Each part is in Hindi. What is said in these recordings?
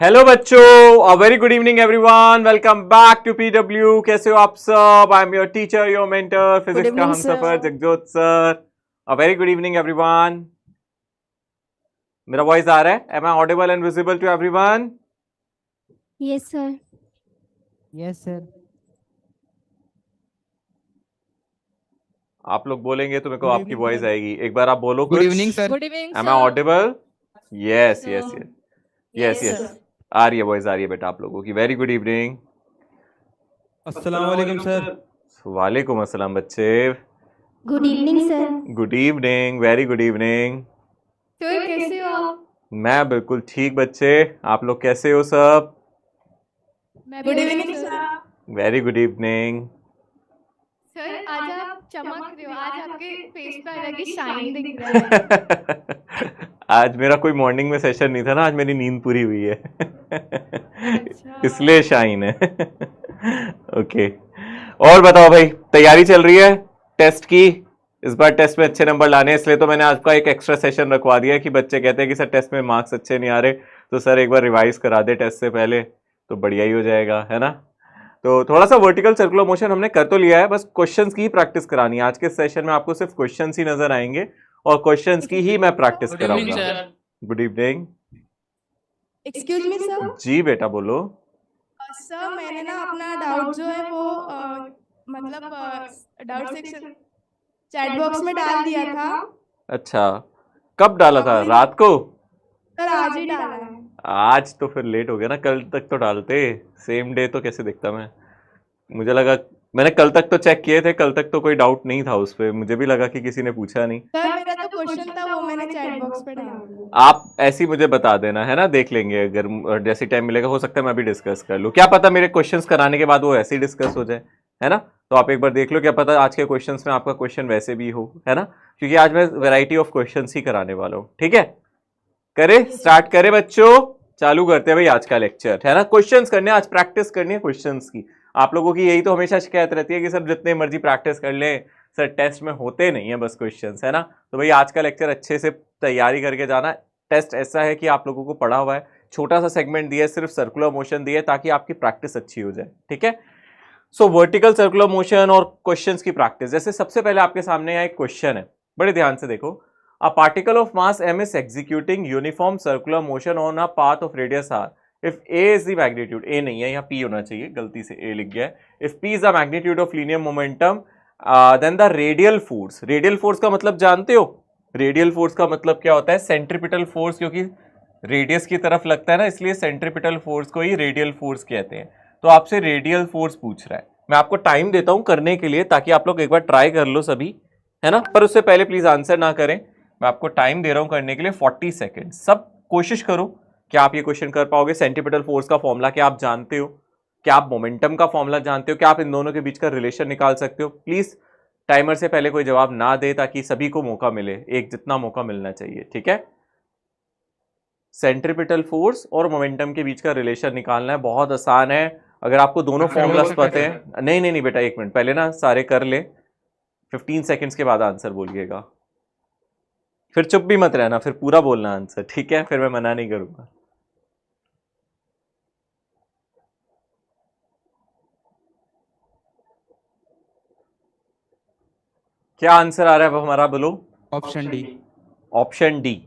हेलो बच्चों, a very good evening everyone. Welcome back to PW. कैसे हो आप सब? I am your teacher, your mentor, Good physics का evening, हमसफर sir. Jagjot sir. A very good evening everyone. मेरा वॉइस आ रहा है? Am I audible and visible to everyone? Yes, sir. Yes sir. आप लोग बोलेंगे तो मेरे को गुड आपकी इवनिंग वॉइस सर। आएगी। एक बार आप बोलो गुड कुछ। Evening sir. Good evening, am I sir. Audible? Yes sir. Yes yes Yes, yes yes. sir. आ रही है वॉइस, आ रही है बेटा आप लोगों की। Very good evening. अस्सलाम वालेकुम सर। वालेकुम अस्सलाम बच्चे। Good evening, sir. Good evening, very good evening. Sir, कैसे हो आप? मैं बिल्कुल ठीक बच्चे। आप लोग कैसे हो सब? मैं भी गुड अच्छा हूँ, evening sir. Sir. Very good evening. Sir आज आप चमक रहे हो, आज आपके फेस पे अलग ही शाइन दिख रहा है। आज मेरा कोई मॉर्निंग में सेशन नहीं था ना, आज मेरी नींद पूरी हुई है। अच्छा। इसलिए शाइन है। ओके, और बताओ भाई, तैयारी चल रही है टेस्ट की? इस बार टेस्ट में अच्छे नंबर लाने हैं, इसलिए तो मैंने आज का एक एक्स्ट्रा सेशन रखवा दिया है कि बच्चे कहते हैं कि सर टेस्ट में मार्क्स अच्छे नहीं आ रहे, तो सर एक बार रिवाइज करा दे टेस्ट से पहले, तो बढ़िया ही हो जाएगा, है ना। तो थोड़ा सा वर्टिकल सर्कुलर मोशन हमने कर तो लिया है, बस क्वेश्चंस की ही प्रैक्टिस करानी है। आज के सेशन में आपको सिर्फ क्वेश्चंस ही नजर आएंगे और क्वेश्चंस की ही मैं प्रैक्टिस गुड इवनिंग कराऊंगा। Sir. Good evening. Excuse me sir. जी बेटा बोलो। सर मैंने ना अपना डाउट जो है वो मतलब डाउट सेक्शन चैट बॉक्स में डाल दिया था। अच्छा, कब डाला था? आपने- रात को? सर आज ही डाला है। आज तो फिर लेट हो गया ना, कल तक तो डालते। सेम डे तो कैसे देखता मैं? मुझे लगा, मैंने कल तक तो चेक किए थे, कल तक तो कोई डाउट नहीं था उस पर, मुझे भी लगा कि किसी ने पूछा नहीं। सर मेरा जो क्वेश्चन था वो मैंने चैट बॉक्स पे डाल दिया। आप ऐसी मुझे बता देना, है ना, देख लेंगे अगर जैसे टाइम मिलेगा। हो सकता है मैं भी डिस्कस कर लूँ, क्या पता मेरे क्वेश्चंस कराने के बाद वो ऐसे ही डिस्कस हो जाए, है ना। तो आप एक बार देख लो, क्या पता आज के क्वेश्चंस में आपका क्वेश्चन वैसे भी हो, है ना, क्योंकि आज मैं वैरायटी ऑफ क्वेश्चंस ही कराने वाला हूँ। ठीक है, करे स्टार्ट करे बच्चों, चालू करते हैं भाई आज का लेक्चर, है ना। क्वेश्चंस करने, आज प्रैक्टिस करनी है क्वेश्चंस की। आप लोगों की यही तो हमेशा शिकायत रहती है कि सर जितने मर्जी प्रैक्टिस कर ले, सर टेस्ट में होते नहीं है बस क्वेश्चंस, है ना। तो भाई आज का लेक्चर अच्छे से तैयारी करके जाना। टेस्ट ऐसा है कि आप लोगों को पढ़ा हुआ है, छोटा सा सेगमेंट दिया है, सिर्फ सर्कुलर मोशन दिया है ताकि आपकी प्रैक्टिस अच्छी हो जाए। ठीक है, सो वर्टिकल सर्कुलर मोशन और क्वेश्चंस की प्रैक्टिस। जैसे सबसे पहले आपके सामने यहाँ एक क्वेश्चन है, बड़े ध्यान से देखो। A particle of mass m is executing uniform circular motion on a path of radius r. If a is the magnitude, a नहीं है यहाँ p होना चाहिए, गलती से a लिख गया है। If p is the magnitude of linear momentum, then the radial force. Radial force का मतलब जानते हो? Radial force का मतलब क्या होता है? Centripetal force, क्योंकि रेडियस की तरफ लगता है ना, इसलिए सेंट्रिपिटल फोर्स को ही रेडियल फोर्स कहते हैं। तो आपसे रेडियल फोर्स पूछ रहा है। मैं आपको टाइम देता हूं करने के लिए, ताकि आप लोग एक बार ट्राई कर लो सभी, है ना। पर उससे पहले प्लीज आंसर ना करें, मैं आपको टाइम दे रहा हूं करने के लिए 40 सेकेंड। सब कोशिश करो कि आप ये क्वेश्चन कर पाओगे। सेंट्रिपिटल फोर्स का फॉर्मूला क्या आप जानते हो? क्या आप मोमेंटम का फॉर्मूला जानते हो? क्या आप इन दोनों के बीच का रिलेशन निकाल सकते हो? प्लीज टाइमर से पहले कोई जवाब ना दे, ताकि सभी को मौका मिले, एक जितना मौका मिलना चाहिए। ठीक है, सेंट्रिपिटल फोर्स और मोमेंटम के बीच का रिलेशन निकालना है, बहुत आसान है। अगर आपको दोनों फॉर्मूलास पता है, नहीं नहीं नहीं बेटा, एक मिनट पहले ना सारे कर ले, 15 सेकंड्स के बाद आंसर बोलिएगा। फिर चुप भी मत रहना, फिर पूरा बोलना आंसर, ठीक है, फिर मैं मना नहीं करूंगा। क्या आंसर आ रहा है अब हमारा, बोलो। Option D. Option D.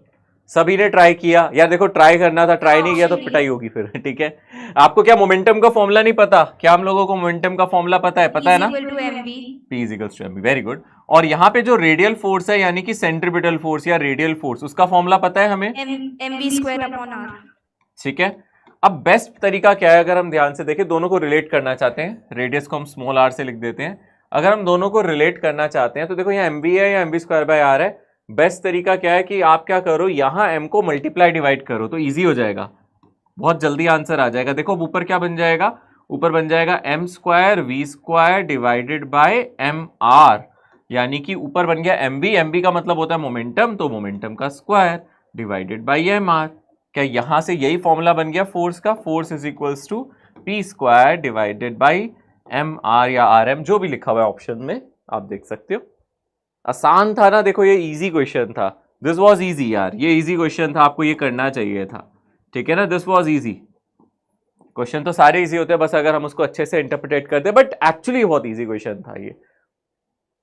सभी ने ट्राई किया यार, देखो ट्राई करना था, ट्राई नहीं किया तो पिटाई होगी फिर। ठीक है, आपको क्या मोमेंटम का फॉर्मूला नहीं पता? क्या हम लोगों को मोमेंटम का फॉर्मूला पता है? पता है ना, P is equals to mv। Very good. और यहाँ पे जो रेडियल फोर्स है, यानी कि सेंट्रिपिटल फोर्स या रेडियल फोर्स, उसका फॉर्मूला पता है हमें? mv²/r। ठीक है, अब बेस्ट तरीका क्या है? अगर हम ध्यान से देखें, दोनों को रिलेट करना चाहते हैं, रेडियस को हम स्मॉल r से लिख देते हैं। अगर हम दोनों को रिलेट करना चाहते हैं तो देखो यहाँ mv है या mv²/r है। बेस्ट तरीका क्या है कि आप क्या करो, यहाँ m को मल्टीप्लाई डिवाइड करो तो इजी हो जाएगा, बहुत जल्दी आंसर आ जाएगा। देखो ऊपर क्या बन जाएगा, ऊपर बन जाएगा m² v² divided by mr, यानी कि ऊपर बन गया mv। mv का मतलब होता है मोमेंटम, तो मोमेंटम का स्क्वायर डिवाइडेड बाय mr। क्या यहां से यही फॉर्मूला बन गया फोर्स का? Force is equals to p² divided by mr या rm, जो भी लिखा हुआ है ऑप्शन में, आप देख सकते हो। आसान था ना, देखो ये इजी क्वेश्चन था, दिस वाज इजी यार, ये इजी क्वेश्चन था, आपको ये करना चाहिए था। ठीक है ना, दिस वाज इजी, क्वेश्चन तो सारे इजी होते हैं, बस अगर हम उसको अच्छे से इंटरप्रिटेट करते, बट एक्चुअली बहुत इजी क्वेश्चन था ये।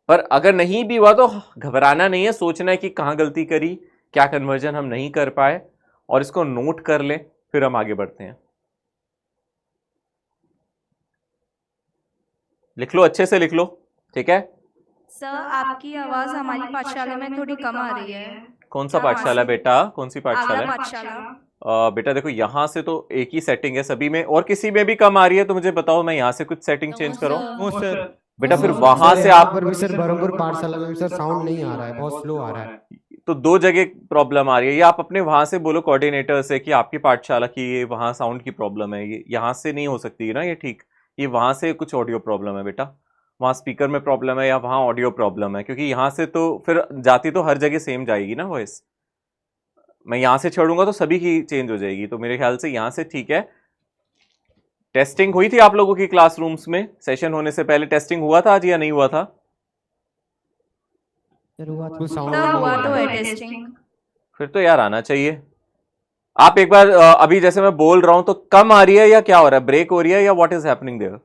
पर अगर नहीं भी हुआ तो घबराना नहीं है, सोचना है कि कहाँ गलती करी, क्या कन्वर्जन हम नहीं कर पाए, और इसको नोट कर लें, फिर हम आगे बढ़ते हैं। लिख लो, अच्छे से लिख लो, ठीक है। सर आपकी आवाज हमारी पाठशाला में थोड़ी कम आ रही है। कौन सा पाठशाला है बेटा, कौन सी पाठशाला आगरा है? पाठशाला। बेटा देखो, यहाँ से तो एक ही सेटिंग है सभी में, और किसी में भी कम आ रही है तो मुझे बताओ, मैं यहाँ से कुछ सेटिंग चेंज करूँ? No sir. बेटा फिर सर, वहां से यहाँ आप, पर भी सर बरहमपुर पाठशाला में भी सर साउंड नहीं आ रहा है, बहुत स्लो आ रहा है। तो दो जगह प्रॉब्लम आ रही है। ये आप अपने वहां से बोलो कोऑर्डिनेटर से कि आपकी पाठशाला की ये वहां साउंड की प्रॉब्लम है, ये यहाँ से नहीं हो सकती है ना ये, ठीक। ये वहां से कुछ ऑडियो प्रॉब्लम है बेटा, वहां स्पीकर में प्रॉब्लम है या वहां ऑडियो प्रॉब्लम है, क्योंकि यहाँ से तो फिर जाती तो हर जगह सेम जाएगी ना वॉइस। मैं यहाँ से छोड़ूंगा तो सभी की चेंज हो जाएगी, तो मेरे ख्याल से यहाँ से ठीक है। टेस्टिंग हुई थी आप लोगों की क्लासरूम्स में? सेशन होने से पहले टेस्टिंग हुआ था आज या नहीं हुआ था? सर हुआ कोई साउंड सर नहीं हुआ आ तो रहा है है। टेस्टिंग। फिर तो यार आना चाहिए। आप एक बार अभी जैसे मैं बोल रहा हूं तो कम आ रही है या क्या हो रहा है, ब्रेक हो रही है या what is happening there?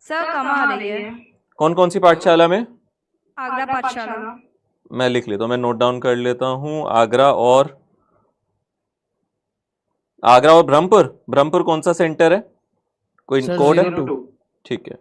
Sir कम आ रही है। कौन कौन सी पाठशाला में? आगरा पाठशाला। मैं लिख लेता हूं, मैं नोट डाउन कर लेता हूं। आगरा और ब्रह्मपुर। ब्रह्मपुर कौन सा सेंटर है, कोई सर कोड है? 02। ठीक है।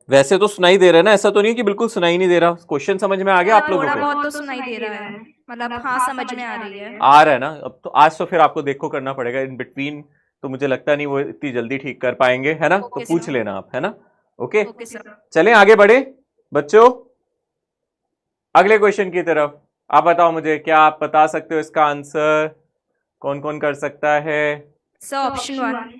वैसे तो सुनाई दे रहा है ना, ऐसा तो नहीं है कि बिल्कुल सुनाई नहीं दे रहा। क्वेश्चन समझ में आ गया आप लोगों थोड़ा को? बहुत तो सुनाई दे रहा है, मतलब हाँ समझ में आ रही है। आ रहा है ना? अब तो आज तो फिर आपको देखो करना पड़ेगा इन बिटवीन, तो मुझे लगता नहीं वो इतनी जल्दी ठीक कर पाएंगे, है ना? तो ओके पूछ सर। लेना आप, है ना? Okay, okay sir. चलें आगे बढ़े बच्चों, अगले क्वेश्चन की तरफ। आप बताओ मुझे, क्या आप बता सकते हो इसका आंसर? कौन कौन कर सकता है? Sir option 1।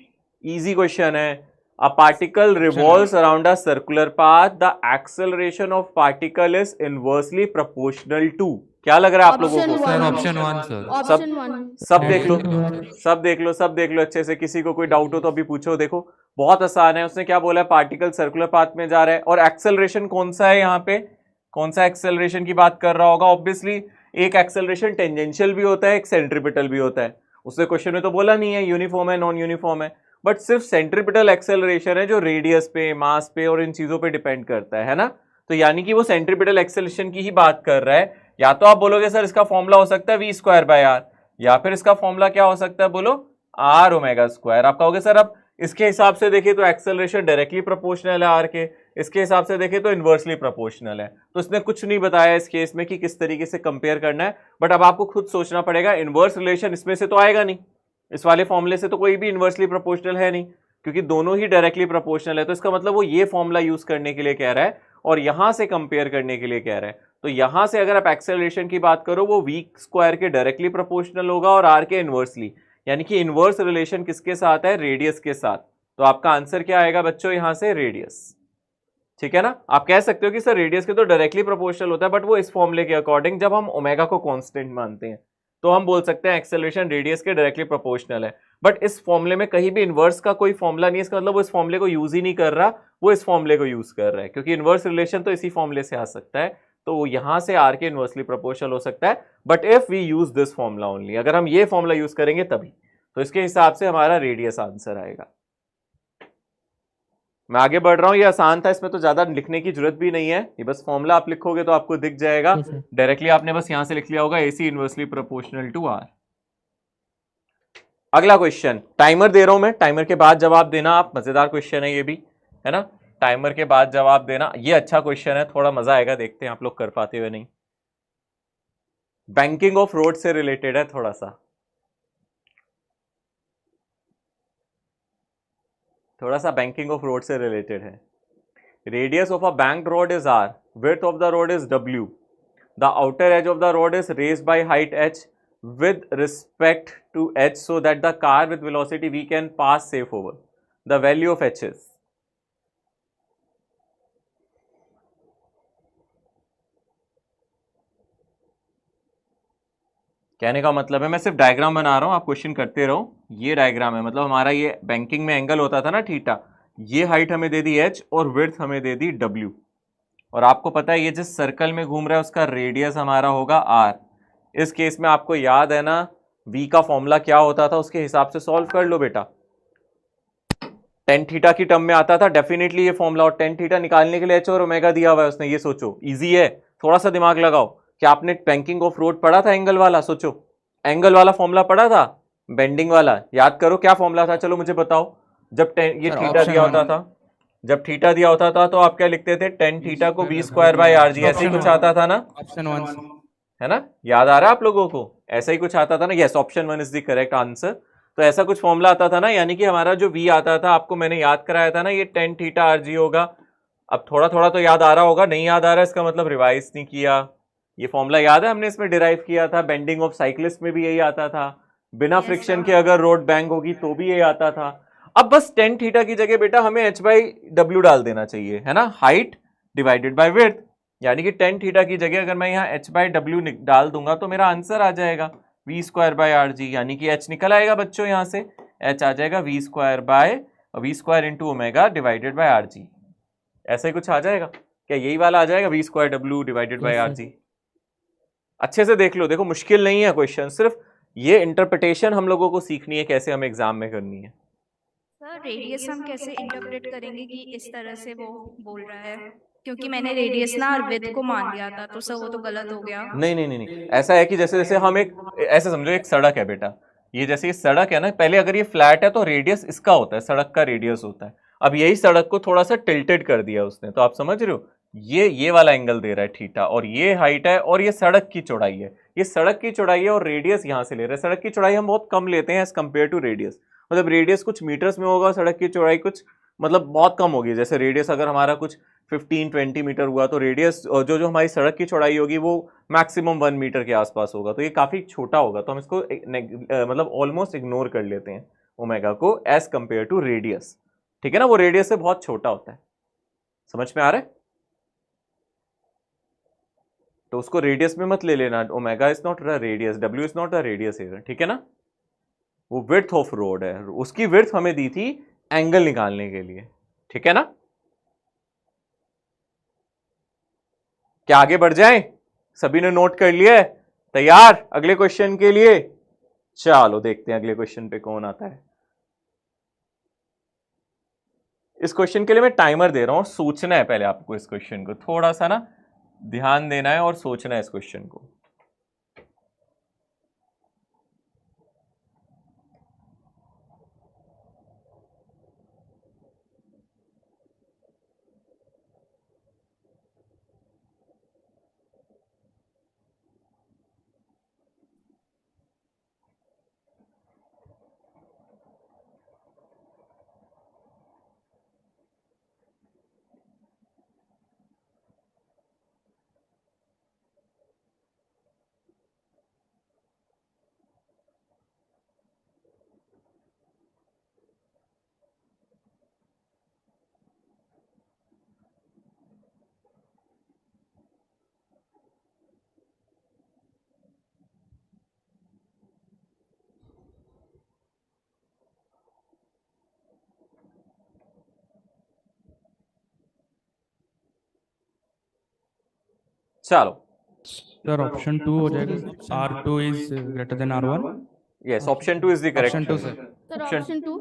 इजी क्वेश्चन है। A particle revolves around a circular path, the acceleration of particle is inversely proportional to. क्या लग रहा है आप लोगों को? Sir option 1 sir. ऑप्शन 1। सब देख लो, सब देख लो, सब देख लो अच्छे से। किसी को कोई डाउट हो तो अभी पूछो। देखो बहुत आसान है, उसने क्या बोला है, पार्टिकल सर्कुलर पाथ में जा रहा है, और एक्सेलरेशन कौन सा है यहाँ पे? कौन सा एक्सेलरेशन की बात कर रहा होगा? ऑब्वियसली एक एक्सेलरेशन टेंजेंशियल भी होता है, एक सेंट्रीपिटल भी होता है। उसने क्वेश्चन में तो बोला नहीं है यूनिफॉर्म है नॉन यूनिफॉर्म है, बट सिर्फ सेंट्रीपिटल एक्सेलरेशन है जो रेडियस पे, मास पे और इन चीजों पे डिपेंड करता है ना? तो यानी कि वो सेंट्रीपिटल एक्सेलरेशन की ही बात कर रहा है। या तो आप बोलोगे सर इसका फॉर्मूला हो सकता है v²/r, या फिर इसका फॉर्मूला क्या हो सकता है, बोलो r⍵²। आप कहोगे सर अब इसके हिसाब से देखें तो एक्सेलरेशन डायरेक्टली प्रोपोर्शनल है r के, इसके हिसाब से देखें तो इनवर्सली प्रोपोर्शनल है। तो इसने कुछ नहीं बताया इस केस में कि किस तरीके से कंपेयर करना है, बट अब आपको खुद सोचना पड़ेगा। इनवर्स रिलेशन इसमें से तो आएगा नहीं, इस वाले फॉर्मूले से तो कोई भी इनवर्सली प्रोपोर्शनल है नहीं, क्योंकि दोनों ही डायरेक्टली प्रोपोर्शनल है। तो इसका मतलब वो ये फॉर्मूला यूज करने के लिए कह रहा है और यहां से कंपेयर करने के लिए कह रहा है। तो यहां से अगर आप एक्सेलरेशन की बात करो, वो v² के डायरेक्टली प्रोपोर्शनल होगा और r के इनवर्सली, यानी कि इनवर्स रिलेशन किसके साथ है, रेडियस के साथ। तो आपका आंसर क्या आएगा बच्चों, यहां से रेडियस। ठीक है ना? आप कह सकते हो कि सर रेडियस के तो डायरेक्टली प्रोपोर्शनल होता है, बट वो इस फॉर्मूले के अकॉर्डिंग, जब हम ओमेगा को कांस्टेंट मानते हैं तो हम बोल सकते हैं एक्सेलरेशन रेडियस के डायरेक्टली प्रोपोर्शनल है। बट इस फॉर्मूले में कहीं भी इनवर्स का कोई फॉर्मूला नहीं है, इसका मतलब वो इस फॉर्मूले को यूज ही नहीं कर रहा, वो इस फॉर्मूले को यूज कर रहा है, क्योंकि इनवर्स रिलेशन तो इसी फॉर्मूले से आ सकता है। तो यहां से r के इनवर्सली प्रोपोर्शनल हो सकता है, but if we use this formula only, अगर हम ये फॉर्मूला यूज करेंगे तभी। तो इसके हिसाब से हमारा रेडियस आंसर आएगा। मैं आगे बढ़ रहा हूं, ये आसान था, इसमें तो ज्यादा लिखने की जरूरत भी नहीं है, ये बस फॉर्मूला आप लिखोगे तो आपको दिख जाएगा डायरेक्टली। आपने बस यहां से लिख लिया होगा AC inversely proportional to R। अगला क्वेश्चन, टाइमर दे रहा हूं मैं, टाइमर के बाद जवाब देना आप। मजेदार क्वेश्चन है ये भी, है ना? टाइमर के बाद जवाब देना, ये अच्छा क्वेश्चन है, थोड़ा मजा आएगा, देखते हैं आप लोग कर पाते हुए नहीं। बैंकिंग ऑफ रोड से रिलेटेड है थोड़ा सा, बैंकिंग ऑफ रोड से रिलेटेड है। Radius of a banked road is R, width of the road is W, the outer as of the road is raised by height h with respect to h so that the car with velocity v can pass safe over. The value of h is, कहने का मतलब है मैं सिर्फ डायग्राम बना रहा हूं, आप क्वेश्चन करते रहो। ये डायग्राम है, मतलब हमारा ये बैंकिंग में एंगल होता था ना थीटा, ये हाइट हमें दे दी h और विड्थ हमें दे दी w, और आपको पता है ये जिस सर्कल में घूम रहा है उसका रेडियस हमारा होगा आर। इस केस में आपको याद है ना v का फॉर्मूला क्या होता था, उसके हिसाब से सॉल्व कर लो बेटा। टेन थीटा की टर्म में आता था डेफिनेटली ये फॉर्मूला, और टेन थीटा निकालने के लिए एच और ओमेगा दिया हुआ है उसने। ये सोचो इजी है, थोड़ा सा दिमाग लगाओ। क्या आपने बैंकिंग ऑफ रोड पढ़ा था एंगल वाला? सोचो एंगल वाला फॉर्मूला पढ़ा था, बेंडिंग वाला याद करो क्या फॉर्मूला था, चलो मुझे बताओ। जब ये थीटा दिया होता था, जब थीटा दिया होता था तो आप क्या लिखते थे? टेन थीटा को v स्क्वायर बाय आर जी, ऐसे ही कुछ आता था ना, ऑप्शन 1 है ना? याद आ रहा है आप लोगों को? ऐसा ही कुछ आता था ना। Yes, option 1 is the correct answer. तो ऐसा कुछ फॉर्मूला आता था ना, यानी कि हमारा जो v आता था आपको मैंने याद कराया था ना, ये टेन थीटा आर जी होगा। अब थोड़ा थोड़ा तो याद आ रहा होगा, नहीं याद आ रहा है इसका मतलब रिवाइज नहीं किया। ये फॉर्मूला याद है, हमने इसमें डिराइव किया था। बेंडिंग ऑफ साइक्लिस्ट में भी यही आता था, बिना फ्रिक्शन के अगर रोड बैंग होगी तो भी यही आता था। अब बस टेन थीटा की जगह बेटा हमें h बाई डब्ल्यू डाल देना चाहिए, है ना, हाइट डिवाइडेड बाय विड्थ। यानी कि टेन थीटा की जगह अगर मैं यहाँ h बाई डब्ल्यू डाल दूंगा तो मेरा आंसर आ जाएगा v स्क्वायर बाय आर जी, यानी कि h निकल आएगा बच्चों, यहाँ से h आ जाएगा v square into omega divided by R जी। ऐसा ही कुछ आ जाएगा क्या? यही वाला आ जाएगा v square W divided by R जी। अच्छे से देख लो, देखो मुश्किल नहीं है क्वेश्चन, सिर्फ ये इंटरप्रिटेशन हम लोगों को सीखनी है कैसे हमें एग्जाम में करनी है। सर रेडियस हम कैसे इंटरप्रेट करेंगे कि इस तरह से वो बोल रहा है, क्योंकि मैंने रेडियस ना और विड्थ को मान लिया था, तो सर वो तो गलत हो गया। नहीं नहीं नहीं नहीं, ऐसा है कि जैसे जैसे हम एक ऐसे समझो एक सड़क है बेटा, ये जैसे ये सड़क है ना, पहले अगर ये फ्लैट है तो रेडियस इसका होता है, सड़क का रेडियस होता है। अब यही सड़क को थोड़ा सा टिल्टेड कर दिया उसने, तो आप समझ रहे हो, ये वाला एंगल दे रहा है थीटा, और ये हाइट है और ये सड़क की चौड़ाई है। ये सड़क की चौड़ाई है और रेडियस यहाँ से ले रहे हैं। सड़क की चौड़ाई हम बहुत कम लेते हैं एज कम्पेयर टू रेडियस, मतलब रेडियस कुछ मीटर्स में होगा, सड़क की चौड़ाई कुछ मतलब बहुत कम होगी। जैसे रेडियस अगर हमारा कुछ 15-20 मीटर हुआ तो रेडियस जो हमारी सड़क की चौड़ाई होगी वो मैक्सिमम 1 मीटर के आसपास होगा, तो ये काफी छोटा होगा, तो हम इसको मतलब ऑलमोस्ट इग्नोर कर लेते हैं ओमेगा को एज कंपेयर टू रेडियस, ठीक है ना। वो रेडियस से बहुत छोटा होता है, समझ में आ रहा है? तो उसको रेडियस में मत ले लेना, omega is not the radius, W is not the radius, ठीक है ना। वो विड्थ ऑफ रोड है, उसकी विड्थ हमें दी थी एंगल निकालने के लिए, ठीक है ना। क्या आगे बढ़ जाएं? सभी ने नोट कर लिया है? तैयार अगले क्वेश्चन के लिए? चलो देखते हैं अगले क्वेश्चन पे कौन आता है। इस क्वेश्चन के लिए मैं टाइमर दे रहा हूं, सोचना है पहले आपको इस क्वेश्चन को, थोड़ा सा ना ध्यान देना है और सोचना है इस क्वेश्चन को। चलो सर ऑप्शन 2 हो जाएगा, R2 is greater than R1। Yes, option 2 is the correct. Option 2 sir. Sir Option- option 2।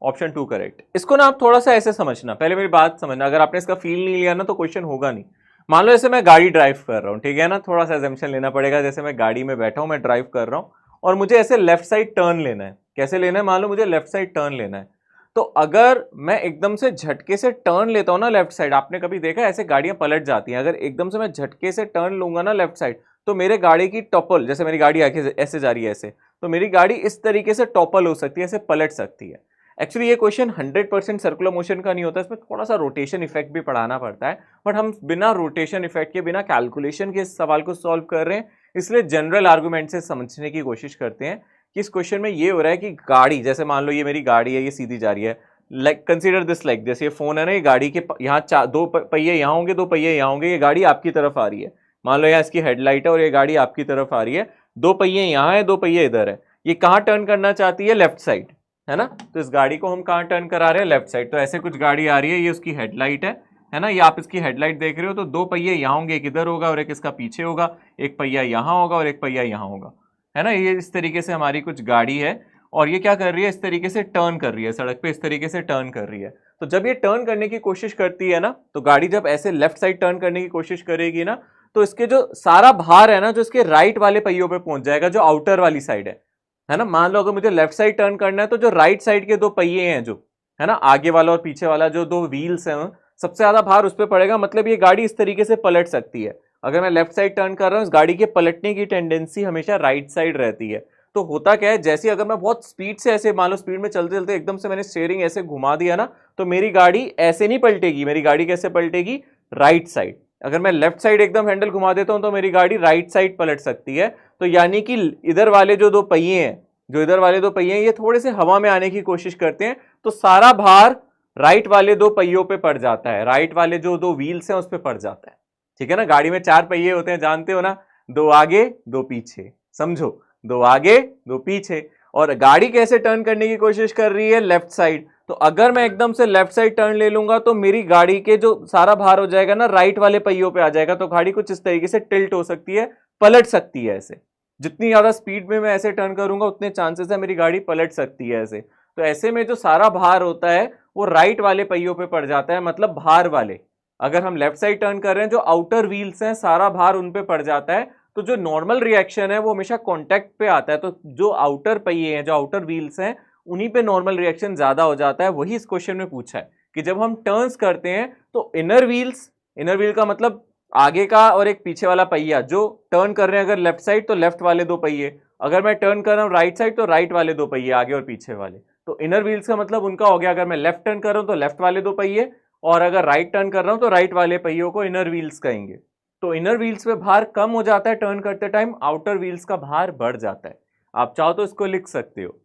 Option 2 correct. इसको ना आप थोड़ा सा ऐसे समझना, पहले मेरी बात समझना, अगर आपने इसका फील नहीं लिया ना तो क्वेश्चन होगा नहीं। मान लो जैसे मैं गाड़ी ड्राइव कर रहा हूँ, ठीक है ना, थोड़ा सा एजम्पशन लेना पड़ेगा। जैसे मैं गाड़ी में बैठा हूँ, मैं ड्राइव कर रहा हूँ और मुझे ऐसे लेफ्ट साइड टर्न लेना है। कैसे लेना है? मान लो मुझे लेफ्ट साइड टर्न लेना है, तो अगर मैं एकदम से झटके से टर्न लेता हूँ ना लेफ्ट साइड, आपने कभी देखा ऐसे गाड़ियां पलट जाती हैं, अगर एकदम से मैं झटके से टर्न लूंगा ना लेफ्ट साइड, तो मेरे गाड़ी की टॉपल, जैसे मेरी गाड़ी आके ऐसे जा रही है ऐसे, तो मेरी गाड़ी इस तरीके से टॉपल हो सकती है, ऐसे पलट सकती है। एक्चुअली ये क्वेश्चन 100% सर्कुलर मोशन का नहीं होता, इसमें थोड़ा सा रोटेशन इफेक्ट भी पढ़ाना पड़ता है, बट हम बिना रोटेशन इफेक्ट के, बिना कैलकुलेशन के इस सवाल को सॉल्व कर रहे हैं, इसलिए जनरल आर्गुमेंट से समझने की कोशिश करते हैं कि इस क्वेश्चन में ये हो रहा है कि गाड़ी, जैसे मान लो ये मेरी गाड़ी है, ये सीधी जा रही है, लाइक कंसीडर दिस, लाइक जैसे ये फोन है ना, ये गाड़ी के यहाँ दो पहिए यहाँ होंगे, दो पहिए यहाँ होंगे, ये गाड़ी आपकी तरफ आ रही है। मान लो यहाँ इसकी हेडलाइट है और ये गाड़ी आपकी तरफ आ रही है, दो पहिए यहाँ है, दो पहिए इधर है। ये कहाँ टर्न करना चाहती है? लेफ्ट साइड, है ना। तो इस गाड़ी को हम कहाँ टर्न करा रहे हैं? Left side. तो ऐसे कुछ गाड़ी आ रही है, ये उसकी हेडलाइट है है ना, ये आप इसकी हेडलाइट देख रहे हो, तो दो पहिए यहाँ होंगे, एक इधर होगा और एक इसका पीछे होगा, एक पहिया यहाँ होगा और एक पहिया यहाँ होगा, है ना। ये इस तरीके से हमारी कुछ गाड़ी है और ये क्या कर रही है, इस तरीके से टर्न कर रही है सड़क पे, इस तरीके से टर्न कर रही है। तो जब ये टर्न करने की कोशिश करती है ना, तो गाड़ी जब ऐसे लेफ्ट साइड टर्न करने की कोशिश करेगी ना, तो इसके जो सारा भार है ना, जो इसके राइट वाले पहियों पे पहुंच जाएगा, जो आउटर वाली साइड है ना। मान लो अगर मुझे लेफ्ट साइड टर्न करना है, तो जो राइट साइड के दो पहिए हैं, जो है ना आगे वाला और पीछे वाला, जो दो व्हील्स हैं, सबसे ज्यादा भार उस पर पड़ेगा। मतलब ये गाड़ी इस तरीके से पलट सकती है। अगर मैं लेफ्ट साइड टर्न कर रहा हूँ, इस गाड़ी के पलटने की टेंडेंसी हमेशा राइट साइड रहती है। तो होता क्या है, जैसे अगर मैं बहुत स्पीड से ऐसे, मान लो स्पीड में चलते चलते एकदम से मैंने स्टीयरिंग ऐसे घुमा दिया ना, तो मेरी गाड़ी ऐसे नहीं पलटेगी, मेरी गाड़ी कैसे पलटेगी, राइट साइड। अगर मैं लेफ्ट साइड एकदम हैंडल घुमा देता हूं, तो मेरी गाड़ी राइट साइड पलट सकती है। तो यानी कि इधर वाले जो दो पहिए हैं, जो इधर वाले दो पहिए हैं, ये थोड़े से हवा में आने की कोशिश करते हैं, तो सारा भार राइट वाले दो पहियों पे पड़ जाता है, राइट वाले जो दो व्हील्स हैं उस पे पड़ जाता है। ठीक है ना। गाड़ी में चार पहिए होते हैं, जानते हो ना, दो आगे दो पीछे, समझो, दो आगे दो पीछे। और गाड़ी कैसे टर्न करने की कोशिश कर रही है, लेफ्ट साइड। तो अगर मैं एकदम से लेफ्ट साइड टर्न ले लूंगा, तो मेरी गाड़ी के जो सारा भार हो जाएगा ना, राइट वाले पहियों पे आ जाएगा। तो गाड़ी कुछ इस तरीके से टिल्ट हो सकती है, पलट सकती है ऐसे। जितनी ज्यादा स्पीड में मैं ऐसे टर्न करूंगा, उतने चांसेस है मेरी गाड़ी पलट सकती है ऐसे। तो ऐसे में जो सारा भार होता है वो राइट वाले पहियों पे पड़ जाता है, मतलब भार वाले। अगर हम लेफ्ट साइड टर्न कर रहे हैं, जो आउटर व्हील्स हैं, सारा भार उन पे पड़ जाता है। तो जो नॉर्मल रिएक्शन है वो हमेशा कॉन्टैक्ट पे आता है। तो जो आउटर पहिए हैं, जो आउटर व्हील्स हैं, उन्हीं पे नॉर्मल रिएक्शन ज्यादा हो जाता है। वही इस क्वेश्चन में पूछा है कि जब हम टर्न्स करते हैं, तो इनर व्हील्स, इनर व्हील का मतलब आगे का और एक पीछे वाला पहिया, जो टर्न कर रहे हैं अगर लेफ्ट साइड, तो लेफ्ट वाले दो पहिए। अगर मैं टर्न कर रहा हूं राइट साइड, तो राइट वाले दो पहिए, आगे और पीछे वाले। तो इनर व्हील्स का मतलब उनका हो गया, अगर मैं लेफ्ट टर्न कर रहा हूं तो लेफ्ट वाले दो पहिए, और अगर राइट टर्न कर रहा हूं तो राइट वाले पहियों को इनर व्हील्स कहेंगे। तो इनर व्हील्स पे भार कम हो जाता है टर्न करते टाइम, आउटर व्हील्स का भार बढ़ जाता है। आप चाहो तो इसको लिख सकते हो,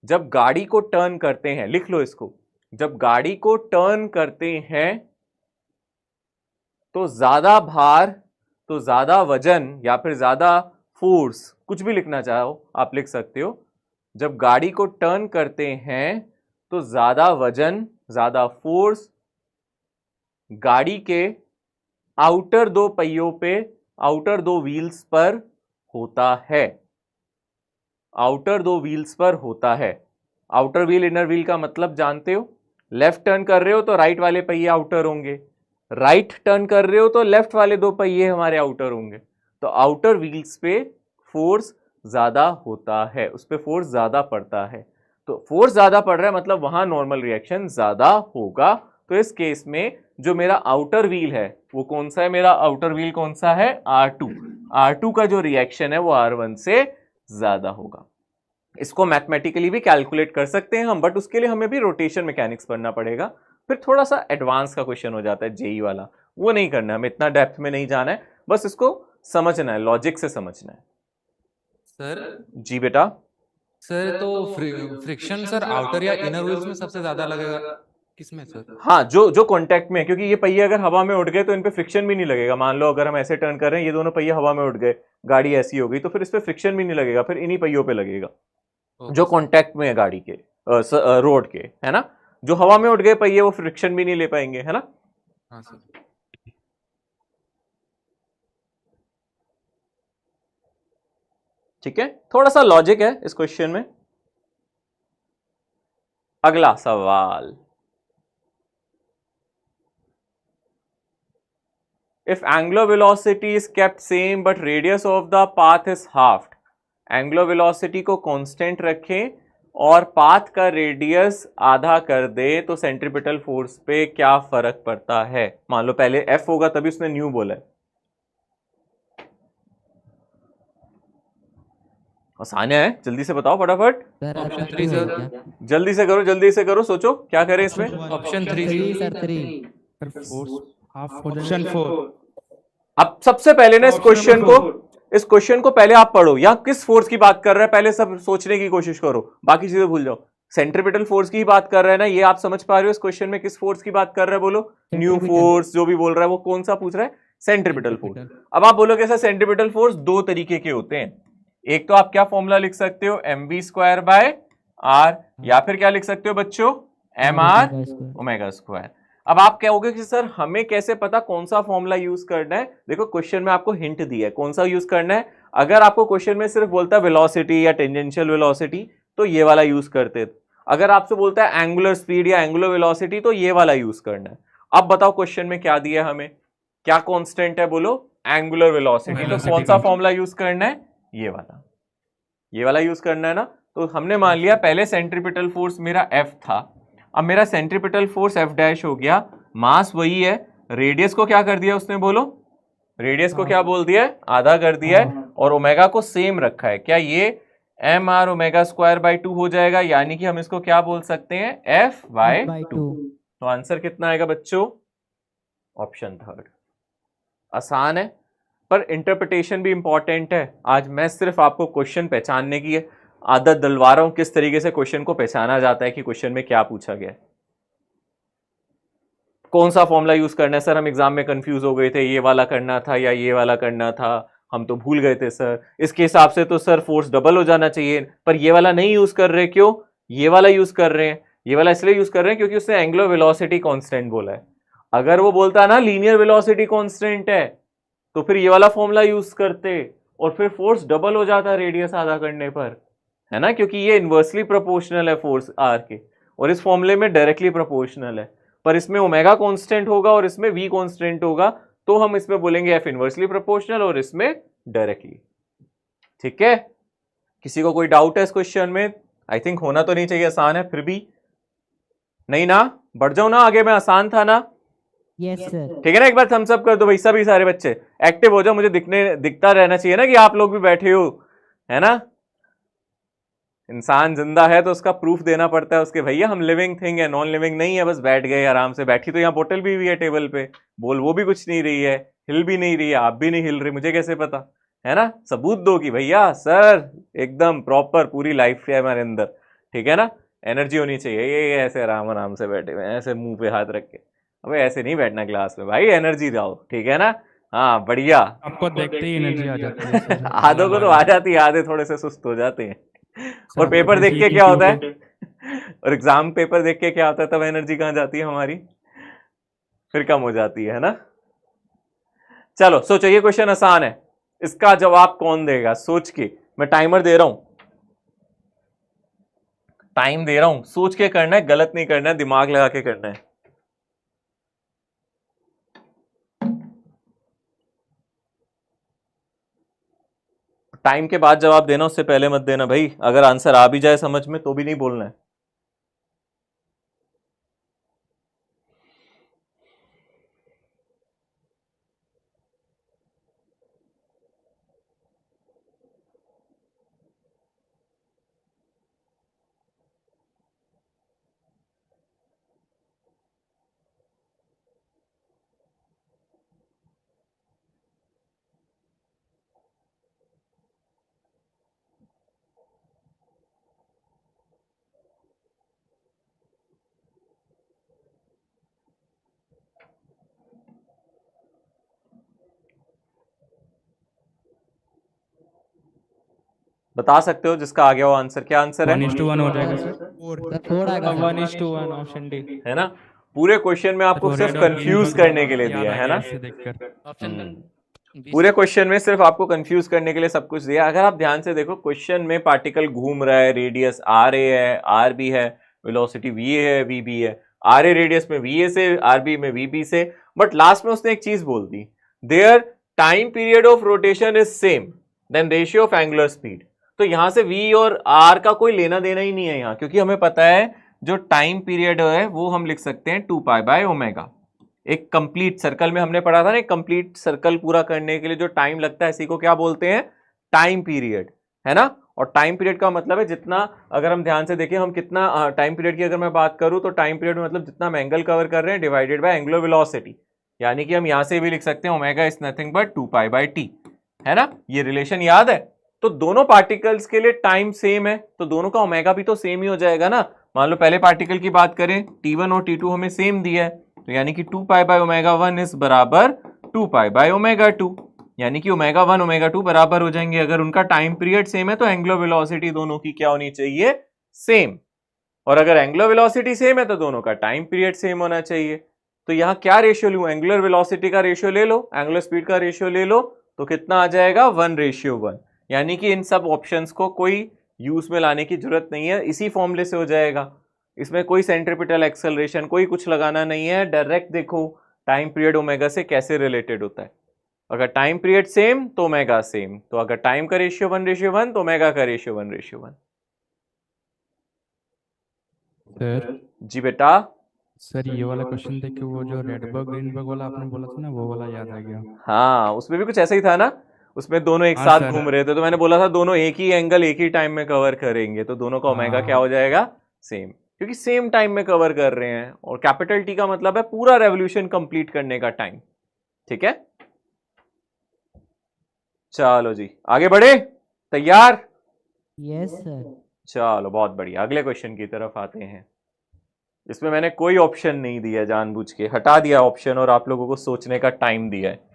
जब गाड़ी को टर्न करते हैं, लिख लो इसको, जब गाड़ी को टर्न करते हैं तो ज्यादा भार, तो ज्यादा वजन, या फिर ज्यादा फोर्स, कुछ भी लिखना चाहो आप लिख सकते हो। जब गाड़ी को टर्न करते हैं तो ज्यादा वजन, ज्यादा फोर्स गाड़ी के आउटर दो पहियों पे, आउटर दो व्हील्स पर होता है, आउटर दो व्हील्स पर होता है। आउटर व्हील इनर व्हील का मतलब जानते हो। लेफ्ट टर्न कर रहे हो तो राइट वाले पहिए आउटर होंगे, राइट टर्न कर रहे हो तो लेफ्ट वाले दो पहिए हमारे आउटर होंगे। तो आउटर व्हील्स पे फोर्स ज्यादा होता है, उस पर फोर्स ज्यादा पड़ता है। तो फोर्स ज्यादा पड़ रहा है मतलब वहां नॉर्मल रिएक्शन ज्यादा होगा। तो इस केस में जो मेरा आउटर व्हील है वो कौन सा है, मेरा आउटर व्हील कौन सा है, R2। R2 का जो रिएक्शन है वो R1 से ज्यादा होगा। इसको मैथमेटिकली भी कैलकुलेट कर सकते हैं हम, बट उसके लिए हमें भी रोटेशन मैकेनिक्स पढ़ना पड़ेगा। फिर थोड़ा सा एडवांस का क्वेश्चन हो जाता है जेई वाला, वो नहीं करना है, हमें इतना डेप्थ में नहीं जाना है, बस इसको समझना है, लॉजिक से समझना है। सर जी बेटा। सर तो फ्रिक्शन सर आउटर या इनर व्हील्स में सबसे ज्यादा लगेगा, किसमें सर? हाँ, जो कांटेक्ट में है, क्योंकि ये पहिए अगर हवा में उड़ गए तो इन पे फ्रिक्शन भी नहीं लगेगा। मान लो अगर हम ऐसे टर्न कर रहे हैं, ये दोनों पहिए हवा में उड़ गए, गाड़ी ऐसी हो गई, तो फिर इस पे फ्रिक्शन भी नहीं लगेगा, फिर इन्हीं पहियों पे लगेगा जो कांटेक्ट में है गाड़ी के, रोड के, है ना। जो हवा में उड़ गए पहिए वो फ्रिक्शन भी नहीं ले पाएंगे, है ना। हाँ सर। ठीक है, थोड़ा सा लॉजिक है इस क्वेश्चन में। अगला सवाल, if angular velocity is kept same but radius of the path is halved, angular velocity को कांस्टेंट रखें और पाथ का रेडियस आधा कर दे, तो सेंट्रीपिटल फोर्स पे क्या फर्क पड़ता है। मान लो पहले F होगा तभी उसने न्यू बोला है। आसान है, जल्दी से बताओ फटाफट। Option 3 sir. जल्दी से करो, जल्दी से करो, सोचो क्या करें इसमें। Option 3 sir. 3 फोर्स हाफ हो जाएगा। ऑप्शन 4। अब सबसे पहले ना इस क्वेश्चन को पहले आप पढ़ो, या किस फोर्स की बात कर रहा है पहले सब सोचने की कोशिश करो, बाकी चीजें भूल जाओ। सेंट्रीपिटल फोर्स की बात कर रहा है ना, ये आप समझ पा रहे हो इस क्वेश्चन में किस फोर्स की बात कर रहा है, बोलो। न्यू फोर्स जो भी बोल रहा है वो कौन सा पूछ रहा है, सेंट्रीपिटल फोर्स। अब आप बोलोगे ऐसा सेंट्रीपिटल फोर्स दो तरीके के होते हैं। एक तो आप क्या फॉर्मूला लिख सकते हो, mv²/r, या फिर क्या लिख सकते हो बच्चों, mr ओमेगा स्क्वायर। अब आप कहोगे कि सर हमें कैसे पता कौन सा फॉर्मूला यूज करना है? देखो क्वेश्चन में आपको हिंट दिया है कौन सा यूज करना है। अगर आपको क्वेश्चन में सिर्फ बोलता है वेलोसिटी या टेंजेंशियल वेलोसिटी तो ये वाला यूज करते थे। अगर आपसे बोलता है एंगुलर स्पीड या एंगुलर वेलोसिटी तो ये वाला यूज करना है। अब बताओ क्वेश्चन में क्या दिया है हमें, क्या कांस्टेंट है? बोलो एंगुलर वेलोसिटी। तो Velocity कौन सा constant। फॉर्मूला यूज करना है? ये वाला यूज करना है ना। तो हमने मान लिया पहले सेंट्रीपिटल फोर्स मेरा F था, अब मेरा सेंट्रीपिटल फोर्स F डैश हो गया, मास वही है, रेडियस को क्या कर दिया उसने? बोलो रेडियस को क्या बोल दिया है? आधा कर दिया है, और ओमेगा को सेम रखा है। क्या ये M R omega square by 2 हो जाएगा? यानी कि हम इसको क्या बोल सकते हैं? F by 2। तो आंसर कितना आएगा बच्चों? Option third. आसान है पर इंटरप्रिटेशन भी इंपॉर्टेंट है। आज मैं सिर्फ आपको क्वेश्चन पहचानने की आदत दिलवा रहा हूं, किस तरीके से क्वेश्चन को पहचाना जाता है कि क्वेश्चन में क्या पूछा गया है। कौन सा फॉर्मूला यूज करना है? सर हम एग्जाम में कंफ्यूज हो गए थे, ये वाला करना था या ये वाला करना था, हम तो भूल गए थे सर। इसके हिसाब से तो सर फोर्स डबल हो जाना चाहिए, पर ये वाला नहीं यूज कर रहे। क्यों? ये वाला यूज कर रहे हैं। ये वाला इसलिए यूज कर रहे हैं क्योंकि उसने एंगुलर वेलोसिटी कांस्टेंट बोला है। अगर वो बोलता ना लीनियर वेलोसिटी कांस्टेंट है तो फिर ये वाला फॉर्मूला यूज करते और फिर फोर्स डबल हो जाता रेडियस आधा करने पर, है ना, क्योंकि ये इनवर्सली प्रोपोर्शनल है फोर्स आर के, और इस फॉर्मूले में डायरेक्टली प्रोपोर्शनल है। पर इसमें ओमेगा कांस्टेंट होगा और इसमें वी कांस्टेंट होगा, तो हम इसमें बोलेंगे एफ इनवर्सली प्रोपोर्शनल और इसमें डायरेक्टली। ठीक है, किसी को कोई डाउट है इस क्वेश्चन में? आई थिंक होना तो नहीं चाहिए, आसान है। फिर भी नहीं ना, बढ़ जाओ ना आगे में, आसान था ना? Yes sir. ठीक है ना, एक बार थम्स अप कर दो भाई सभी सारे बच्चे, एक्टिव हो जाओ, मुझे दिखता रहना चाहिए ना कि आप लोग भी बैठे हो, है ना। इंसान जिंदा है तो उसका प्रूफ देना पड़ता है उसके, भैया हम लिविंग थिंग है, नॉन लिविंग नहीं है। बस बैठ गए आराम से, बैठी तो यहाँ बोतल भी हुई है टेबल पे, बोल वो भी कुछ नहीं रही है, हिल भी नहीं रही है, आप भी नहीं हिल रही, मुझे कैसे पता, है ना। सबूत दो कि भैया सर एकदम प्रॉपर पूरी लाइफ है हमारे अंदर, ठीक है ना। एनर्जी होनी चाहिए। ये ऐसे आराम आराम से बैठे हुए ऐसे मुंह पे हाथ रख के, अबे ऐसे नहीं बैठना क्लास में भाई, एनर्जी लाओ, ठीक है ना। हाँ बढ़िया, आपको देखते ही एनर्जी आ जाती है सर। आधों को तो आ जाती है, आधे थोड़े से सुस्त हो जाते हैं। और पेपर देख के क्या होता है, और एग्जाम पेपर देख के क्या होता है, तब एनर्जी कहाँ जाती है हमारी, फिर कम हो जाती है ना। चलो सोचो, ये क्वेश्चन आसान है, इसका जवाब कौन देगा? सोच के, मैं टाइमर दे रहा हूं, टाइम दे रहा हूं, सोच के करना है, गलत नहीं करना है, दिमाग लगा के करना है। टाइम के बाद जवाब देना, उससे पहले मत देना भाई। अगर आंसर आ भी जाए समझ में तो भी नहीं बोलना है। बता सकते हो जिसका आ गया वो आंसर? क्या आंसर है? 1:1 हो जाएगा सर। 1:1 option D. है ना, पूरे क्वेश्चन में आपको सिर्फ कंफ्यूज करने के लिए दिया है ना। पूरे क्वेश्चन में सिर्फ आपको कंफ्यूज करने के लिए सब कुछ दिया। अगर आप ध्यान से देखो क्वेश्चन में पार्टिकल घूम रहा है, रेडियस आर ए है, आर बी है, वेलोसिटी वी ए है, वी बी है, आर ए रेडियस में वी ए से, आर बी में वी बी से, बट लास्ट में उसने एक चीज बोल दी, there time period of rotation is same then ratio of angular speed. तो यहां से v और r का कोई लेना देना ही नहीं है यहाँ, क्योंकि हमें पता है जो टाइम पीरियड है वो हम लिख सकते हैं 2 पाई बाय ओमेगा। एक कंप्लीट सर्कल में हमने पढ़ा था ना, एक कंप्लीट सर्कल पूरा करने के लिए जो टाइम लगता है इसी को क्या बोलते हैं? टाइम पीरियड, है ना। और टाइम पीरियड का मतलब है जितना, अगर हम ध्यान से देखें, हम कितना टाइम पीरियड की अगर मैं बात करूं तो टाइम पीरियड मतलब जितना हम एंगल कवर कर रहे हैं डिवाइडेड बाय एंगुलर वेलोसिटी, यानी कि हम यहां से भी लिख सकते हैं omega is nothing but 2 pi by T, है ना। ये रिलेशन याद है? तो दोनों पार्टिकल्स के लिए टाइम सेम है, तो दोनों का ओमेगा भी तो सेम ही हो जाएगा ना। मान लो पहले पार्टिकल की बात करें, T1 और T2 हमें सेम दिया है, तो यानी कि 2 पाई बाय ओमेगा 1 इज बराबर 2 पाई बाय ओमेगा 2, यानी कि ओमेगा 1 ओमेगा 2 बराबर हो जाएंगे। अगर उनका टाइम पीरियड सेम है तो एंगुलर वेलोसिटी दोनों की क्या होनी चाहिए? सेम। और अगर एंगुलर वेलोसिटी सेम है तो दोनों का टाइम पीरियड सेम होना चाहिए। तो यहाँ क्या रेशियो लूं, एंगुलर वेलोसिटी का रेशियो ले लो, एंगुलर स्पीड का रेशियो ले लो, तो कितना आ जाएगा 1:1। यानी कि इन सब ऑप्शंस को कोई यूज में लाने की जरूरत नहीं है, इसी फॉर्मूले से हो जाएगा। इसमें कोई सेंट्रीपिटल एक्सेलरेशन कोई कुछ लगाना नहीं है, डायरेक्ट देखो टाइम पीरियड ओमेगा से कैसे रिलेटेड होता है। अगर टाइम पीरियड सेम तो ओमेगा सेम, तो अगर टाइम का रेशियो 1:1 तो ओमेगा का रेशियो 1:1। सर जी बेटा। सर ये वाला क्वेश्चन देख के वो जो रेडबर्ग ग्रीनबर्ग वाला आपने बोला था ना, वो वाला याद आ गया। हाँ, उसमें भी कुछ ऐसा ही था ना, उसमें दोनों एक हाँ साथ सर। घूम रहे थे, तो मैंने बोला था दोनों एक ही एंगल एक ही टाइम में कवर करेंगे, तो दोनों का ओमेगा क्या हो जाएगा, सेम, क्योंकि सेम टाइम में कवर कर रहे हैं। और कैपिटल टी का मतलब है पूरा रेवोल्यूशन कंप्लीट करने का टाइम। ठीक है, चलो जी आगे बढ़े, तैयार? Yes sir. चलो बहुत बढ़िया, अगले क्वेश्चन की तरफ आते हैं। इसमें मैंने कोई ऑप्शन नहीं दिया, जानबूझ के हटा दिया ऑप्शन और आप लोगों को सोचने का टाइम दिया है।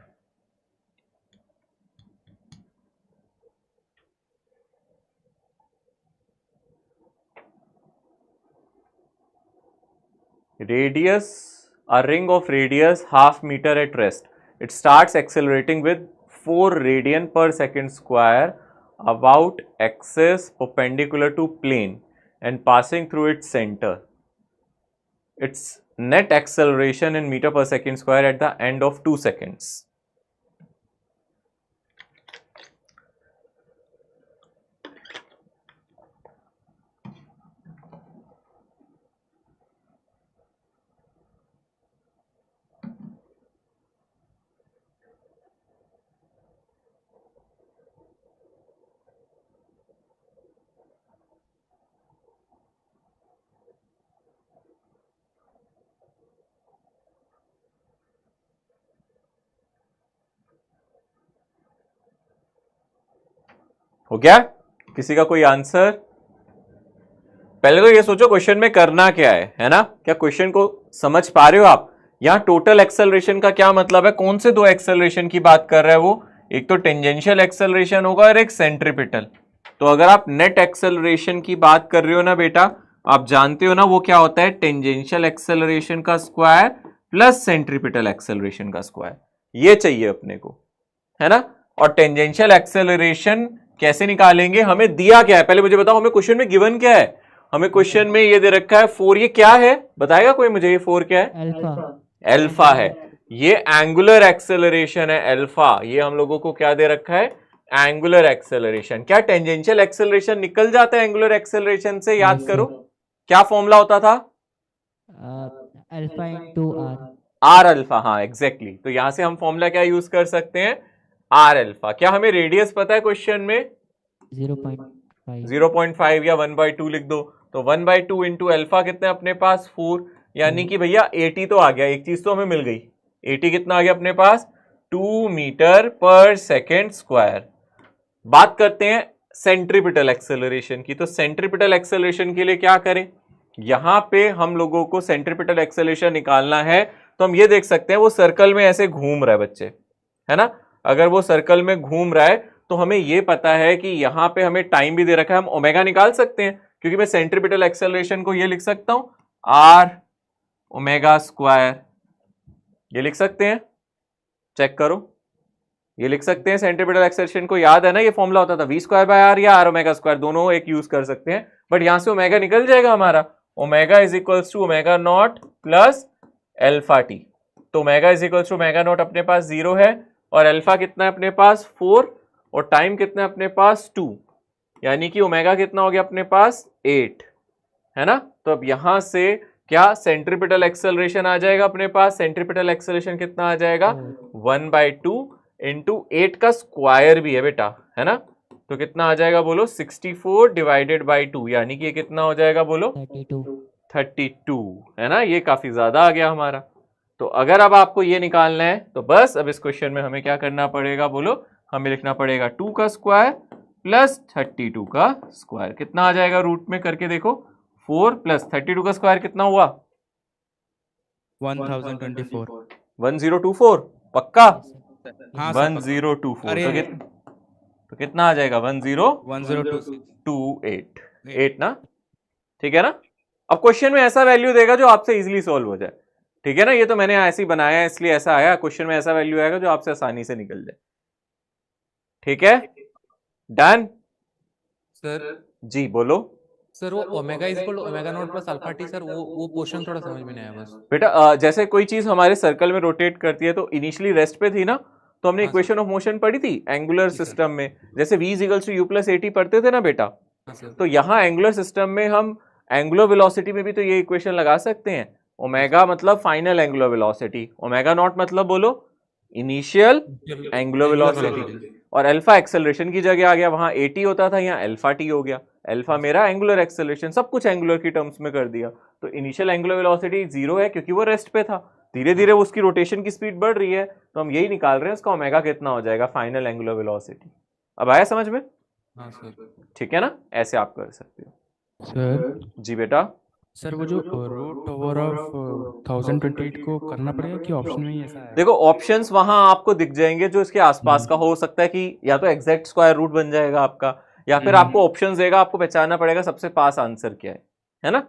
Radius, a ring of radius half meter at rest. It starts accelerating with 4 radian per second square about axis perpendicular to plane and passing through its center. Its net acceleration in meter per second square at the end of 2 seconds. हो गया? किसी का कोई आंसर? पहले तो ये सोचो क्वेश्चन में करना क्या है ना? क्या क्वेश्चन को समझ पा रहे हो आप? यहां टोटल एक्सेलरेशन का क्या मतलब है, कौन से दो एक्सेलरेशन की बात कर रहा है वो? एक तो टेंजेंशियल एक्सेलरेशन होगा और एक सेंट्रीपिटल। तो अगर आप नेट एक्सेलरेशन की बात कर रहे हो ना बेटा, आप जानते हो ना वो क्या होता है, टेंजेंशियल एक्सेलरेशन का स्क्वायर प्लस सेंट्रीपिटल एक्सेलरेशन का स्क्वायर। ये चाहिए अपने को, है ना? और टेंजेंशियल एक्सेलरेशन कैसे निकालेंगे, हमें दिया क्या है पहले मुझे बताओ, हमें क्वेश्चन में गिवन क्या है? हमें क्वेश्चन में ये दे रखा है 4, ये क्या है बताएगा कोई मुझे? ये 4 क्या है? अल्फा। अल्फा है। ये एंगुलर एक्सेलरेशन है अल्फा। ये हम लोगों को क्या दे रखा है, एंगुलर एक्सेलरेशन। क्या टेंजेंशियल एक्सेलरेशन निकल जाता है एंगुलर एक्सेलरेशन से? याद करो क्या फॉर्मूला होता था, alpha into R. R alpha. हाँ एग्जैक्टली। तो यहां से हम फॉर्मूला क्या यूज कर सकते हैं, आर अल्फा। क्या हमें रेडियस पता है क्वेश्चन में? 0.5। 0.5 या 1/2 लिख दो। तो 1/2 इंटू अल्फा कितने अपने पास 4, यानी कि भैया 80 तो आ गया, एक चीज तो हमें मिल गई। 80 कितना आ गया अपने पास, 2 मीटर पर सेकेंड स्क्वायर। बात करते हैं सेंट्रीपिटल एक्सेलरेशन की। तो सेंट्रीपिटल एक्सेलरेशन के लिए क्या करें, यहां पे हम लोगों को सेंट्रीपिटल एक्सेलरेशन निकालना है, तो हम ये देख सकते हैं वो सर्कल में ऐसे घूम रहा है बच्चे, है ना? अगर वो सर्कल में घूम रहा है तो हमें ये पता है कि यहां पे हमें टाइम भी दे रखा है, हम ओमेगा निकाल सकते हैं, क्योंकि मैं सेंट्रीपिटल एक्सेलरेशन को ये लिख सकता हूं आर ओमेगा स्क्वायर। ये लिख सकते हैं, चेक करो, ये लिख सकते हैं सेंट्रीपिटल एक्सेलरेशन को। याद है ना ये फॉर्मूला होता था v²/r या r ओमेगा स्क्वायर, दोनों एक यूज कर सकते हैं, बट यहां से ओमेगा निकल जाएगा हमारा। Omega is equals to omega not plus alpha T. तो omega is equals to omega not अपने पास 0 है, और अल्फा कितना है अपने पास 4, और टाइम कितना है अपने पास 2, यानी कि ओमेगा कितना हो गया अपने पास 8, है ना? तो अब यहां से क्या सेंट्रीपिटल एक्सेलरेशन आ जाएगा अपने पास, सेंट्रीपिटल एक्सेलरेशन कितना आ जाएगा 1/2 इंटू 8 का स्क्वायर भी है बेटा, है ना? तो कितना आ जाएगा बोलो, 64 डिवाइडेड बाई 2, यानी कि ये कितना हो जाएगा बोलो, 32, है ना? ये काफी ज्यादा आ गया हमारा। तो अगर अब आपको ये निकालना है तो बस अब इस क्वेश्चन में हमें क्या करना पड़ेगा बोलो, हमें लिखना पड़ेगा 2 का स्क्वायर प्लस 32 का स्क्वायर। कितना आ जाएगा रूट में करके देखो, 4 प्लस 32 का स्क्वायर कितना हुआ, 1024। 1024 पक्का? हाँ सर, 1024 अरे तो कितना आ जाएगा 1028। 8 ना, ठीक है ना? अब क्वेश्चन में ऐसा वैल्यू देगा जो आपसे इजीली सॉल्व हो जाए। ठीक है ना, ये तो मैंने ऐसे ही बनाया है इसलिए ऐसा आया, क्वेश्चन में ऐसा वैल्यू आएगा जो आपसे आसानी से निकल जाए। ठीक है, डन। सर जी बोलो। सर वो omega is equal to omega not plus alpha T, sir वो पोर्शन थोड़ा समझ में नहीं आया बस। बेटा जैसे कोई चीज हमारे सर्कल में रोटेट करती है तो इनिशियली रेस्ट पे थी ना, तो हमने हाँ, इक्वेशन ऑफ मोशन पढ़ी थी एंगुलर जी, सर। सिस्टम में, जैसे v is equals to u plus at पढ़ते थे ना बेटा। हाँ सर। तो यहाँ एंगुलर सिस्टम में हम एंगुलर वेलोसिटी में भी तो ये इक्वेशन लगा सकते हैं। ओमेगा मतलब final angular velocity, omega naught मतलब बोलो इनिशियल एंगुलर वेलोसिटी, और अल्फा एक्सेलरेशन की जगह आ गया, वहां at होता था, यहाँ अल्फा t हो गया। अल्फा मेरा एंगुलर एक्सेलरेशन, सब कुछ एंगुलर की टर्म्स में कर दिया। तो इनिशियल एंगुलर वेलोसिटी 0 है क्योंकि वो रेस्ट पे था, धीरे धीरे उसकी रोटेशन की स्पीड बढ़ रही है, तो हम यही निकाल रहे हैं उसका ओमेगा कितना हो जाएगा, फाइनल एंगुलर वेलोसिटी। अब आया समझ में? हाँ सर। ठीक है ना, ऐसे आप कर सकते हो। सर जी बेटा। सर वो जो रूट ओवर ऑफ 1028 को करना पड़ेगा कि ऑप्शन में ही ऐसा है? देखो ऑप्शंस वहां आपको दिख जाएंगे जो इसके आसपास का हो सकता है कि या तो एग्जैक्ट स्क्वायर रूट बन जाएगा आपका, या फिर आपको ऑप्शंस देगा, आपको पहचानना पड़ेगा सबसे पास आंसर क्या है ना।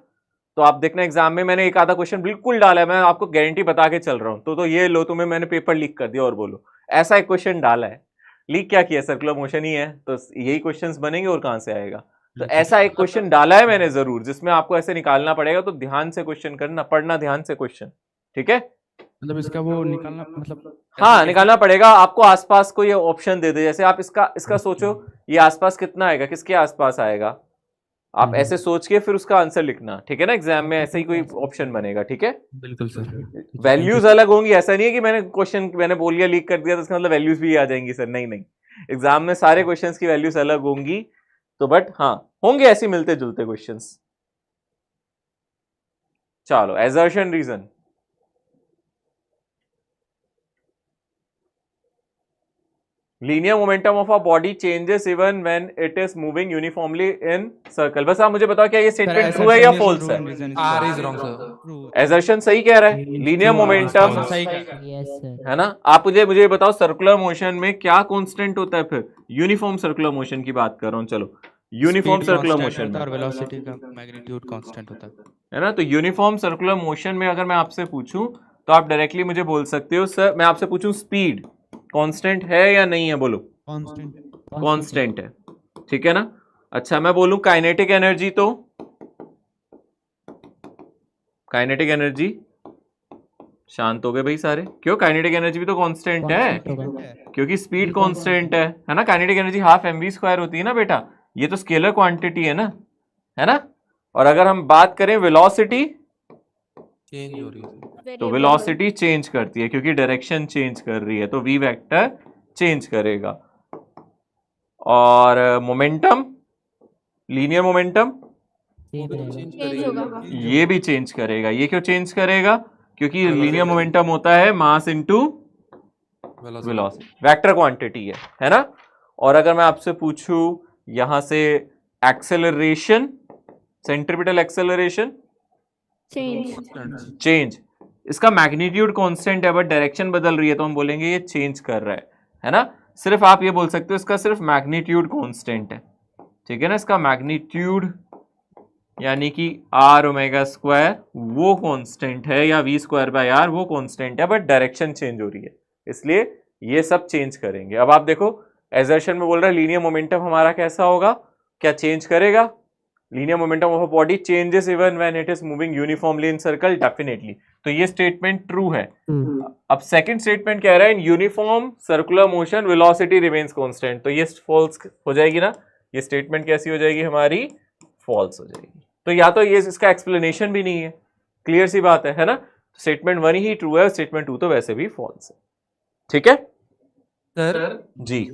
तो आप देखना एग्जाम में मैंने एक आधा क्वेश्चन बिल्कुल डाला है, मैं आपको गारंटी बता के चल रहा हूं। तो ये लो, तुम्हें मैंने पेपर लीक कर दिया और बोलो ऐसा एक क्वेश्चन डाला है, लीक क्या किया, सर्कुलर मोशन ही है, तो यही क्वेश्चंस बनेंगे और कहां से आएगा। तो ऐसा एक क्वेश्चन डाला है मैंने जरूर, जिसमें आपको ऐसे निकालना पड़ेगा, तो ध्यान से क्वेश्चन करना, पढ़ना ध्यान से क्वेश्चन, ठीक है। मतलब इसका वो निकालना मतलब हाँ निकालना पड़ेगा आपको, आसपास को ये ऑप्शन दे दे, जैसे आप इसका सोचो ये आसपास कितना आएगा, किसके आसपास आएगा, आप ऐसे सोच के फिर उसका आंसर लिखना, ठीक है ना। एग्जाम में ऐसे ही कोई ऑप्शन बनेगा, ठीक है। बिल्कुल सर। वैल्यूज अलग होंगी, ऐसा नहीं है कि मैंने क्वेश्चन मैंने बोल लिया लीक कर दिया तो इसका मतलब वैल्यूज भी आ जाएंगी सर, नहीं नहीं, एग्जाम में सारे क्वेश्चंस की वैल्यूज अलग होंगी। तो बट हाँ होंगे ऐसे मिलते जुलते क्वेश्चंस। चलो assertion reason. Linear momentum of a body changes even when it is moving uniformly in circle. बस आप मुझे बताओ क्या ये स्टेटमेंट ट्रू है या फॉल्स है? R is wrong sir. Assertion सही कह रहा है, लीनियर मोमेंटम यस सर। है ना। आप मुझे बताओ सर्कुलर मोशन में क्या कांस्टेंट होता है, फिर यूनिफॉर्म सर्कुलर मोशन की बात कर रहा हूं। चलो यूनिफॉर्म सर्कुलर मोशन में और वेलोसिटी का मैग्नीट्यूड कांस्टेंट होता है ना। तो यूनिफॉर्म सर्कुलर मोशन में अगर मैं आपसे पूछूं तो आप डायरेक्टली मुझे बोल सकते हो सर, मैं आपसे पूछूं स्पीड कांस्टेंट है या नहीं है, बोलो कांस्टेंट है, ठीक है ना। अच्छा मैं बोलूं काइनेटिक एनर्जी, तो काइनेटिक एनर्जी, शांत हो गए भाई सारे, क्यों काइनेटिक एनर्जी भी तो कांस्टेंट है क्योंकि स्पीड कांस्टेंट है ना। काइनेटिक एनर्जी हाफ mv² होती है ना बेटा, ये तो स्केलर क्वांटिटी है ना। और अगर हम बात करें वेलोसिटी, चेंज हो रही है तो वेलोसिटी चेंज करती है क्योंकि डायरेक्शन चेंज कर रही है, तो v वेक्टर चेंज करेगा। और मोमेंटम, लीनियर मोमेंटम चेंज होगा। ये भी चेंज करेगा। ये क्यों चेंज करेगा? क्योंकि लीनियर मोमेंटम होता है mass into velocity, vector quantity है ना। और अगर मैं आपसे पूछूं यहां से एक्सेलरेशन, सेंट्रीपिटल एक्सेलरेशन चेंज, इसका मैग्नीट्यूड कांस्टेंट है बट डायरेक्शन बदल रही है, तो हम बोलेंगे ये चेंज कर रहा है ना। सिर्फ आप ये बोल सकते हो इसका सिर्फ मैग्नीट्यूड कांस्टेंट है, ठीक है ना। इसका मैग्नीट्यूड यानी कि r ओमेगा स्क्वायर वो कांस्टेंट है, या v²/r वो कांस्टेंट है, बट डायरेक्शन चेंज हो रही है, इसलिए ये सब चेंज करेंगे। अब आप देखो एजर्शन में बोल रहा है लीनियर मोमेंटम हमारा कैसा होगा, क्या चेंज करेगा? Linear momentum of a body changes even when it is moving uniformly in circle, definitely. तो ये स्टेटमेंट ट्रू है। अब सेकंड स्टेटमेंट कह रहा है in uniform circular motion velocity remains constant, तो ये फॉल्स हो जाएगी ना। ये स्टेटमेंट कैसी हो जाएगी हमारी? फॉल्स हो जाएगी। तो या तो ये इसका एक्सप्लेनेशन भी नहीं है, क्लियर सी बात है ना। स्टेटमेंट 1 ही ट्रू है, स्टेटमेंट 2 तो वैसे भी फॉल्स है, ठीक है सर। जी।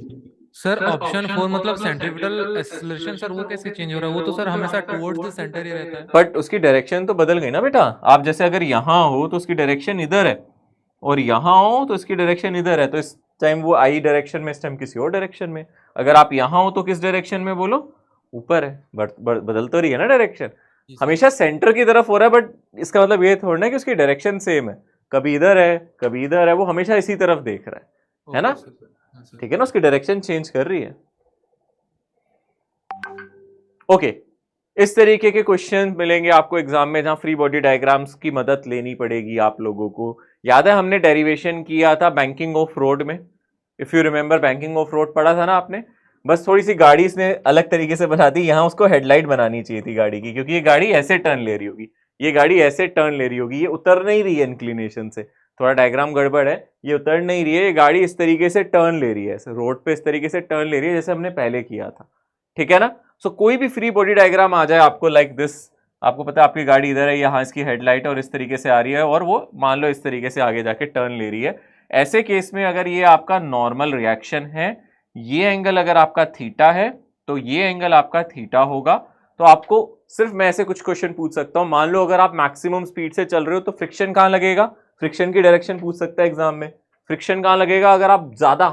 सर ऑप्शन 4 मतलब सेंट्रीपिटल एक्सेलरेशन, सर वो कैसे चेंज हो रहा है? वो तो सर हमेशा टुवर्ड्स द सेंटर ही रहता है। बट उसकी डायरेक्शन तो बदल गई ना बेटा। आप जैसे अगर यहां हो तो उसकी डायरेक्शन इधर है, और यहां हो तो इसकी डायरेक्शन इधर है, तो इस टाइम वो आई डायरेक्शन में, इस टाइम किसी और डायरेक्शन में। अगर आप यहां हो तो किस डायरेक्शन में, बोलो ऊपर है, बदल तो रही है ना डायरेक्शन। हमेशा सेंटर की तरफ हो रहा है, बट इसका मतलब ये थोड़ा ना कि उसकी डायरेक्शन सेम है, कभी इधर है कभी इधर है, वो हमेशा इसी तरफ देख रहा है ना, ठीक है ना। उसकी डायरेक्शन चेंज कर रही है। ओके इस तरीके के क्वेश्चन मिलेंगे आपको एग्जाम में, जहां फ्री बॉडी डायग्राम्स की मदद लेनी पड़ेगी आप लोगों को। याद है हमने डेरिवेशन किया था बैंकिंग ऑफ रोड में, if you remember banking of road पढ़ा था ना आपने। बस थोड़ी सी गाड़ी इसने अलग तरीके से बना दी, यहाँ उसको हेडलाइट बनानी चाहिए थी गाड़ी की, क्योंकि ये गाड़ी ऐसे टर्न ले रही होगी, ये गाड़ी ऐसे टर्न ले रही होगी, ये उतर नहीं रही है इंक्लिनेशन से, थोड़ा डायग्राम गड़बड़ है, ये उतर नहीं रही है, ये गाड़ी इस तरीके से टर्न ले रही है, ऐसे रोड पे इस तरीके से टर्न ले रही है जैसे हमने पहले किया था, ठीक है ना। सो कोई भी फ्री बॉडी डायग्राम आ जाए आपको लाइक दिस, आपको पता है आपकी गाड़ी इधर है, यहाँ इसकी हेडलाइट और इस तरीके से आ रही है, और वो मान लो इस तरीके से आगे जाके टर्न ले रही है। ऐसे केस में अगर ये आपका नॉर्मल रिएक्शन है, ये एंगल अगर आपका थीटा है, तो ये एंगल आपका थीटा होगा। तो आपको सिर्फ मैं ऐसे कुछ क्वेश्चन पूछ सकता हूं, मान लो अगर आप मैक्सिमम स्पीड से चल रहे हो तो फ्रिक्शन कहां लगेगा, फ्रिक्शन की डायरेक्शन पूछ सकता है एग्जाम में, फ्रिक्शन कहां लगेगा अगर आप ज्यादा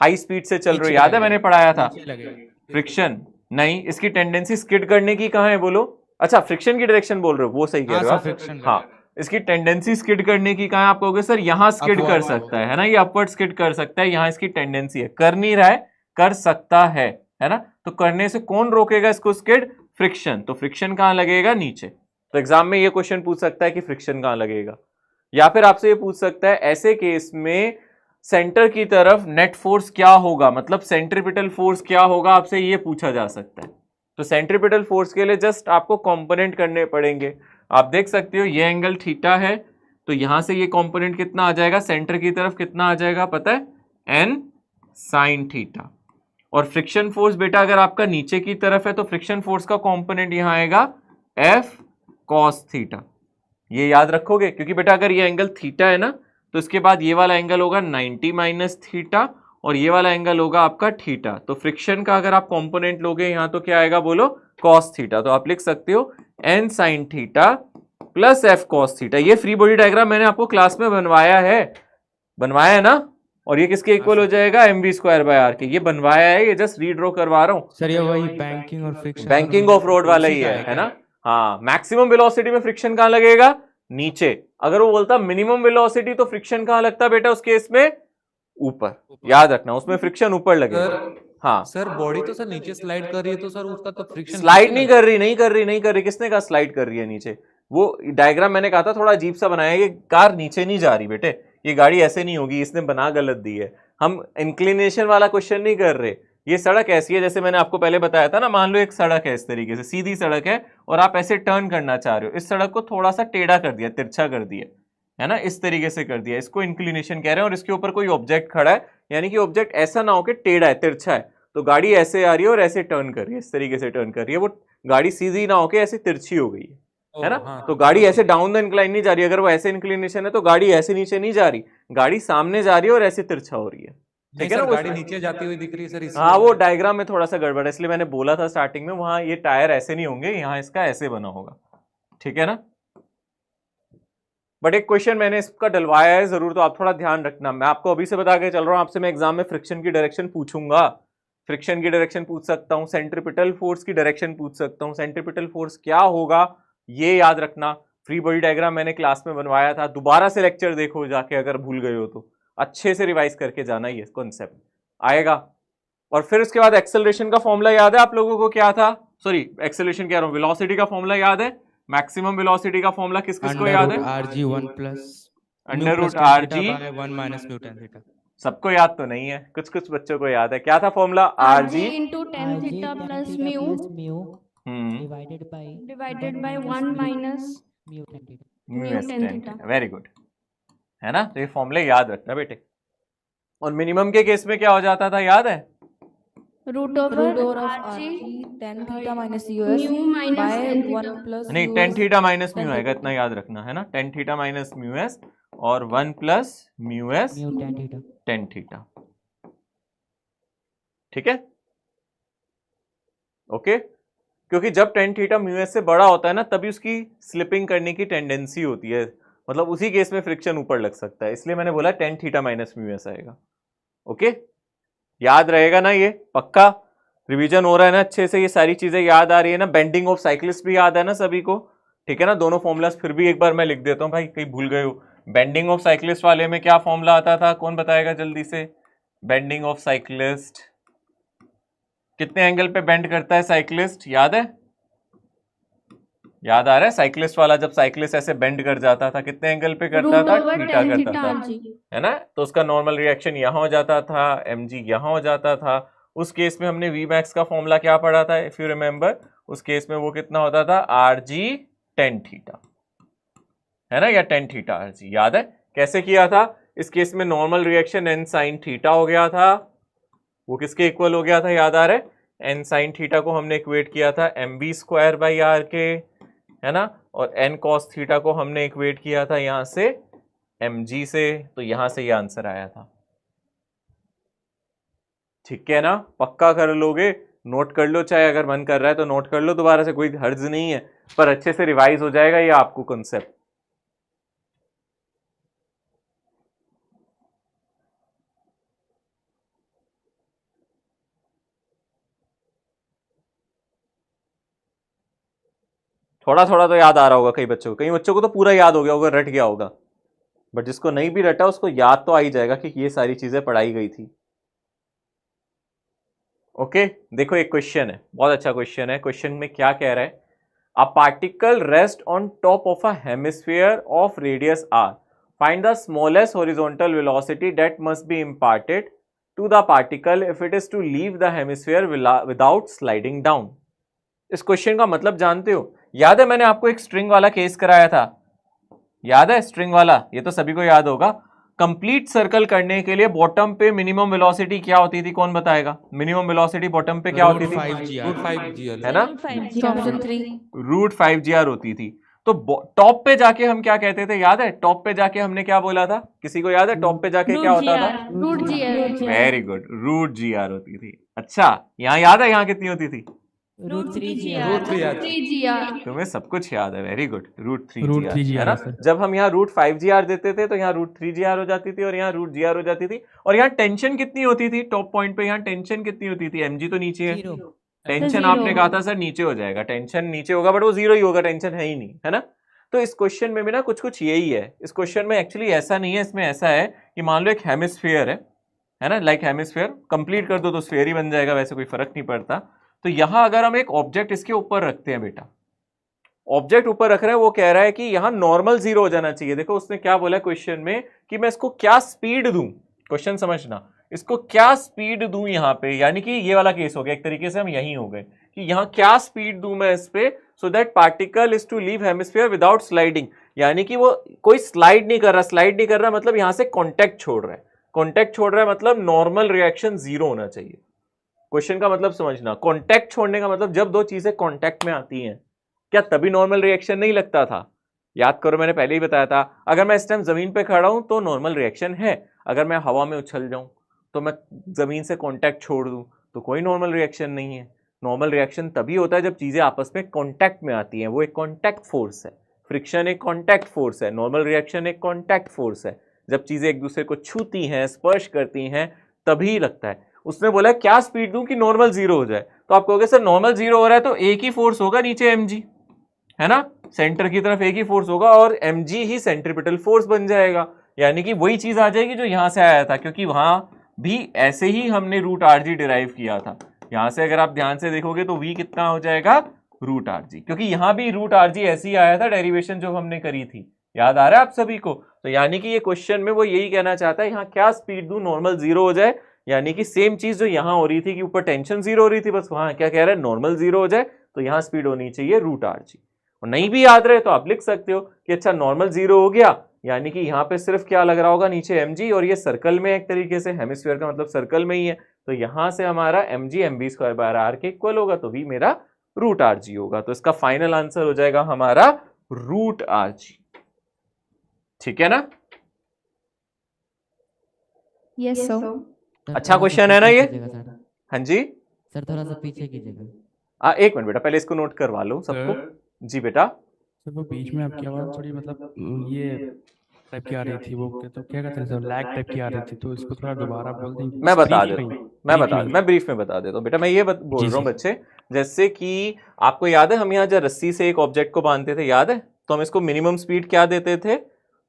हाई स्पीड से चल रहे हो, याद है मैंने पढ़ाया था फ्रिक्शन नहीं, इसकी टेंडेंसी स्किड करने की कहां है बोलो, अच्छा फ्रिक्शन की डायरेक्शन बोल रहे हो, वो सही कह रहे हो हाँ, इसकी टेंडेंसी स्किड करने की कहां है, आप कहोगे सर यहां स्किड कर सकता है ना, ये अपवर्ड स्किड कर सकता है, यहां इसकी टेंडेंसी है, कर नहीं रहा है, कर सकता है ना, तो करने से कौन रोकेगा इसको स्किड, फ्रिक्शन, तो फ्रिक्शन कहां लगेगा, नीचे। तो एग्जाम में ये क्वेश्चन पूछ सकता है कि फ्रिक्शन कहां लगेगा, या फिर आपसे ये पूछ सकता है ऐसे केस में सेंटर की तरफ नेट फोर्स क्या होगा, मतलब सेंट्रीपिटल फोर्स क्या होगा, आपसे ये पूछा जा सकता है। तो सेंट्रीपिटल फोर्स के लिए जस्ट आपको कंपोनेंट करने पड़ेंगे, आप देख सकते हो ये एंगल थीटा है, तो यहां से ये कंपोनेंट कितना आ जाएगा, सेंटर की तरफ कितना आ जाएगा पता है, एन साइन थीटा। और फ्रिक्शन फोर्स बेटा अगर आपका नीचे की तरफ है तो फ्रिक्शन फोर्स का कंपोनेंट यहां आएगा एफ कॉस थीटा, ये याद रखोगे, क्योंकि बेटा अगर ये एंगल थीटा है ना, तो इसके बाद ये वाला एंगल होगा 90 माइनस थीटा, और ये वाला एंगल होगा आपका थीटा, तो फ्रिक्शन का अगर आप कंपोनेंट लोगे यहां तो क्या आएगा बोलो, कॉस थीटा। तो आप लिख सकते हो N sine theta plus F cos theta. ये फ्री बॉडी डायग्राम मैंने आपको क्लास में बनवाया है ना, और ये किसके इक्वल हो जाएगा, mv स्क्वायर बाय आर के, ये बनवाया है, ये जस्ट रीड्रॉ करवा रहा हूं सर ये वही बैंकिंग और फ्रिक्शन बैंकिंग ऑफ रोड वाला ही है ना। हाँ, मैक्सिमम वेलोसिटी में फ्रिक्शन कहां लगेगा, नीचे। अगर वो बोलता मिनिमम वेलोसिटी तो फ्रिक्शन कहां लगता बेटा उस केस में, ऊपर, याद रखना उसमें फ्रिक्शन ऊपर लगेगा। हाँ सर बॉडी तो सर नीचे स्लाइड कर रही है, तो सर उसका तो फ्रिक्शन स्लाइड नहीं कर रही, किसने कहा स्लाइड कर रही है नीचे, वो डायग्राम मैंने कहा था थोड़ा अजीब सा बनाया, ये कार नीचे नहीं जा रही बेटे, ये गाड़ी ऐसे नहीं होगी, इसने बना गलत दी है, हम इंक्लिनेशन वाला क्वेश्चन नहीं कर रहे। ये सड़क ऐसी है जैसे मैंने आपको पहले बताया था ना, मान लो एक सड़क है इस तरीके से, सीधी सड़क है और आप ऐसे टर्न करना चाह रहे हो, इस सड़क को थोड़ा सा टेढ़ा कर दिया, तिरछा कर दिया है ना, इस तरीके से कर दिया, इसको इंक्लिनेशन कह रहे हैं। और इसके ऊपर कोई ऑब्जेक्ट खड़ा है, यानी कि ऑब्जेक्ट ऐसा ना हो कि टेढ़ा है, तिरछा है, तो गाड़ी ऐसे आ रही है और ऐसे टर्न कर रही है, इस तरीके से टर्न कर रही है, वो गाड़ी सीधी ना होके ऐसे तिरछी हो गई है ना। हाँ, तो गाड़ी ऐसे डाउन द इंक्लाइन नहीं जा रही, अगर वो ऐसे इंक्लिनेशन है तो गाड़ी ऐसे नीचे नहीं जा रही, गाड़ी सामने जा रही है और ऐसे तिरछा हो रही है, ठीक है ना। गाड़ी नीचे जाती हुई दिख रही है सर, इसलिए हाँ, वो डायग्राम में थोड़ा सा गड़बड़ है, इसलिए मैंने बोला था स्टार्टिंग में, वहां ये टायर ऐसे नहीं होंगे, यहाँ इसका ऐसे बना होगा, ठीक है ना। बट एक क्वेश्चन मैंने इसका डलवाया है जरूर, तो आप थोड़ा ध्यान रखना, मैं आपको अभी से बता के चल रहा हूँ, आपसे मैं एग्जाम में फ्रिक्शन की डायरेक्शन पूछूंगा, फ्रिक्शन की डायरेक्शन पूछ सकता हूँ, सेंट्रीपिटल फोर्स की डायरेक्शन पूछ सकता हूँ, सेंट्रीपिटल फोर्स क्या होगा ये याद रखना। फ्री बॉडी डायग्राम मैंने क्लास में बनवाया था, दोबारा से लेक्चर देखो जाके, अगर भूल गए हो तो अच्छे से रिवाइज करके जाना, ये कॉन्सेप्ट आएगा। और फिर उसके बाद एक्सेलरेशन का फॉर्मूला याद है आप लोगों को, क्या था, सॉरी एक्सेलरेशन कह रहा हूँ, वेलोसिटी का फॉर्मूला याद है, मैक्सिमम वेलोसिटी का फॉर्मूला किस किस को याद है, √rg1 plus under root R G 1 minus mu tan theta. सबको याद तो नहीं है, कुछ कुछ बच्चों को याद है, क्या था formula, R G into tan theta plus mu divided by 1 minus mu tan theta. mu tan theta. Very good, है ना। तो ये फॉर्मूले याद रखना बेटे। और मिनिमम के केस में क्या हो जाता था याद है, root over rg tan theta minus us mu minus by tan theta. 1 plus नहीं, us tan theta minus mu tan आएगा, theta. इतना याद रखना है ना, tan theta minus mu S और 1 plus mu S mu tan theta. Tan theta, ठीक है, ओके। क्योंकि जब टेन थीटा म्यू एस से बड़ा होता है ना, तभी उसकी स्लिपिंग करने की टेंडेंसी होती है, मतलब उसी केस में फ्रिक्शन ऊपर लग सकता है, इसलिए मैंने बोला tan theta minus mu S आएगा, ओके। याद रहेगा ना, ये पक्का रिवीजन हो रहा है ना अच्छे से, ये सारी चीजें याद आ रही है ना, बेंडिंग ऑफ साइक्लिस्ट भी याद है ना सभी को, ठीक है ना। दोनों फॉर्मूलाज फिर भी एक बार मैं लिख देता हूं भाई, कहीं भूल गए हो। बेंडिंग ऑफ साइक्लिस्ट वाले में क्या फॉर्मूला आता था, कौन बताएगा जल्दी से, बेंडिंग ऑफ साइक्लिस्ट, कितने एंगल पे बेंड करता है साइक्लिस्ट, याद है, याद आ रहा है साइक्लिस्ट वाला, जब साइक्लिस्ट ऐसे बेंड कर जाता था कितने एंगल पे करता था, थीटा करता था, है ना। तो उसका नॉर्मल रिएक्शन यहाँ हो जाता था, mg यहाँ हो जाता था। उस केस में हमने Vmax का फॉर्मूला क्या पढ़ा था, इफ यू रिमेम्बर, उस केस में वो कितना होता था, rg tan थीटा, है ना, या tan थीटा rg। याद है कैसे किया था, इस केस में normal reaction n sin theta हो गया था, वो किसके इक्वल हो गया था, याद आ रहा है, n sin थीटा को हमने इक्वेट किया था mv स्क्वायर बाई r के, है ना, और n cos थीटा को हमने इक्वेट किया था यहां से mg से, तो यहां से ये आंसर आया था। ठीक है ना, पक्का कर लोगे, नोट कर लो, चाहे अगर मन कर रहा है तो नोट कर लो दोबारा से, कोई हर्ज नहीं है, पर अच्छे से रिवाइज हो जाएगा ये आपको कॉन्सेप्ट। थोड़ा थोड़ा तो याद आ रहा होगा कई बच्चों को, कई बच्चों को तो पूरा याद हो गया होगा, रट गया होगा, बट जिसको नहीं भी रटा उसको याद तो आ ही जाएगा कि ये सारी चीजें पढ़ाई गई थी। ओके, देखो एक क्वेश्चन है, बहुत अच्छा क्वेश्चन है। क्वेश्चन में क्या कह रहा है, a particle rest on top of a hemisphere of radius r, find the smallest horizontal velocity that must be imparted to the particle if it is to leave the hemisphere without sliding down. इस क्वेश्चन का मतलब जानते हो, याद है मैंने आपको एक स्ट्रिंग वाला केस कराया था, याद है स्ट्रिंग वाला, ये तो सभी को याद होगा। कंप्लीट सर्कल करने के लिए बॉटम पे मिनिमम वेलोसिटी क्या होती थी, कौन बताएगा, मिनिमम वेलोसिटी बॉटम पे क्या होती थी, रूट 5gr है ना, ऑप्शन 3 रूट 5gr होती थी। तो टॉप पे जाके हम क्या कहते थे, याद है, टॉप पे जाके हमने क्या बोला था, किसी को याद है टॉप पे जाके क्या होता था, रूट जी वेरी गुड, रूट gr होती थी। अच्छा, यहाँ याद है यहाँ कितनी होती थी, रूट 3 तुम्हें सब कुछ याद है, very good, root 3gr 3gr, है ना। सर। जब हम यहाँ रूट 5gr देते थे तो यहाँ रूट 3gr हो जाती थी और यहाँ रूट gr हो जाती थी। और यहाँ टेंशन कितनी होती थी टॉप पॉइंट पे, यहाँ टेंशन कितनी होती थी, mg तो नीचे है, टेंशन आपने कहा था सर नीचे हो जाएगा, टेंशन नीचे होगा बट वो जीरो ही होगा, टेंशन है ही नहीं, है ना। तो इस क्वेश्चन में भी ना कुछ कुछ यही है, इस क्वेश्चन में एक्चुअली ऐसा नहीं है, इसमें ऐसा है कि मान लो एक हेमिस्फीयर है ना, लाइक हेमिस्फीयर कंप्लीट कर दो तो स्फीयर ही बन जाएगा, वैसे कोई फर्क नहीं पड़ता। तो यहां अगर हम एक ऑब्जेक्ट इसके ऊपर रखते हैं, बेटा ऑब्जेक्ट ऊपर रख रहे हैं, वो कह रहा है कि यहां नॉर्मल जीरो हो जाना चाहिए। देखो उसने क्या बोला क्वेश्चन में कि मैं इसको क्या स्पीड दूं, क्वेश्चन समझना, इसको क्या स्पीड दूं यहाँ पे, यानी कि ये वाला केस हो गया एक तरीके से, हम यही हो गए कि यहाँ क्या स्पीड दूं मैं इस पे, so that particle is to leave hemisphere without sliding, यानी कि वो कोई स्लाइड नहीं कर रहा, स्लाइड नहीं कर रहा मतलब यहाँ से कॉन्टैक्ट छोड़ रहा है, कॉन्टैक्ट छोड़ रहा है मतलब नॉर्मल रिएक्शन जीरो होना चाहिए। क्वेश्चन का मतलब समझना, कॉन्टैक्ट छोड़ने का मतलब जब दो चीजें कॉन्टैक्ट में आती हैं क्या तभी नॉर्मल रिएक्शन नहीं लगता था, याद करो मैंने पहले ही बताया था, अगर मैं इस टाइम जमीन पे खड़ा हूं तो नॉर्मल रिएक्शन है, अगर मैं हवा में उछल जाऊं तो मैं जमीन से कॉन्टैक्ट छोड़ दूं तो कोई नॉर्मल रिएक्शन नहीं है। नॉर्मल रिएक्शन तभी होता है जब चीजें आपस में कॉन्टैक्ट में आती हैं, वो एक कॉन्टैक्ट फोर्स है, फ्रिक्शन एक कॉन्टैक्ट फोर्स है, नॉर्मल रिएक्शन एक कॉन्टैक्ट फोर्स है, जब चीजें एक दूसरे को छूती हैं, स्पर्श करती हैं तभी लगता है। उसने बोला क्या स्पीड दूं कि नॉर्मल जीरो हो जाए, तो आप कहोगे सर नॉर्मल जीरो हो रहा है तो एक ही फोर्स होगा नीचे mg, है ना, सेंटर की तरफ एक ही फोर्स होगा और mg ही सेंट्रीपिटल फोर्स बन जाएगा, यानी कि वही चीज आ जाएगी जो यहां से आया था, क्योंकि वहां भी ऐसे ही हमने रूट rg डिराइव किया था। यहां से अगर आप ध्यान से देखोगे तो v कितना हो जाएगा, रूट rg, क्योंकि यहां भी रूट rg ऐसे ही आया था डेरिवेशन जो हमने करी थी, याद आ रहा है आप सभी को। तो यानी कि ये क्वेश्चन में वो यही कहना चाहता है यहाँ क्या स्पीड दूं नॉर्मल जीरो हो जाए, यानी कि सेम चीज जो यहाँ हो रही थी कि ऊपर टेंशन जीरो हो रही थी, बस वहां क्या कह रहा है नॉर्मल जीरो हो जाए, तो यहाँ स्पीड होनी चाहिए रूट rg। और नहीं भी याद रहे तो आप लिख सकते हो कि अच्छा नॉर्मल जीरो हो गया, यानी कि यहाँ पे सिर्फ क्या लग रहा होगा नीचे mg, और ये सर्कल में एक तरीके से हेमिस्फीयर का मतलब सर्कल में ही है, तो यहाँ से हमारा mg mv square bye r के इक्वल होगा, तो v मेरा रूट rg होगा। तो इसका फाइनल आंसर हो जाएगा हमारा रूट rg, ठीक है ना। Yes sir. अच्छा क्वेश्चन है ना ये, हाँ जी सर थोड़ा सा पीछे कीजिएगा। एक मिनट बेटा, पहले इसको नोट करवा लो सबको। जी बेटा, सर वो बीच में आपकी आवाज़ थोड़ी मतलब ये टाइप की आ रही थी, वो तो क्या कहते हैं सर, लैग टाइप की आ रही थी, तो इसको थोड़ा दोबारा बोल दें। मैं बता brief देता में, हूँ, brief में। मैं ब्रीफ में बता देता हूँ बेटा। मैं ये बोल जी, रहा हूँ जी। बच्चे, जैसे कि आपको याद है हम यहाँ जब रस्सी से एक ऑब्जेक्ट को बांधते थे, याद है, तो हम इसको मिनिमम स्पीड क्या देते थे,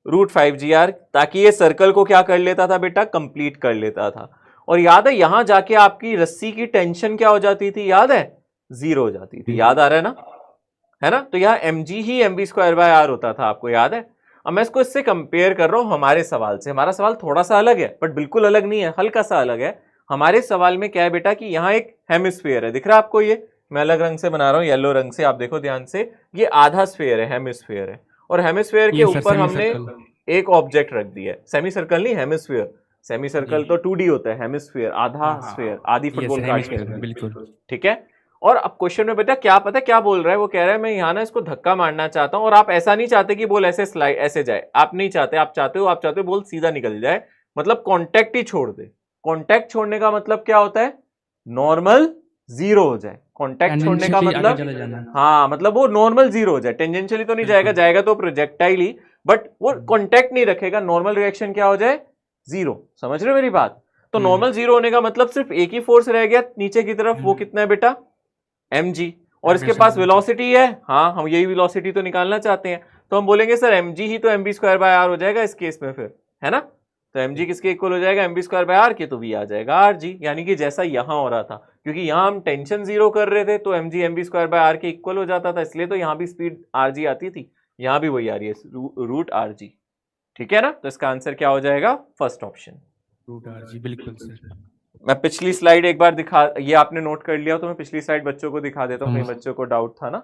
रूट 5gr, ताकि ये सर्कल को क्या कर लेता था बेटा, कंप्लीट कर लेता था। और याद है यहां जाके आपकी रस्सी की टेंशन क्या हो जाती थी, याद है, जीरो हो जाती थी, याद आ रहा है ना। है ना। तो यहाँ mg ही mv²/r होता था, आपको याद है। अब मैं इसको इससे कंपेयर कर रहा हूं हमारे सवाल से। हमारा सवाल थोड़ा सा अलग है, बट बिल्कुल अलग नहीं है, हल्का सा अलग है। हमारे सवाल में क्या है बेटा कि यहाँ एक हेमिस्फीयर है, दिख रहा है आपको, ये मैं अलग रंग से बना रहा हूँ, येलो रंग से, आप देखो ध्यान से, ये आधा स्फीयर है, हेमिस्फीयर है। और हेमिस्फीयर के ऊपर हमने एक ऑब्जेक्ट रख दिया है, सेमी सर्कल नहीं, हेमिस्फीयर। सेमी सर्कल तो 2D होता है, हेमिस्फीयर आधा स्फीयर, आधी फुटबॉल का बिल्कुल। ठीक है। और अब क्वेश्चन में बेटा क्या पता क्या बोल रहा है, वो कह रहा है मैं यहाँ ना इसको धक्का मारना चाहता हूँ, और आप ऐसा नहीं चाहते कि बॉल ऐसे स्लाइड ऐसे जाए, आप नहीं चाहते, आप चाहते हो बॉल सीधा निकल जाए, मतलब कॉन्टैक्ट ही छोड़ दे। कॉन्टैक्ट छोड़ने का मतलब क्या होता है, नॉर्मल जीरो हो जाए। कॉन्टैक्ट छोड़ने का मतलब, हाँ मतलब वो नॉर्मल जीरो हो जाए, टेंजेंशियली तो नहीं जाएगा, जाएगा तो प्रोजेक्टाइल ही, बट वो कॉन्टैक्ट नहीं रखेगा, नॉर्मल रिएक्शन क्या हो जाए, जीरो। समझ रहे हो मेरी बात। तो नॉर्मल जीरो होने का मतलब सिर्फ एक ही फोर्स रह गया नीचे की तरफ, वो कितना है बेटा, mg, और इसके पास वेलोसिटी है, हाँ हम यही वेलोसिटी तो निकालना चाहते हैं, तो हम बोलेंगे सर mg ही तो mv²/r हो जाएगा इस केस में फिर, है ना। तो mg किसके इक्वल हो जाएगा, mv²/r के, तो v आ जाएगा rg, यानी कि जैसा यहां हो रहा था, क्योंकि यहां हम टेंशन जीरो कर रहे थे तो mg mv²/r के इक्वल हो जाता था, इसलिए तो यहां भी स्पीड rg आती थी, यहां भी वही आ रही है, रूट rg, ठीक है ना। तो इसका आंसर क्या हो जाएगा, फर्स्ट ऑप्शन, रूट rg। बिल्कुल सर। मैं पिछली स्लाइड एक बार दिखा, ये आपने नोट कर लिया तो मैं पिछली स्लाइड बच्चों को दिखा देता हूँ, कई बच्चों को डाउट था ना।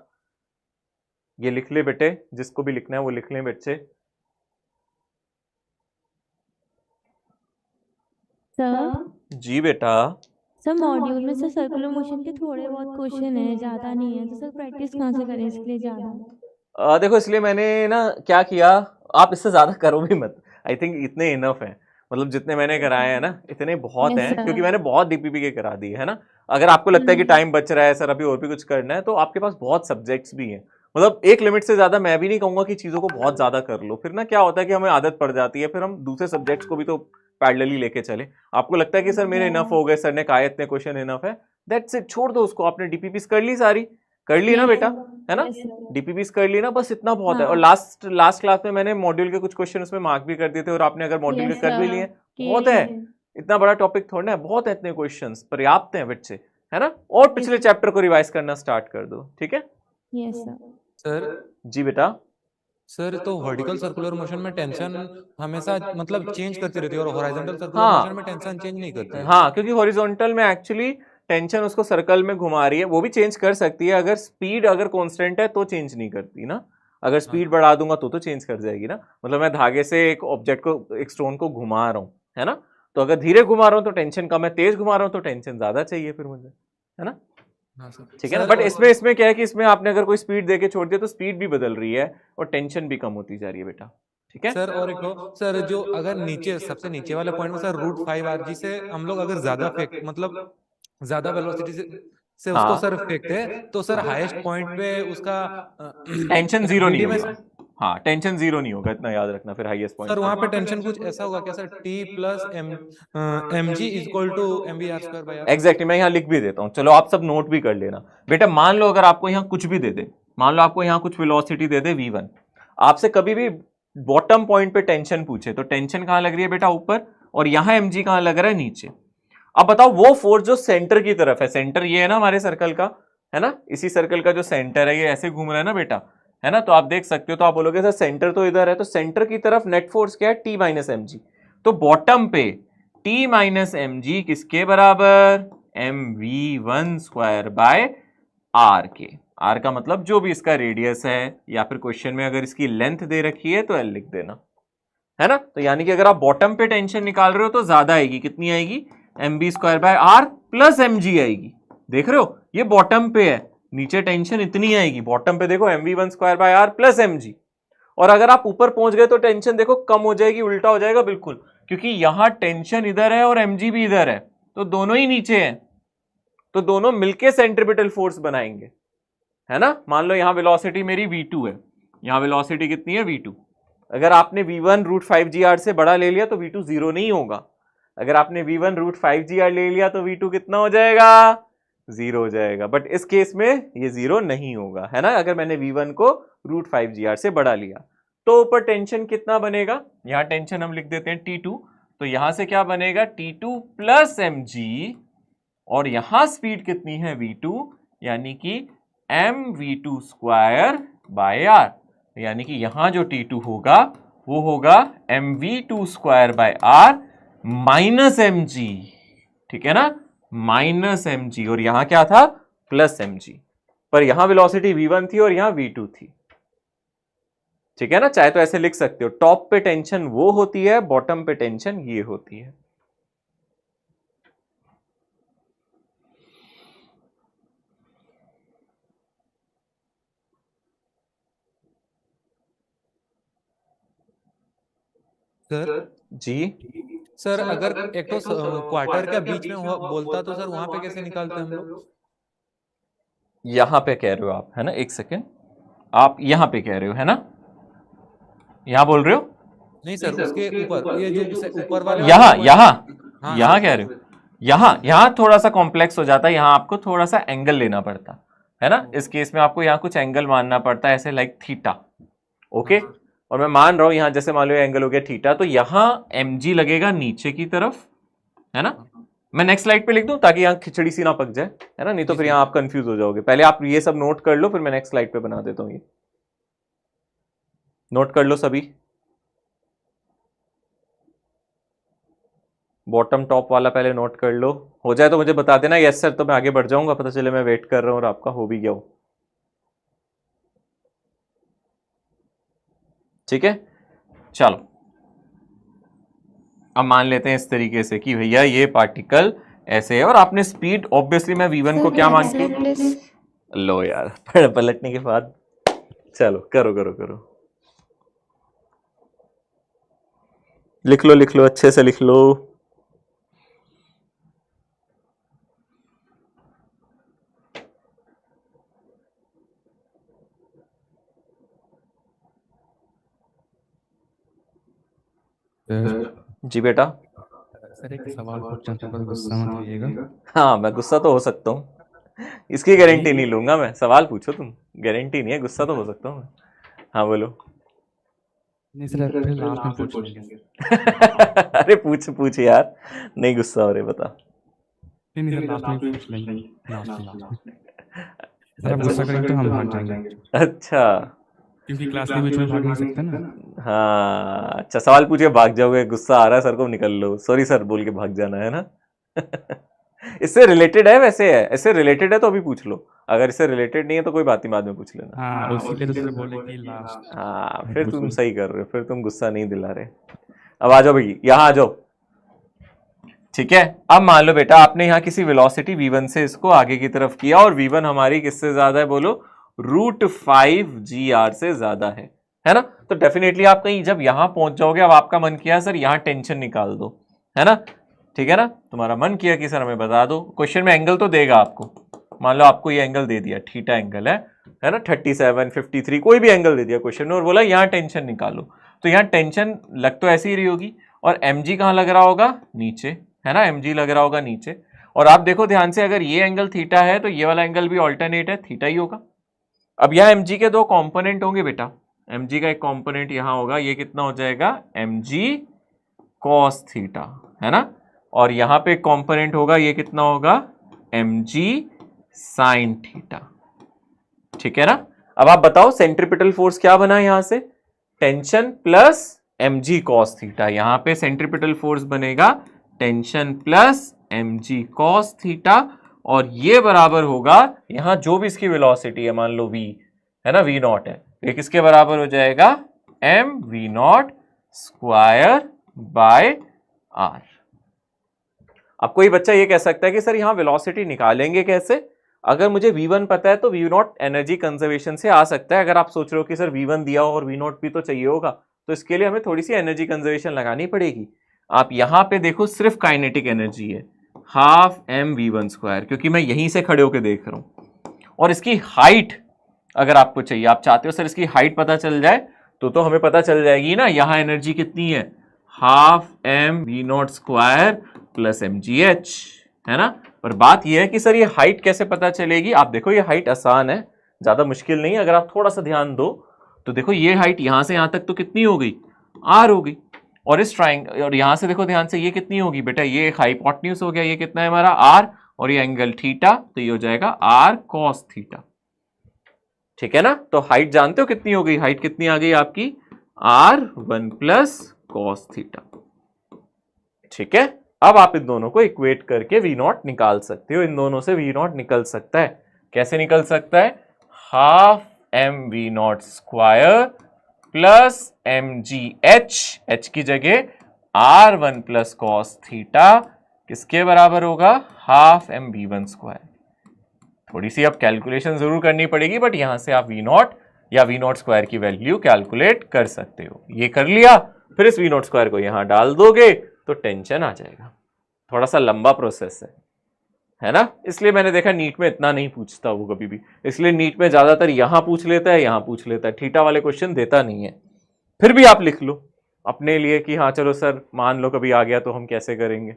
ये लिख ले बेटे, जिसको भी लिखना है वो लिख लें बच्चे। सर जी बेटा। सर मॉड्यूल में सर सर्कुलर मोशन के थोड़े बहुत क्वेश्चन है, ज्यादा नहीं है, तो सर प्रैक्टिस कहाँ से करें इसके लिए ज्यादा। देखो इसलिए मैंने ना क्या किया, आप इससे ज्यादा करो भी मत, आई थिंक इतने इनफ है, मतलब जितने मैंने कराए हैं ना इतने बहुत Yes, हैं, sir. क्योंकि मैंने बहुत डीपीपी के करा दिए है ना। अगर आपको लगता है कि टाइम बच रहा है सर, अभी और भी कुछ करना है, तो आपके पास बहुत सब्जेक्ट्स भी हैं, मतलब एक लिमिट से ज्यादा मैं भी नहीं कहूंगा कि चीजों को बहुत ज्यादा कर लो, फिर ना क्या होता है कि हमें आदत पड़ जाती है, फिर हम दूसरे सब्जेक्ट्स को भी तो पैरेलली लेके चले। आपको लगता है कि सर मेरे इनफ हो गए, सर ने कहा इतने क्वेश्चन इनफ है, दैट्स इट, छोड़ दो उसको। आपने डीपीपीस कर ली, सारी कर ली ना बेटा, है ना, डीपीपीस कर ली ना, बस इतना बहुत है। और लास्ट क्लास में मैंने मॉड्यूल के कुछ क्वेश्चन उसमें मार्क भी कर दिए थे, और आपने अगर मॉड्यूल के कर भी लिए, बहुत है, इतना बड़ा टॉपिक थोड़ा है, बहुत है, इतने क्वेश्चंस पर्याप्त हैं बच्चे, है ना। और पिछले चैप्टर को रिवाइज करना स्टार्ट कर दो, ठीक है। Yes sir. सर जी बेटा। सर तो वर्टिकल सर्कुलर मोशन में टेंशन हमेशा मतलब चेंज करती रहती है, और हॉरिजॉन्टल सर्कुलर हाँ। मोशन में टेंशन चेंज नहीं करती है। हाँ, क्योंकि हॉरिजॉन्टल में एक्चुअली टेंशन उसको सर्कल में घुमा रही है, वो भी चेंज कर सकती है, अगर स्पीड अगर कांस्टेंट है तो चेंज नहीं करती ना, अगर स्पीड बढ़ा दूंगा तो चेंज कर जाएगी ना। मतलब मैं धागे से एक ऑब्जेक्ट को, एक स्टोन को घुमा रहा हूँ, है ना, तो अगर धीरे घुमा रहा हूँ तो टेंशन कम है, तेज घुमा रहा हूँ तो टेंशन ज्यादा चाहिए फिर मुझे, है ना। हाँ सर। ठीक है ना। बट इसमें क्या है कि इसमें आपने अगर कोई स्पीड देके छोड़ दिया तो स्पीड भी बदल रही है और टेंशन भी कम होती जा रही है बेटा, ठीक है सर। और एक सर जो अगर नीचे सबसे नीचे वाले पॉइंट में सर √5 rg से हम लोग अगर ज्यादा फेंक मतलब ज्यादा वेलोसिटी से उसको हाँ। सर फेंकते हैं, तो सर हाईएस्ट पॉइंट पे उसका टेंशन जीरो नहीं में होगा। हाँ, टेंशन जीरो नहीं होगा, इतना याद रखना फिर हाईएस्ट पॉइंट सर वहां पे टेंशन कुछ ऐसा होगा क्या sir, T + mg = mvr²/r। Exactly, मैं यहाँ लिख भी देता हूँ, चलो आप सब नोट भी कर लेना बेटा। मान लो अगर आपको यहाँ कुछ भी दे दे, मान लो आपको यहाँ कुछ वेलोसिटी दे दे v1, आपसे कभी भी बॉटम पॉइंट पे टेंशन पूछे तो टेंशन कहाँ लग रही है बेटा, ऊपर, और यहाँ mg कहाँ लग रहा है, नीचे। अब बताओ वो फोर्स जो सेंटर की तरफ है, सेंटर ये है ना हमारे सर्कल का, है ना, इसी सर्कल का जो सेंटर है ये ऐसे घूम रहा है ना बेटा, है ना, तो आप देख सकते हो, तो आप बोलोगे सर सेंटर तो इधर है, तो सेंटर की तरफ नेट फोर्स क्या है, T - mg, तो बॉटम पे T - mg किसके बराबर, mv1² के। r का मतलब जो भी इसका रेडियस है, या फिर क्वेश्चन में अगर इसकी लेंथ दे रखी है तो l लिख देना, है ना। तो यानी कि अगर आप बॉटम पे टेंशन निकाल रहे हो तो ज्यादा आएगी, कितनी आएगी, mv²/r + mg आएगी। देख रहे हो, ये बॉटम पे है, नीचे टेंशन इतनी आएगी, बॉटम पे देखो mv1²/r + mg। और अगर आप ऊपर पहुंच गए तो टेंशन देखो कम हो जाएगी, उल्टा हो जाएगा बिल्कुल, क्योंकि यहां टेंशन इधर है और mg भी इधर है, तो दोनों ही नीचे हैं, तो दोनों मिलके सेंट्रीपिटल फोर्स बनाएंगे, है ना। मान लो यहां वेलोसिटी मेरी v2 है, यहां वेलोसिटी कितनी है, v2। अगर आपने v1 √5gr से बड़ा ले लिया तो v2 0 नहीं होगा, अगर आपने v1 √5gr ले लिया तो v2 कितना हो जाएगा, 0 हो जाएगा। बट इस केस में ये 0 नहीं होगा, है ना, अगर मैंने v1 को √5gr से बड़ा लिया। तो ऊपर टेंशन कितना बनेगा, यहां टेंशन हम लिख देते हैं T2, तो यहां से क्या बनेगा, T2 + mg, और यहां स्पीड कितनी है, v2, यानी कि mv2 स्क्वायर बाय आर, यानी कि यहां जो T2 होगा वो होगा mv2 square by R minus mg, ठीक है ना, माइनस mg, और यहां क्या था प्लस mg, पर यहां वेलोसिटी v1 थी और यहां v2 थी, ठीक है ना। चाहे तो ऐसे लिख सकते हो, टॉप पे टेंशन वो होती है, बॉटम पे टेंशन ये होती है। सर जी सर अगर एक तो क्वार्टर के बीच में बोलता तो सर वहां पे कैसे निकालते हम लोग? यहां पे कह रहे हो आप, है ना, एक सेकेंड, आप यहां पे कह रहे हो, है ना, यहां बोल रहे हो? नहीं सर, उसके ऊपर ये जो ऊपर वाले यहां कह रहे हो, यहां थोड़ा सा कॉम्प्लेक्स हो जाता है, यहां आपको थोड़ा सा एंगल लेना पड़ता है ना, इस केस में आपको यहां कुछ एंगल मानना पड़ता है, ऐसे लाइक थीटा, ओके। और मैं मान रहा हूं यहां जैसे मान लो एंगल हो गया थीटा, तो यहां mg लगेगा नीचे की तरफ, है ना। मैं नेक्स्ट स्लाइड पे लिख दूं ताकि यहां खिचड़ी सी ना पक जाए, है ना, नहीं तो फिर यहां आप कंफ्यूज हो जाओगे। पहले आप ये सब नोट कर लो, फिर मैं नेक्स्ट स्लाइड पे बना देता हूं। ये नोट कर लो सभी, बॉटम टॉप वाला पहले नोट कर लो, हो जाए तो मुझे बता देना यस सर, तो मैं आगे बढ़ जाऊंगा, पता चले मैं वेट कर रहा हूं और आपका हो भी गया हो, ठीक है। चलो अब मान लेते हैं इस तरीके से कि भैया ये पार्टिकल ऐसे है और आपने स्पीड, ऑब्वियसली मैं v1 को क्या मान के, लो यार पलटने के बाद, चलो करो करो करो, लिख लो अच्छे से लिख लो। जी बेटा। सर एक सवाल पूछना था, बस गुस्सा मत होइएगा। हाँ मैं गुस्सा तो हो सकता हूँ, इसकी गारंटी नहीं लूंगा मैं, सवाल पूछो तुम, गारंटी नहीं है, गुस्सा तो हो सकता हूँ मैं। हाँ बोलो। नहीं सर, फिर लास्ट में पूछ लेंगे। अरे पूछ यार, नहीं गुस्सा हो रहे, बता। नहीं सर, लास्ट में पूछ लेंगे, लास्ट में। सर आप गुस्सा करेंगे तो हम भाग जाएंगे। अच्छा, क्योंकि क्लास के बीच में भाग नहीं सकते ना। हाँ अच्छा, सवाल पूछे भाग जाओगे, गुस्सा आ रहा है सर को, निकल लो, सॉरी सर बोल के भाग जाना है ना। इससे रिलेटेड है, वैसे है, इससे रिलेटेड है तो अभी पूछ लो, अगर इससे रिलेटेड नहीं है तो कोई बात नहीं, बाद में पूछ लेना। हाँ उसी लिए तो बोले कि लास्ट। हाँ फिर तुम सही कर रहे हो, फिर तुम गुस्सा नहीं दिला रहे। अब आ जाओ भाई, यहाँ आ जाओ, ठीक है। अब मान लो बेटा आपने यहाँ किसी वेलोसिटी v1 से इसको आगे की तरफ किया और v1 हमारी किससे ज्यादा है, बोलो √5 से ज्यादा है ना। तो डेफिनेटली आप कहीं जब यहां पहुंच जाओगे, अब आपका मन किया सर यहां टेंशन निकाल दो, है ना, ठीक है ना, तुम्हारा मन किया कि सर हमें बता दो, क्वेश्चन में एंगल तो देगा आपको, मान लो आपको ये एंगल दे दिया, थीटा एंगल है ना, 37, 53 कोई भी एंगल दे दिया क्वेश्चन में और बोला यहाँ टेंशन निकालो, तो यहाँ टेंशन लग तो ऐसी ही रही होगी और mg कहाँ लग रहा होगा, नीचे, है ना, mg लग रहा होगा नीचे। और आप देखो ध्यान से, अगर ये एंगल थीटा है तो ये वाला एंगल भी ऑल्टरनेट है, थीटा ही होगा। अब यहाँ mg के दो कंपोनेंट होंगे बेटा, mg का एक कंपोनेंट यहाँ होगा, ये कितना हो जाएगा mg cos थीटा, है ना, और यहाँ पे एक कंपोनेंट होगा, ये कितना होगा mg sin थीटा, ठीक है ना। अब आप बताओ सेंट्रीपिटल फोर्स क्या बना यहाँ से, tension plus mg cos theta, यहाँ पे सेंट्रीपिटल फोर्स बनेगा tension plus mg cos theta, और ये बराबर होगा यहां जो भी इसकी वेलोसिटी है, मान लो v है ना, v नॉट है, ये किसके बराबर हो जाएगा, mv0 स्क्वायर बाय r। अब कोई बच्चा ये कह सकता है कि सर यहां वेलोसिटी निकालेंगे कैसे, अगर मुझे v1 पता है तो v0 एनर्जी कंजर्वेशन से आ सकता है। अगर आप सोच रहे हो कि सर v1 दिया हो और v0 भी तो चाहिए होगा, तो इसके लिए हमें थोड़ी सी एनर्जी कंजर्वेशन लगानी पड़ेगी। आप यहां पे देखो सिर्फ काइनेटिक एनर्जी है, हाफ mv1 स्क्वायर, क्योंकि मैं यहीं से खड़े होकर देख रहा हूं, और इसकी हाइट अगर आपको चाहिए, आप चाहते हो सर इसकी हाइट पता चल जाए, तो हमें पता चल जाएगी ना, यहां एनर्जी कितनी है, half mv0 square plus mgh, है ना। पर बात यह है कि सर ये हाइट कैसे पता चलेगी, आप देखो ये हाइट आसान है, ज्यादा मुश्किल नहीं, अगर आप थोड़ा सा ध्यान दो तो देखो ये हाइट यहां से यहां तक तो कितनी हो गई, r हो गई, और इस ट्राइंगल, और यहां से देखो ध्यान से ये कितनी होगी बेटा, ये एक हाइपोटेन्यूज हो गया, ये कितना है हमारा r, और ये एंगल थीटा, तो ये हो जाएगा r cos थीटा, ठीक है ना। तो हाइट जानते हो कितनी हो गई, हाइट कितनी आ गई आपकी r1 प्लस कॉस थीटा। ठीक है, अब आप इन दोनों को इक्वेट करके वी नॉट निकाल सकते हो। इन दोनों से वी नॉट निकल सकता है, कैसे निकल सकता है, half M V naught square plus M G H की जगह r1 प्लस कॉस थीटा किसके बराबर होगा, half M V one square. थोड़ी सी अब कैलकुलेशन जरूर करनी पड़ेगी, बट यहां से आप वी नॉट या वी नॉट स्क्वायर की वैल्यू कैलकुलेट कर सकते हो। ये कर लिया, फिर इस वी नॉट स्क्वायर को यहां डाल दोगे तो टेंशन आ जाएगा। थोड़ा सा लंबा प्रोसेस है ना, इसलिए मैंने देखा नीट में इतना नहीं पूछता वो कभी भी, इसलिए नीट में ज्यादातर यहां पूछ लेता है, यहां पूछ लेता है, थीटा वाले क्वेश्चन देता नहीं है। फिर भी आप लिख लो अपने लिए कि हाँ चलो सर मान लो कभी आ गया तो हम कैसे करेंगे।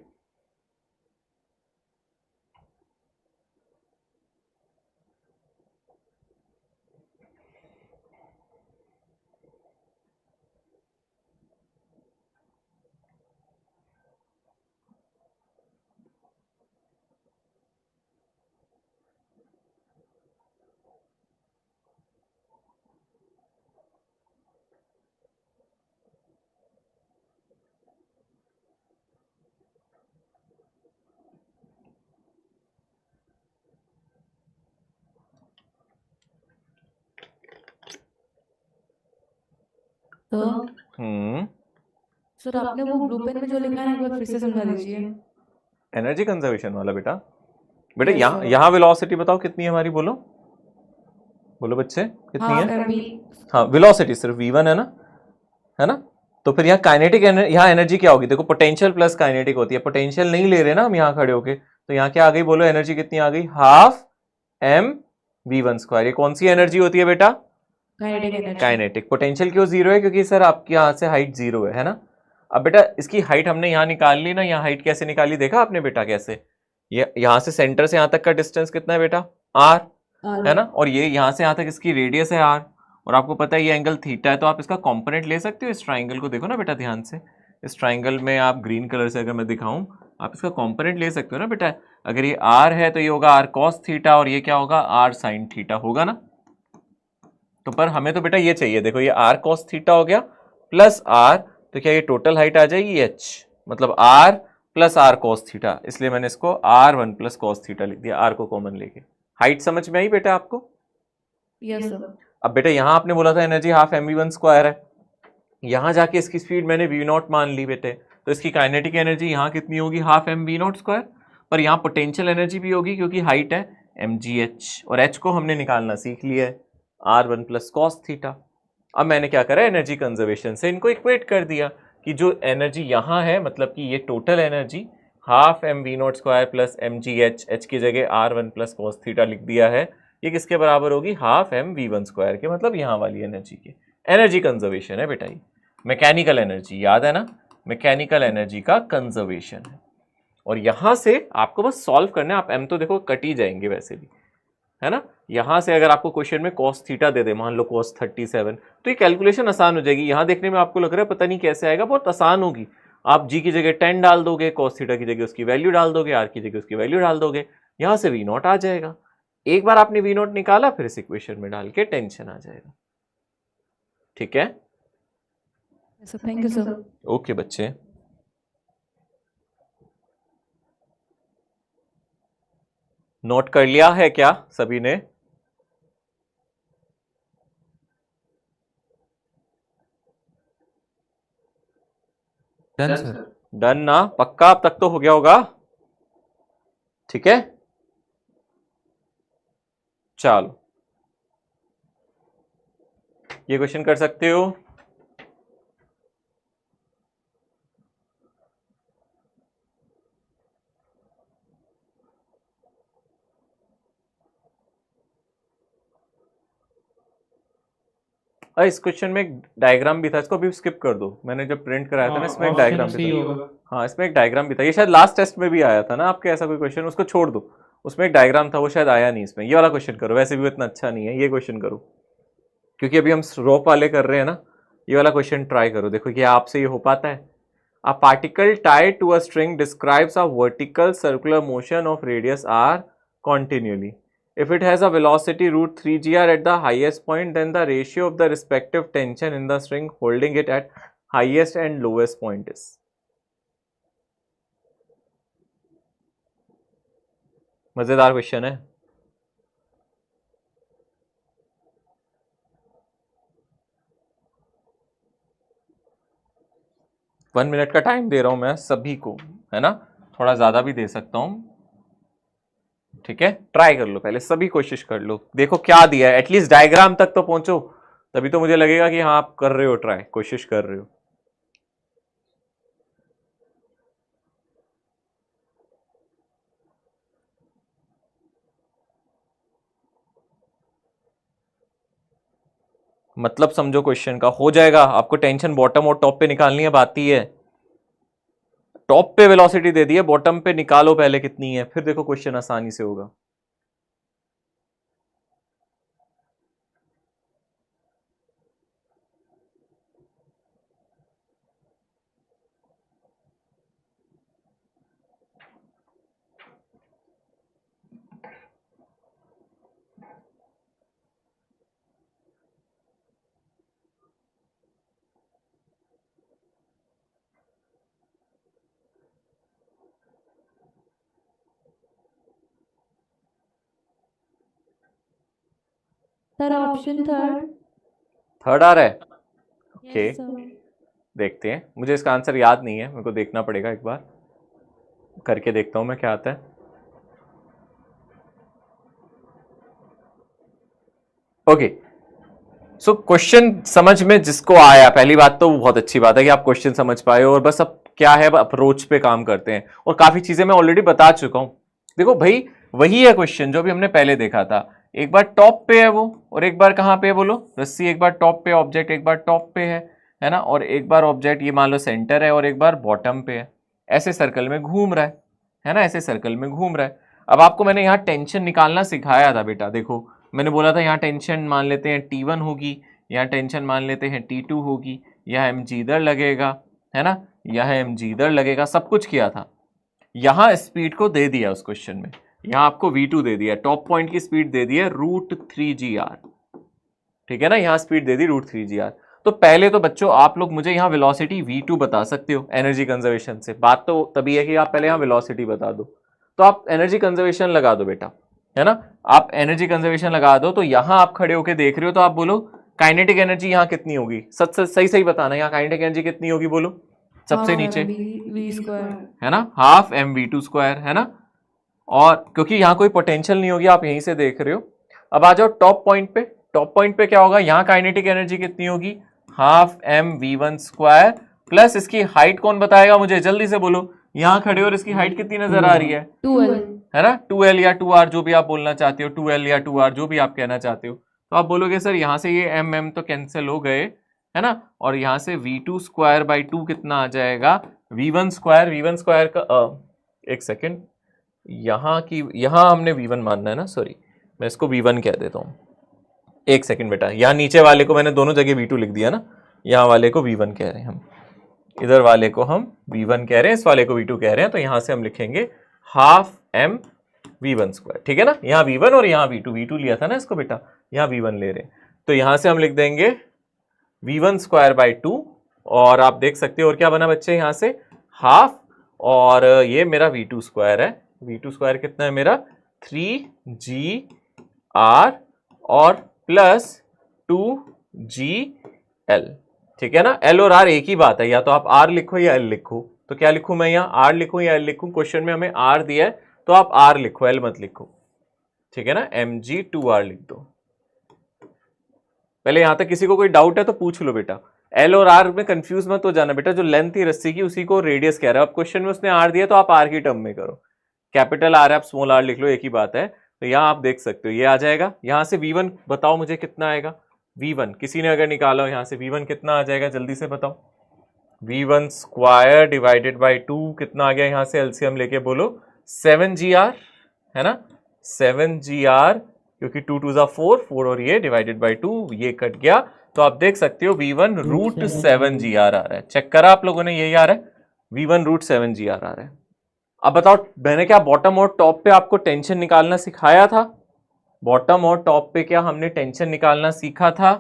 तो सर आपने वो ब्लू पेन में जो लिखा है ना, एक बार फिर से समझा दीजिए। एनर्जी कंजर्वेशन वाला बेटा, बेटा Yes, यहाँ sir. यहाँ वेलोसिटी बताओ कितनी है हमारी, बोलो बोलो बच्चे कितनी है। हाँ वेलोसिटी सिर्फ v1 है ना। तो फिर यहाँ काइनेटिक यहाँ एनर्जी क्या होगी, देखो पोटेंशियल प्लस काइनेटिक होती है, पोटेंशियल नहीं ले रहे ना हम यहाँ खड़े होके, तो यहाँ क्या आ गई बोलो, एनर्जी कितनी आ गई, हाफ एम v1 स्क्वायर। ये कौन सी एनर्जी होती है बेटा, काइनेटिक। पोटेंशियल क्यों जीरो है, क्योंकि सर आपके यहाँ से हाइट जीरो है ना। अब बेटा इसकी हाइट हमने यहाँ निकाल ली ना, यहाँ हाइट कैसे निकाली देखा आपने बेटा कैसे, ये यहाँ से सेंटर से यहाँ तक का डिस्टेंस कितना है बेटा, r है ना, और ये यहाँ से यहाँ तक इसकी रेडियस है r, और आपको पता है ये एंगल थीटा है, तो आप इसका कॉम्पोनेंट ले सकते हो। इस ट्राइंगल को देखो ना बेटा ध्यान से, इस ट्राइंगल में आप ग्रीन कलर से अगर मैं दिखाऊं, आप इसका कॉम्पोनेंट ले सकते हो ना बेटा। अगर ये r है तो ये होगा r cos थीटा, और ये क्या होगा r sin थीटा होगा ना। तो पर हमें तो बेटा ये चाहिए, देखो ये r cos थीटा हो गया प्लस r, तो क्या ये टोटल हाइट आ जाएगी h, मतलब r plus r cos theta, इसलिए मैंने इसको r1 प्लस cos थीटा लिख दिया, r को कॉमन लेके। हाइट समझ में आई बेटा आपको? Yes sir. अब बेटा यहाँ आपने बोला था energy half M V one square है, यहाँ जाके इसकी स्पीड मैंने वी नॉट मान ली बेटे, तो इसकी काइनेटिक एनर्जी यहाँ कितनी होगी, half M V naught square. पर यहाँ पोटेंशियल एनर्जी भी होगी क्योंकि हाइट है एम जी एच, और एच को हमने निकालना सीख लिया है, r1 प्लस कॉस थीटा। अब मैंने क्या करा, एनर्जी कंजर्वेशन से इनको इक्वेट कर दिया कि जो एनर्जी यहाँ है, मतलब कि ये total energy half M V naught square plus M G H की जगह r1 प्लस कॉस थीटा लिख दिया है, ये किसके बराबर होगी, half M V one square के, मतलब यहाँ वाली एनर्जी के। एनर्जी कंजर्वेशन है बेटा ये, मैकेनिकल एनर्जी याद है ना, मैकेनिकल एनर्जी का कंजर्वेशन है। और यहाँ से आपको बस सॉल्व करना है, आप एम तो देखो कट ही जाएंगे वैसे भी, है ना। यहाँ से अगर आपको क्वेश्चन में cos थीटा दे दे, मान लो cos 37, तो ये कैलकुलेशन आसान हो जाएगी। यहाँ देखने में आपको लग रहा है पता नहीं कैसे आएगा, बहुत आसान होगी। आप g की जगह 10 डाल दोगे, cos थीटा की जगह उसकी वैल्यू डाल दोगे, r की जगह उसकी वैल्यू डाल दोगे, यहाँ से v नॉट आ जाएगा। एक बार आपने v नॉट निकाला, फिर इस इक्वेशन में डाल के टेंशन आ जाएगा। ठीक है, थैंक यू सर। ओके बच्चे। नोट कर लिया है क्या सभी ने? Done sir. डन ना, पक्का अब तक तो हो गया होगा। ठीक है, चलो ये क्वेश्चन कर सकते हो। इस क्वेश्चन में एक डायग्राम भी था, इसको अभी स्किप कर दो, मैंने जब प्रिंट कराया था ना इसमें एक डायग्राम भी था। हाँ इसमें एक डायग्राम भी था, ये शायद लास्ट टेस्ट में भी आया था ना आपके, ऐसा कोई क्वेश्चन, उसको छोड़ दो, उसमें एक डायग्राम था, वो शायद आया नहीं इसमें। ये वाला क्वेश्चन करो, वैसे भी वो इतना अच्छा नहीं है, ये क्वेश्चन करो, क्योंकि अभी हम रोप वाले कर रहे हैं ना। ये वाला क्वेश्चन ट्राई करो, देखो कि आपसे ये हो पाता है। A particle tied to a string describes a vertical circular motion of radius r continually if it has a velocity root 3gr at the highest point, then the ratio of the respective tension in the string holding it at highest and lowest point is. मजेदार क्वेश्चन है। वन मिनट का टाइम दे रहा हूं मैं सभी को, है ना, थोड़ा ज्यादा भी दे सकता हूं, ठीक है। ट्राई कर लो, पहले सभी कोशिश कर लो, देखो क्या दिया है, एटलीस्ट डायग्राम तक तो पहुंचो, तभी तो मुझे लगेगा कि हाँ आप कर रहे हो, ट्राई कोशिश कर रहे हो। मतलब समझो क्वेश्चन का, हो जाएगा। आपको टेंशन बॉटम और टॉप पे निकालनी है, बात ही है। टॉप पे वेलोसिटी दे दी है, बॉटम पे निकालो पहले कितनी है, फिर देखो क्वेश्चन आसानी से होगा। सर ऑप्शन थर्ड आ रहा है, ओके यस सर। देखते हैं। मुझे इसका आंसर याद नहीं है, मेरे को देखना पड़ेगा, एक बार करके देखता हूं मैं क्या आता है। ओके सो क्वेश्चन समझ में जिसको आया, पहली बात तो बहुत अच्छी बात है कि आप क्वेश्चन समझ पाए हो, और बस अब क्या है, अप्रोच पे काम करते हैं। और काफी चीजें मैं ऑलरेडी बता चुका हूं। देखो भाई वही है क्वेश्चन जो भी हमने पहले देखा था, एक बार टॉप पे है वो, और एक बार कहां पे है बोलो, रस्सी एक बार टॉप पे, ऑब्जेक्ट एक बार टॉप पे है ना, और एक बार ऑब्जेक्ट ये मान लो सेंटर है, और एक बार बॉटम पे है, ऐसे सर्कल में घूम रहा है ना, ऐसे सर्कल में घूम रहा है। अब आपको मैंने यहाँ टेंशन निकालना सिखाया था बेटा, देखो मैंने बोला था यहाँ टेंशन मान लेते हैं T1 होगी, यहाँ टेंशन मान लेते हैं T2 होगी, यहाँ mg इधर लगेगा, है ना, यहाँ mg इधर लगेगा, सब कुछ किया था। यहाँ स्पीड को दे दिया उस क्वेश्चन में, यहाँ आपको v2 दे दिया, टॉप पॉइंट की स्पीड दे दी है √3gr, ठीक है ना, यहाँ स्पीड दे दी √3gr। तो पहले तो बच्चों आप लोग मुझे यहाँ वेलोसिटी v2 बता सकते हो एनर्जी कंजर्वेशन से, बात तो तभी है कि आप पहले यहाँ वेलोसिटी बता दो, तो आप एनर्जी कंजर्वेशन लगा दो बेटा, है ना, आप एनर्जी कंजर्वेशन लगा दो। तो यहाँ आप खड़े होके देख रहे हो, तो आप बोलो काइनेटिक एनर्जी यहाँ कितनी होगी, सही सही बताना, यहाँ काइनेटिक एनर्जी कितनी होगी बोलो, सबसे नीचे है ना, हाफ mv2², है ना, और क्योंकि यहाँ कोई पोटेंशियल नहीं होगी, आप यहीं से देख रहे हो। अब आ जाओ टॉप पॉइंट पे, टॉप पॉइंट पे क्या होगा, यहाँ काइनेटिक एनर्जी कितनी होगी, हाफ mv1² प्लस इसकी हाइट कौन बताएगा मुझे, जल्दी से बोलो, यहाँ खड़े हो और इसकी हाइट कितनी नजर आ रही है, 2L है ना, 2L या 2R जो भी आप बोलना चाहते हो, 2L या 2R जो भी आप कहना चाहते हो। तो आप बोलोगे सर यहाँ से ये mm तो कैंसिल हो गए, है ना, और यहाँ से v2²/2 कितना आ जाएगा, v1² का एक सेकेंड, यहाँ हमने v1 मानना है ना, सॉरी मैं इसको v1 कह देता हूँ, एक सेकंड बेटा, यहाँ नीचे वाले को मैंने दोनों जगह v2 लिख दिया ना, यहाँ वाले को v1 कह रहे हैं हम, इधर वाले को हम v1 कह रहे हैं, इस वाले को v2 कह रहे हैं, तो यहाँ से हम लिखेंगे हाफ mv1², ठीक है ना, यहाँ v1 और यहाँ v2 लिया था ना इसको बेटा, यहाँ v1 ले रहे हैं, तो यहाँ से हम लिख देंगे v1²/2, और आप देख सकते हो और क्या बना बच्चे यहाँ से हाफ, और ये मेरा v2² है, v2² कितना है मेरा 3gr और प्लस 2gl, ठीक है ना, l और r एक ही बात है, या तो आप r लिखो या l लिखो, तो क्या लिखूं मैं यहाँ, r लिखूं या l लिखूं, क्वेश्चन में हमें r दिया है तो आप r लिखो, l मत लिखो, ठीक है ना, mg2r लिख दो। पहले यहां तक किसी को कोई डाउट है तो पूछ लो बेटा, l और r में कंफ्यूज मत हो जाना बेटा, जो लेंथ थी रस्सी की उसी को रेडियस कह रहा है, अब क्वेश्चन में उसने r दिया तो आप r की टर्म में करो, कैपिटल r आप स्मॉल r लिख लो, एक ही बात है। तो यहाँ आप देख सकते हो ये आ जाएगा, यहाँ से v1 बताओ मुझे कितना आएगा, v1 किसी ने अगर निकाला हो यहाँ से v1 कितना आ जाएगा, जल्दी से बताओ, v1² डिवाइडेड बाई 2 कितना आ गया, यहाँ से एलसीएम लेके बोलो 7gr, है ना, 7gr, क्योंकि 2 2 4 और ये डिवाइडेड बाई 2, ये कट गया, तो आप देख सकते हो v1 √7gr आ रहा है, चेक करा आप लोगों ने, यही आ रहा है v1 √7gr आ रहा है। अब बताओ मैंने क्या बॉटम और टॉप पे आपको टेंशन निकालना सिखाया था, बॉटम और टॉप पे क्या हमने टेंशन निकालना सीखा था,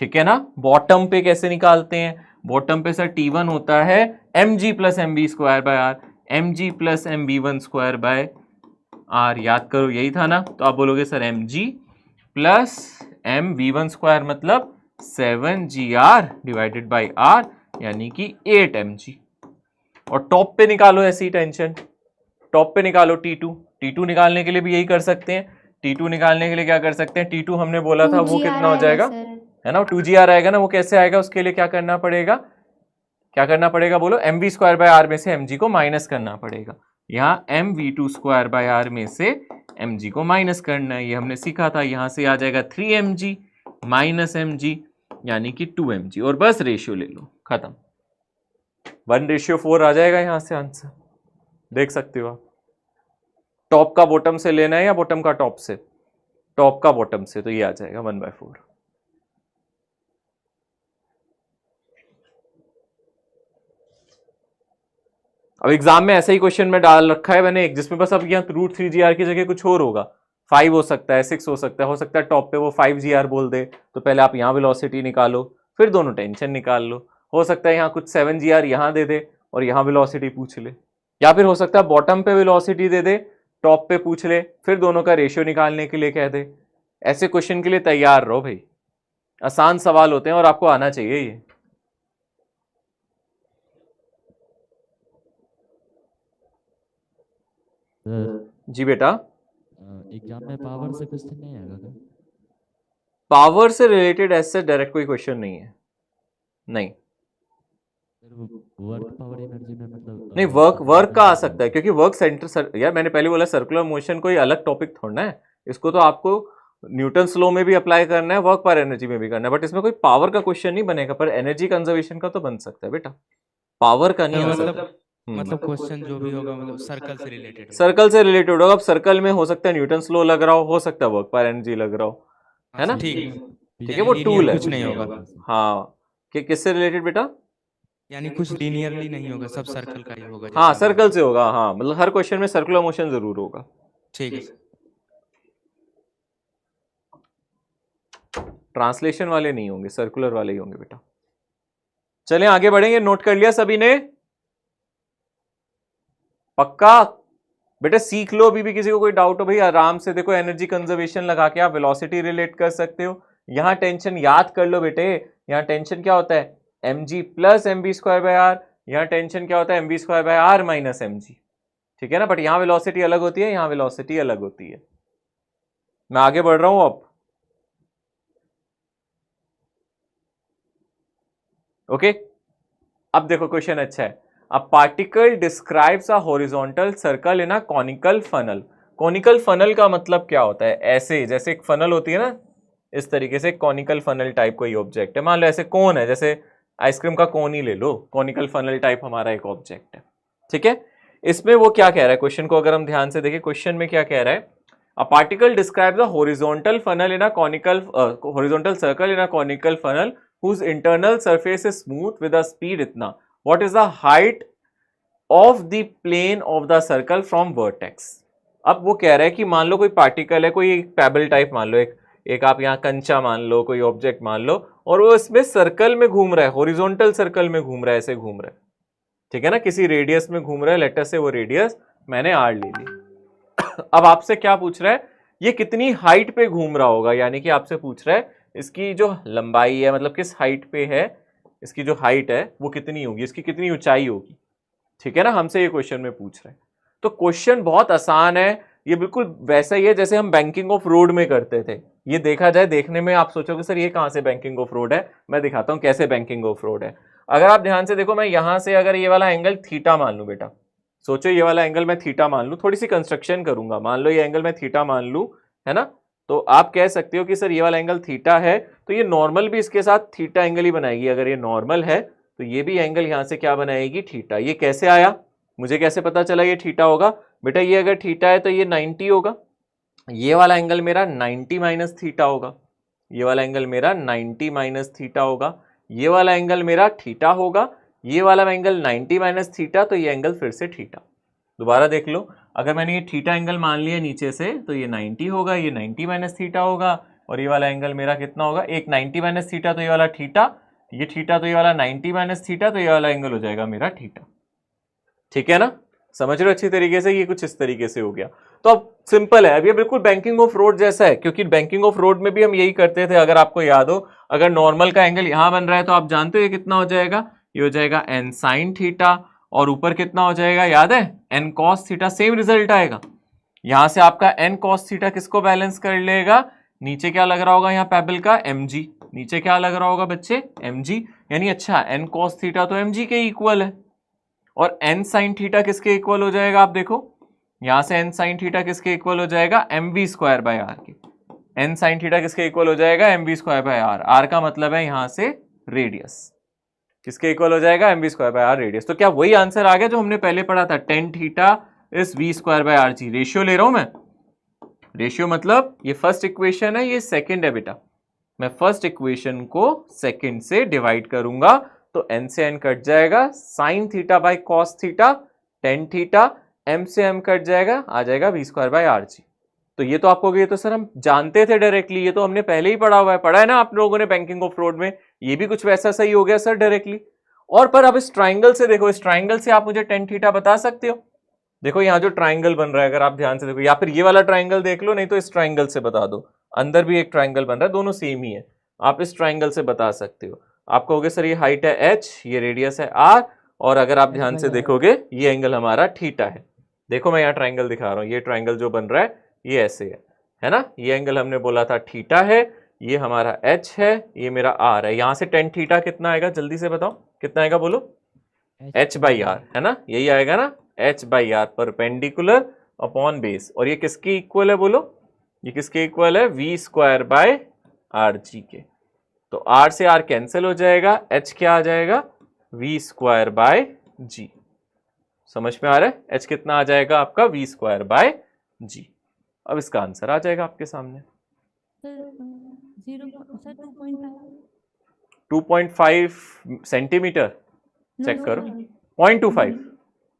ठीक है ना। बॉटम पे कैसे निकालते हैं, बॉटम पे सर T1 होता है mg plus M B square by R, mg plus M B one square by R, याद करो यही था ना। तो आप बोलोगे sir mg plus M B one square मतलब 7gr डिवाइडेड बाई r, यानी कि 8mg। और टॉप पे निकालो ऐसी टेंशन, टॉप पे निकालो T2 निकालने के लिए भी यही कर सकते हैं। T2 निकालने के लिए क्या कर सकते हैं, T2 हमने बोला था वो कितना हो जाएगा, है ना, 2gr आएगा ना। वो कैसे आएगा, उसके लिए क्या करना पड़ेगा, क्या करना पड़ेगा बोलो, M V square by R में से mg को माइनस करना पड़ेगा। यहाँ M V two square by R में से mg को माइनस करना है, ये हमने सीखा था। यहाँ से आ जाएगा 3mg माइनस mg यानी कि 2mg, और बस रेशियो ले लो, खत्म। 1:4 आ जाएगा यहाँ से आंसर, देख सकते हो आप। टॉप का बॉटम से लेना है या बॉटम का टॉप से, टॉप का बॉटम से, तो ये आ जाएगा 1/4। अब एग्जाम में ऐसा ही क्वेश्चन में डाल रखा है मैंने एक, जिसमें बस अब यहाँ √3gr की जगह कुछ और होगा, 5 हो सकता है, 6 हो सकता है टॉप पे वो 5gr बोल दे, तो पहले आप यहाँ वेलोसिटी निकालो, फिर दोनों टेंशन निकाल लो। हो सकता है यहाँ कुछ 7gr यहाँ दे दे और यहाँ वेलोसिटी पूछ ले, या फिर हो सकता है बॉटम पे वेलोसिटी दे दे, टॉप पे पूछ ले, फिर दोनों का रेशियो निकालने के लिए कह दे। ऐसे क्वेश्चन के लिए तैयार रहो भाई, आसान सवाल होते हैं और आपको आना चाहिए ये। जी बेटा, एग्जाम में पावर से क्वेश्चन नहीं आएगा क्या? पावर से रिलेटेड ऐसे डायरेक्ट कोई क्वेश्चन नहीं है, नहीं वर्क पावर एनर्जी में मतलब नहीं, वर्क का आ सकता है, क्योंकि वर्क सेंटर यार मैंने पहले बोला सर्कुलर मोशन कोई अलग टॉपिक थोड़ा है, इसको तो आपको न्यूटन्स लॉ में भी अप्लाई करना है, वर्क पर एनर्जी में भी करना है, बट इसमें कोई पावर का क्वेश्चन नहीं बनेगा, पर एनर्जी कंजर्वेशन का तो बन सकता है बेटा, पावर का नहीं आ सकता। मतलब क्वेश्चन जो भी होगा मतलब सर्कल से रिलेटेड सर्कल से रिलेटेड होगा। अब सर्कल में हो सकता है न्यूटन्स लॉ लग रहा हो सकता है वर्क पर एनर्जी लग रहा हो, है ना, ठीक है, वो टूल है, कुछ नहीं होगा। हाँ, कि किससे रिलेटेड बेटा, यानी कुछ लीनियरली नहीं होगा, सब सर्कल का ही होगा। हाँ सर्कल से होगा, हाँ मतलब हर क्वेश्चन में सर्कुलर मोशन जरूर होगा। ठीक है, ट्रांसलेशन वाले नहीं होंगे, सर्कुलर वाले ही होंगे बेटा। चलें आगे बढ़ेंगे, नोट कर लिया सभी ने, पक्का बेटा सीख लो। अभी भी किसी को कोई डाउट हो भाई आराम से देखो, एनर्जी कंजर्वेशन लगा के आप वेलोसिटी रिलेट कर सकते हो। यहां टेंशन याद कर लो बेटे, यहां टेंशन क्या होता है mg plus M B square by R, यहां टेंशन क्या होता है M B square by R minus mg, ठीक है ना, बट यहां वेलोसिटी अलग होती है, यहां वेलोसिटी अलग होती है। मैं आगे बढ़ रहा हूं अब, ओके। अब देखो क्वेश्चन अच्छा है, a particle describes a horizontal circle in a conical funnel. Conical funnel का मतलब क्या होता है, ऐसे जैसे एक फनल होती है ना, इस तरीके से कॉनिकल फनल टाइप कोई ऑब्जेक्ट है, मान लो ऐसे कोन है, जैसे आइसक्रीम का कोन ही ले लो, कॉनिकल फनल टाइप हमारा एक ऑब्जेक्ट है, ठीक है। इसमें वो क्या कह रहा है, क्वेश्चन को अगर हम ध्यान से देखें, क्वेश्चन में क्या कह रहा है, a particle describes a horizontal funnel in a conical horizontal circle in a conical funnel whose internal surface is smooth with a speed इतना, what is the height of the plane of the circle from vertex। अब वो कह रहा है कि मान लो कोई पार्टिकल है, कोई पेबल टाइप मान लो, एक आप यहाँ कंचा मान लो, कोई ऑब्जेक्ट मान लो, और वो इसमें सर्कल में घूम रहा है, हॉरिजॉन्टल सर्कल में घूम रहा है, ऐसे घूम रहा है, ठीक है ना, किसी रेडियस में घूम रहा है, लेटर से वो रेडियस मैंने आर ले ली। अब आपसे क्या पूछ रहा है, ये कितनी हाइट पे घूम रहा होगा, यानी कि आपसे पूछ रहा है इसकी जो लंबाई है, मतलब किस हाइट पे है, इसकी जो हाइट है वो कितनी होगी, इसकी कितनी ऊंचाई होगी, ठीक है ना, हमसे ये क्वेश्चन में पूछ रहे हैं। तो क्वेश्चन बहुत आसान है, ये बिल्कुल वैसा ही है जैसे हम बैंकिंग ऑफ रोड में करते थे। ये देखा जाए, देखने में आप सोचोगे सर ये कहाँ से बैंकिंग ऑफ रोड है, मैं दिखाता हूँ कैसे बैंकिंग ऑफ रोड है। अगर आप ध्यान से देखो, मैं यहां से अगर ये वाला एंगल थीटा मान लू बेटा, सोचो ये वाला एंगल मैं थीटा मान लू, थोड़ी सी कंस्ट्रक्शन करूंगा, मान लो ये एंगल मैं थीटा मान लू, है ना, तो आप कह सकते हो कि सर ये वाला एंगल थीटा है, तो ये नॉर्मल भी इसके साथ थीटा एंगल ही बनाएगी। अगर ये नॉर्मल है तो ये भी एंगल यहां से क्या बनाएगी, थीटा। ये कैसे आया, मुझे कैसे पता चला ये थीटा होगा बेटा, ये अगर थीटा है तो ये 90 होगा, ये वाला एंगल मेरा 90 माइनस थीटा होगा, ये वाला एंगल मेरा 90 माइनस थीटा होगा, ये वाला एंगल मेरा थीटा होगा, ये वाला एंगल 90 माइनस थीटा, तो ये एंगल फिर से थीटा। दोबारा देख लो, अगर मैंने ये थीटा एंगल मान लिया नीचे से तो ये 90 होगा, ये 90 माइनस थीटा होगा, और ये वाला एंगल मेरा कितना होगा, एक 90 माइनस थीटा तो ये वाला थीटा, ये थीटा तो ये वाला 90 माइनस थीटा तो ये वाला एंगल हो जाएगा मेरा थीटा। ठीक है ना, समझ रहे हो अच्छी तरीके से। ये कुछ इस तरीके से हो गया। तो अब सिंपल है, अब ये बिल्कुल बैंकिंग ऑफ रोड जैसा है, क्योंकि बैंकिंग ऑफ रोड में भी हम यही करते थे। अगर आपको याद हो, अगर नॉर्मल का एंगल यहां बन रहा है तो आप जानते हो ये कितना हो जाएगा, ये हो जाएगा n साइन थीटा, और ऊपर कितना हो जाएगा, याद है, n cos theta. Same result आएगा। यहां से आपका n cos थीटा किसको बैलेंस कर लेगा, नीचे क्या लग रहा होगा यहाँ पेबल का, mg, नीचे क्या लग रहा होगा बच्चे, mg, यानी अच्छा n cos थीटा तो mg के इक्वल है, और n साइन थीटा किसके इक्वल हो जाएगा, आप देखो यहां से n साइन थीटा किसके इक्वल हो जाएगा, mv स्क्वायर बाय आर के। n साइन थीटा किसके इक्वल हो जाएगा, mv square by R. R का मतलब है यहां से रेडियस, किसके इक्वल हो जाएगा, mv square by R radius. तो क्या वही आंसर आ गया जो हमने पहले पढ़ा था, tan theta is v square by R ji. Ratio ले रहा हूं मैं, रेशियो मतलब ये फर्स्ट इक्वेशन है, ये सेकंड है बेटा। मैं फर्स्ट इक्वेशन को सेकंड से डिवाइड करूंगा तो n से n कट जाएगा, sine theta by cos theta, tan theta, m से m कट जाएगा, आ जाएगा v स्क्वायर बाय आर जी। तो ये तो आपको, ये तो सर हम जानते थे डायरेक्टली, ये तो हमने पहले ही पढ़ा हुआ है, पढ़ा है ना आप लोगों ने बैंकिंग ऑफ रोड में। ये भी कुछ वैसा सही हो गया सर डायरेक्टली। और पर अब इस ट्राइंगल से देखो, इस ट्राइंगल से आप मुझे टेन थीटा बता सकते हो। देखो यहाँ जो ट्राइंगल बन रहा है, अगर आप ध्यान से देखो, या फिर ये वाला ट्राइंगल देख लो, नहीं तो इस ट्राइंगल से बता दो। अंदर भी एक ट्राइंगल बन रहा है, दोनों सेम ही है, आप इस ट्राइंगल से बता सकते हो। आप कहोगे सर ये हाइट है h, ये रेडियस है r, और अगर आप ध्यान से देखोगे ये एंगल हमारा थीटा है। देखो मैं यहाँ ट्राइंगल दिखा रहा हूँ, ये ट्राइंगल जो बन रहा है ये ऐसे है ना, ये एंगल हमने बोला था थीटा है, ये हमारा h है, ये मेरा r है। यहाँ से टेन थीटा कितना आएगा, जल्दी से बताओ कितना आएगा, बोलो, h बाई आर, है ना, यही आएगा ना, h by R perpendicular upon base. और ये किसके इक्वल है, बोलो, ये किसके इक्वल है, v स्क्वायर बाय आर जी के। तो r से r कैंसिल हो जाएगा, h क्या आ जाएगा, v स्क्वायर बाय जी। समझ में आ रहा है, h कितना आ जाएगा आपका, v स्क्वायर बाय जी। अब इसका आंसर आ जाएगा आपके सामने, सर 2.5 सेंटीमीटर। चेक करो, 0.25,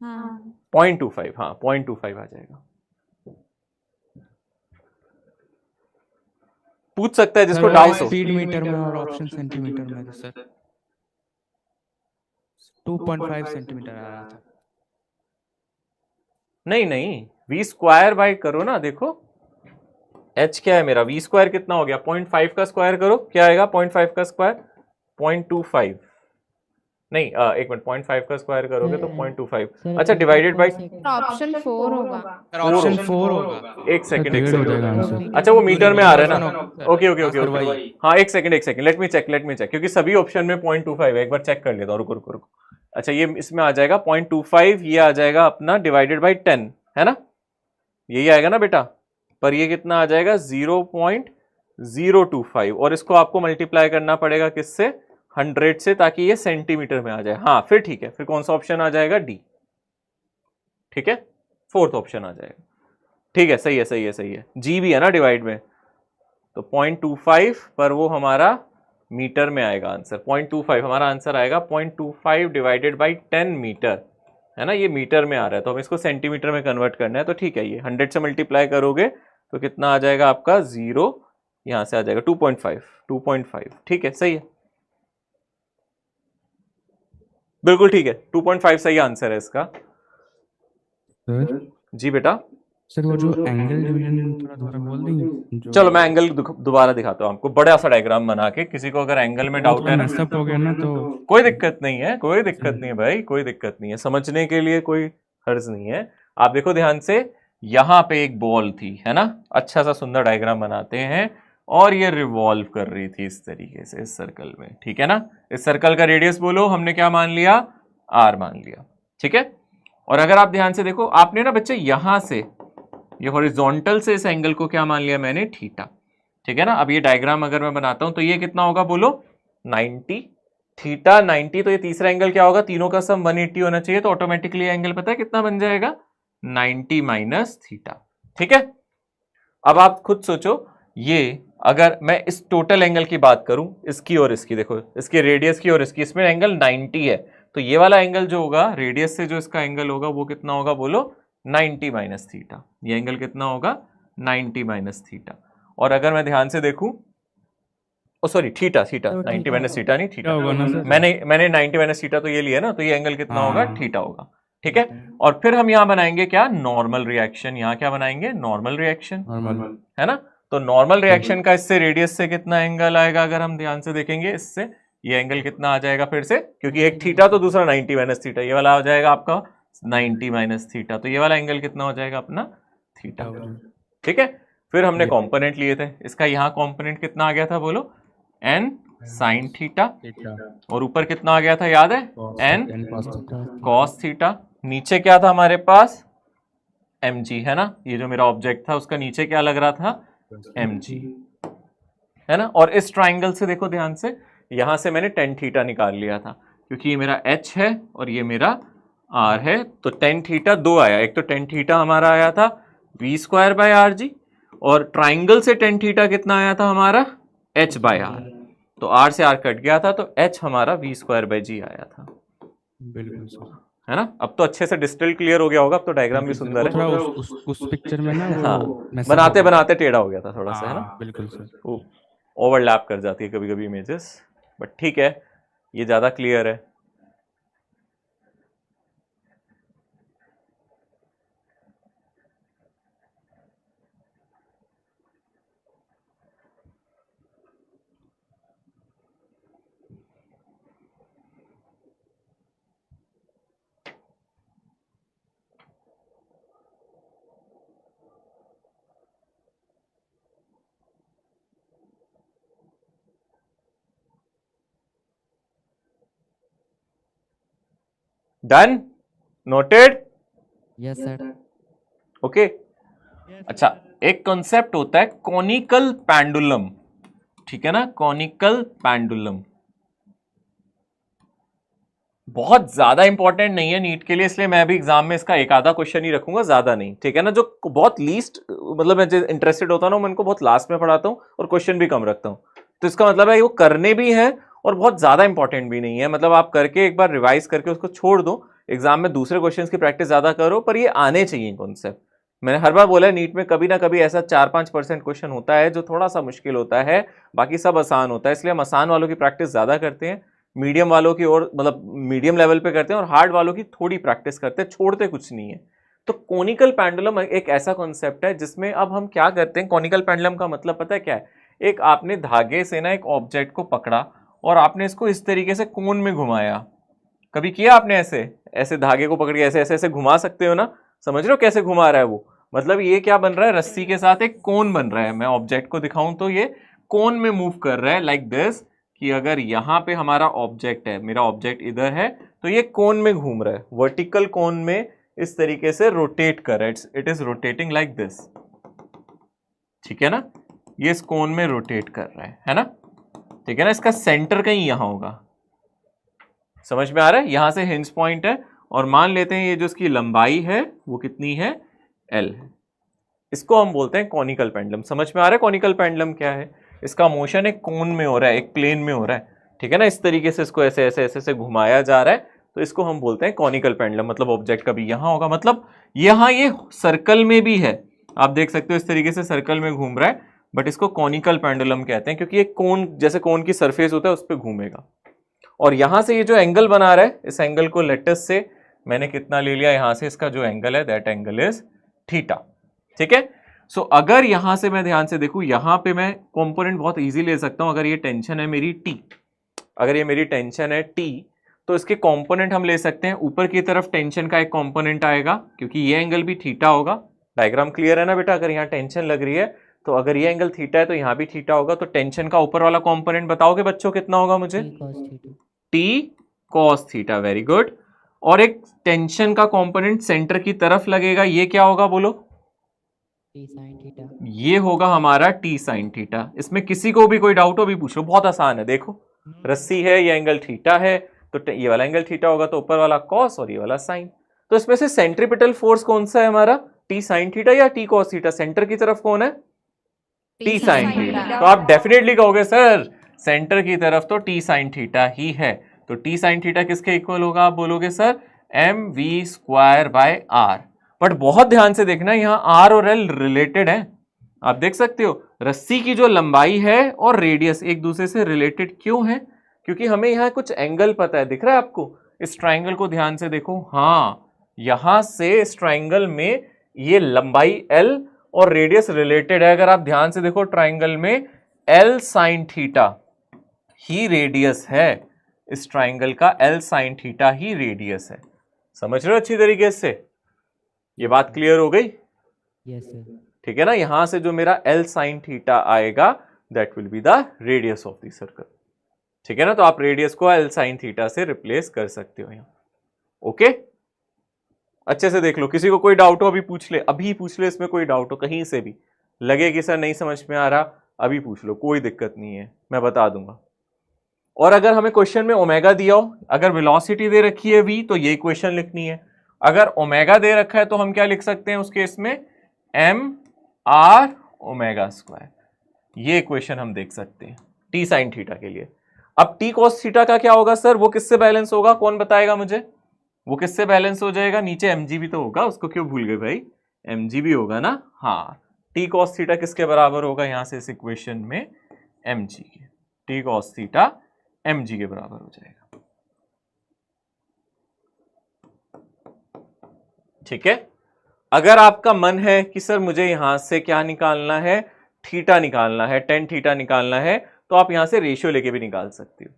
हाँ 0.25, हाँ 0.25 आ जाएगा। पूछ सकता है जिसको डाउट हो। स्पीड मीटर में और ऑप्शन सेंटीमीटर में सर 2.5 सेंटीमीटर आ रहा था। नहीं नहीं, v स्क्वायर बाय करो ना, देखो h क्या है मेरा, v स्क्वायर कितना हो गया, 0.5 का स्क्वायर करो, क्या आएगा 0.5 का स्क्वायर, 0.25, नहीं एक मिनट, 0.5 का स्क्वायर करोगे तो 0.25, अच्छा डिवाइडेड बाय, ऑप्शन 4 होगा। ऑप्शन 4 होगा। एक सेकंड, डेढ़ हो जाएगा आंसर। अच्छा वो मीटर में आ रहा है ना, ओके ओके ओके वही। ओके, हाँ एक सेकंड, लेट मी चेक, क्योंकि सभी ऑप्शन में 0.25 है, एक बार चेक कर लेता हूँ, रुको। अच्छा ये इसमें आ जाएगा 0.25, ये आ जाएगा अपना डिवाइडेड बाय 10, है ना, यही आएगा ना बेटा, पर ये कितना आ जाएगा 0.025, और इसको आपको मल्टीप्लाई करना पड़ेगा किससे, 100 से, ताकि ये सेंटीमीटर में आ जाए। हाँ फिर ठीक है, फिर कौन सा ऑप्शन आ जाएगा, डी, ठीक है, फोर्थ ऑप्शन आ जाएगा। ठीक है, सही है, जी भी है ना डिवाइड में, तो 0.25 पर वो हमारा मीटर में आएगा आंसर, 0.25 हमारा आंसर आएगा, 0.25 डिवाइडेड बाई 10 मीटर, है ना, ये मीटर में आ रहा है, तो हम इसको सेंटीमीटर में कन्वर्ट करना है। तो ठीक है, ये 100 से मल्टीप्लाई करोगे तो कितना आ जाएगा आपका, 0 यहां से आ जाएगा 2.5, ठीक है, सही है, बिल्कुल ठीक है, 2.5 सही आंसर है इसका। सर जी बेटा, सर वो जो एंगल डिवीजन थोड़ा दोबारा बोल देंगे। चलो मैं एंगल दोबारा दिखाता हूँ आपको, बड़ा सा डायग्राम बना के, किसी को अगर एंगल में डाउट है ना, मैसअप हो गया ना, तो कोई दिक्कत नहीं है, भाई, कोई दिक्कत नहीं है, समझने के लिए कोई हर्ज नहीं है। आप देखो ध्यान से, यहाँ पे एक बॉल थी, है ना, अच्छा सा सुंदर डायग्राम बनाते हैं, और ये रिवॉल्व कर रही थी इस तरीके से इस सर्कल में, ठीक है ना। इस सर्कल का रेडियस बोलो, हमने क्या मान लिया, आर मान लिया, ठीक है। और अगर आप ध्यान से देखो, आपने ना बच्चे यहां से, ये हॉरिजॉन्टल से इस एंगल को क्या मान लिया मैंने, थीटा, ठीक है ना। अब ये डायग्राम अगर मैं बनाता हूं तो ये कितना होगा, बोलो 90, थीटा 90, तो ये तीसरा एंगल क्या होगा, तीनों का सम 180 होना चाहिए, तो ऑटोमेटिकली एंगल पता है कितना बन जाएगा, 90 माइनस थीटा, ठीक है। अब आप खुद सोचो, ये अगर मैं इस टोटल एंगल की बात करूं, इसकी और इसकी, देखो इसके रेडियस की और इसकी, इसमें एंगल 90 है, तो ये वाला एंगल जो होगा रेडियस से, जो इसका एंगल होगा वो कितना होगा, बोलो 90 माइनस थीटा। ये एंगल कितना होगा 90 माइनस थीटा। और अगर मैं ध्यान से देखूं, ओ सॉरी थीटा, 90 माइनस थीटा नहीं, थीटा होगा ना सर? मैंने 90 माइनस थीटा तो ये लिया ना, तो ये एंगल कितना होगा हाँ। थीटा होगा। ठीक है, और फिर हम यहाँ बनाएंगे क्या, नॉर्मल रिएक्शन। यहाँ क्या बनाएंगे, नॉर्मल रिएक्शन, नॉर्मल। है ना। तो नॉर्मल रिएक्शन का इससे रेडियस से कितना एंगल आएगा, अगर हम ध्यान से देखेंगे इससे ये एंगल कितना आ जाएगा फिर से, क्योंकि एक थीटा तो दूसरा 90 माइनस थीटा, ये वाला आ जाएगा आपका 90 माइनस थीटा, तो ये वाला एंगल कितना हो जाएगा अपना थीटा। ठीक है, फिर हमने कंपोनेंट लिए थे, इसका यहाँ कंपोनेंट कितना आ गया था बोलो, n साइन थीटा, और ऊपर कितना आ गया था याद है, n कॉस थीटा। नीचे क्या था हमारे पास, mg, है ना। ये जो मेरा ऑब्जेक्ट था उसका नीचे क्या लग रहा था, mg, है ना। और इस ट्राइंगल से देखो ध्यान से, यहां से मैंने टेन थीटा निकाल लिया था, क्योंकि ये मेरा h है और ये मेरा r है, तो टेन थीटा दो आया। एक तो टेन थीटा हमारा आया था v स्क्वायर बाय आर जी, और ट्राइंगल से टेन थीटा कितना आया था हमारा h बाय आर, तो r से r कट गया था, तो h हमारा v स्क्वायर बाय जी आया था। बिल्कुल सर, है ना। अब तो अच्छे से डिस्टिल क्लियर हो गया होगा, अब तो डायग्राम भी सुंदर है। थोड़ा उस पिक्चर में ना वो हाँ, mess up बनाते हो गया। बनाते टेढ़ा हो गया था थोड़ा सा, है ना। हाँ, बिल्कुल सर। वो ओवरलैप कर जाती है कभी कभी इमेजेस, बट ठीक है, ये ज्यादा क्लियर है। Done, noted, yes sir. Okay. अच्छा, एक कॉन्सेप्ट होता है कॉनिकल पेंडुलम, ठीक है ना, कॉनिकल पेंडुलम। बहुत ज्यादा इंपॉर्टेंट नहीं है नीट के लिए, इसलिए मैं भी एग्जाम में इसका एक आधा क्वेश्चन ही रखूंगा, ज्यादा नहीं, ठीक है ना। जो बहुत लीस्ट, मतलब मैं जो इंटरेस्टेड होता हूं ना, मैं उनको बहुत लास्ट में पढ़ाता हूं और क्वेश्चन भी कम रखता हूं। तो इसका मतलब है वो करने भी हैं और बहुत ज्यादा इंपॉर्टेंट भी नहीं है, मतलब आप करके एक बार रिवाइज करके उसको छोड़ दो, एग्जाम में दूसरे क्वेश्चन की प्रैक्टिस ज्यादा करो, पर ये आने चाहिए कॉन्सेप्ट। मैंने हर बार बोला है, नीट में कभी ना कभी ऐसा 4-5% क्वेश्चन होता है जो थोड़ा सा मुश्किल होता है, बाकी सब आसान होता है, इसलिए हम आसान वालों की प्रैक्टिस ज्यादा करते हैं, मीडियम वालों की, और मतलब मीडियम लेवल पे करते हैं, और हार्ड वालों की थोड़ी प्रैक्टिस करते हैं, छोड़ते कुछ नहीं है। तो कॉनिकल पेंडुलम एक ऐसा कॉन्सेप्ट है जिसमें अब हम क्या करते हैं, कॉनिकल पेंडुलम का मतलब पता है क्या है, एक आपने धागे से ना एक ऑब्जेक्ट को पकड़ा और आपने इसको इस तरीके से कोन में घुमाया। कभी किया आपने ऐसे, ऐसे धागे को पकड़ के ऐसे ऐसे ऐसे घुमा सकते हो ना, समझ रहे हो कैसे घुमा रहा है वो, मतलब ये क्या बन रहा है, रस्सी के साथ एक कोन बन रहा है। मैं ऑब्जेक्ट को दिखाऊं तो ये कोन में मूव कर रहा है, लाइक दिस, कि अगर यहाँ पे हमारा ऑब्जेक्ट है, मेरा ऑब्जेक्ट इधर है, तो ये कोन में घूम रहा है, वर्टिकल कोन में इस तरीके से रोटेट कर रहा है, it is rotating like this, ठीक है ना, ये इस कोन में रोटेट कर रहा है ना, ठीक है ना। इसका सेंटर कहीं यहां होगा, समझ में आ रहा है, यहां से हिंज पॉइंट है, और मान लेते हैं ये जो इसकी लंबाई है वो कितनी है, L है। इसको हम बोलते हैं कॉनिकल पेंडुलम। समझ में आ रहा है कॉनिकल पेंडुलम क्या है, इसका मोशन एक कोन में हो रहा है, एक प्लेन में हो रहा है, ठीक है ना, इस तरीके से इसको ऐसे ऐसे ऐसे ऐसे घुमाया जा रहा है, तो इसको हम बोलते हैं कॉनिकल पेंडुलम। मतलब ऑब्जेक्ट कभी यहां होगा, मतलब यहां ये सर्कल में भी है, आप देख सकते हो इस तरीके से सर्कल में घूम रहा है, बट इसको कॉनिकल पेंडुलम कहते हैं, क्योंकि ये कोन, जैसे कोन की सरफेस होता है उस पर घूमेगा। और यहां से ये जो एंगल बना रहा है, इस एंगल को लेटस से मैंने कितना ले लिया, यहां से इसका जो एंगल है दैट एंगल इज थीटा, ठीक है। सो अगर यहां से मैं ध्यान से देखूं, यहां पे मैं कंपोनेंट बहुत इजी ले सकता हूं। अगर ये टेंशन है मेरी T, अगर ये मेरी टेंशन है T, तो इसके कंपोनेंट हम ले सकते हैं, ऊपर की तरफ टेंशन का एक कंपोनेंट आएगा, क्योंकि ये एंगल भी थीटा होगा। डायग्राम क्लियर है ना बेटा, अगर यहाँ टेंशन लग रही है तो अगर ये एंगल थीटा है तो यहाँ भी थीटा होगा, तो टेंशन का ऊपर वाला कंपोनेंट बताओगे बच्चों कितना होगा मुझे, T cos theta, very good. और एक टेंशन का कंपोनेंट सेंटर की तरफ लगेगा, ये क्या होगा बोलो, T sin थीटा। ये होगा हमारा T sin थीटा। इसमें किसी को भी कोई डाउट हो भी पूछ लो, बहुत आसान है। देखो रस्सी है, ये एंगल थीटा है, तो ये वाला एंगल थीटा होगा, तो ऊपर वाला cos और ये वाला sin। तो इसमें से सेंट्रीपिटल फोर्स कौन सा है हमारा, T sin थीटा या T cos थीटा, सेंटर की तरफ कौन है, T sin थीटा। तो आप डेफिनेटली कहोगे सर सेंटर की तरफ तो T sin थीटा ही है, तो T sin थीटा किसके इक्वल होगा, आप बोलोगे sir mv square bye r। But बहुत ध्यान से देखना, यहाँ आर और एल रिलेटेड है। आप देख सकते हो रस्सी की जो लंबाई है और रेडियस एक दूसरे से रिलेटेड क्यों है? क्योंकि हमें यहाँ कुछ एंगल पता है, दिख रहा है आपको? इस ट्राइंगल को ध्यान से देखो, हाँ यहां से इस ट्राइंगल में ये लंबाई एल और रेडियस रिलेटेड है। अगर आप ध्यान से देखो ट्राइंगल में एल साइन थीटा ही रेडियस है, इस ट्राइंगल का एल साइन थीटा ही रेडियस है। समझ रहे हो अच्छी तरीके से? ये बात क्लियर हो गई? Yes sir. ठीक है ना? यहां से जो मेरा एल साइन थीटा आएगा that will be the radius of the circle. ठीक है ना? तो आप रेडियस को एल साइन थीटा से रिप्लेस कर सकते हो यहां। ओके, अच्छे से देख लो, किसी को कोई डाउट हो अभी पूछ ले, अभी पूछ ले, इसमें कोई डाउट हो कहीं से भी, लगे कि सर नहीं समझ में आ रहा, अभी पूछ लो, कोई दिक्कत नहीं है, मैं बता दूंगा। और अगर हमें क्वेश्चन में ओमेगा दिया हो, अगर वेलोसिटी दे रखी है v, तो ये इक्वेशन लिखनी है। अगर ओमेगा दे रखा है तो हम क्या लिख सकते हैं उस केस में? m r ओमेगा स्क्वायर, ये इक्वेशन हम देख सकते हैं t साइन थीटा के लिए। अब t cos थीटा का क्या होगा सर? वो किससे बैलेंस होगा? कौन बताएगा मुझे? वो किससे बैलेंस हो जाएगा? नीचे mg भी तो होगा, उसको क्यों भूल गए भाई? mg भी होगा ना। हाँ, t cos थीटा किसके बराबर होगा यहां से इस इक्वेशन में? mg के। t cos थीटा mg के बराबर हो जाएगा। ठीक है, अगर आपका मन है कि सर मुझे यहां से क्या निकालना है? थीटा निकालना है, टेन थीटा निकालना है, तो आप यहां से रेशियो लेके भी निकाल सकते हो।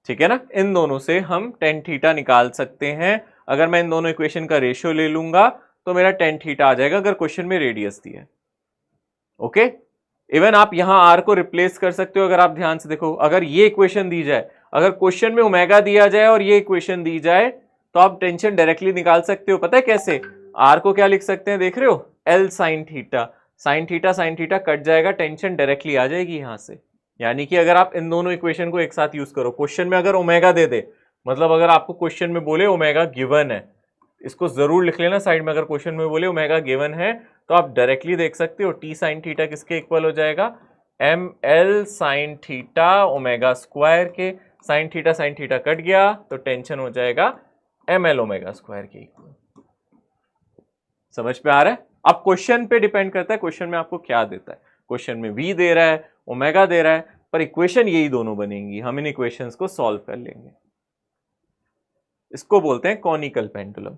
ठीक है ना? इन दोनों से हम टेन थीटा निकाल सकते हैं। अगर मैं इन दोनों इक्वेशन का रेशियो ले लूंगा तो मेरा टेन थीटा आ जाएगा, अगर क्वेश्चन में रेडियस दी है। ओके, इवन आप यहां आर को रिप्लेस कर सकते हो। अगर आप ध्यान से देखो, अगर ये इक्वेशन दी जाए, अगर क्वेश्चन में ओमेगा दिया जाए और ये इक्वेशन दी जाए, तो आप टेंशन डायरेक्टली निकाल सकते हो। पता है कैसे? आर को क्या लिख सकते हैं, देख रहे हो? L sine theta, sign theta cut जाएगा, टेंशन डायरेक्टली आ जाएगी यहां से। यानी कि अगर आप इन दोनों इक्वेशन को एक साथ यूज करो, क्वेश्चन में अगर ओमेगा दे दे, मतलब अगर आपको क्वेश्चन में बोले ओमेगा गिवन है, इसको जरूर लिख लेना साइड में, अगर क्वेश्चन में बोले ओमेगा गिवन है तो आप डायरेक्टली देख सकते हो टी साइन थीटा किसके इक्वल हो जाएगा? M L sine theta omega square के। साइन थीटा कट गया तो टेंशन हो जाएगा एम एल ओमेगा स्क्वायर के इक्वल। समझ में आ रहा है? अब क्वेश्चन पे डिपेंड करता है, क्वेश्चन में आपको क्या देता है। क्वेश्चन में v दे रहा है, ओमेगा दे रहा है, पर इक्वेशन यही दोनों बनेंगी। हम इन इक्वेशंस को सॉल्व कर लेंगे। इसको बोलते हैं कॉनिकल पेंडुलम।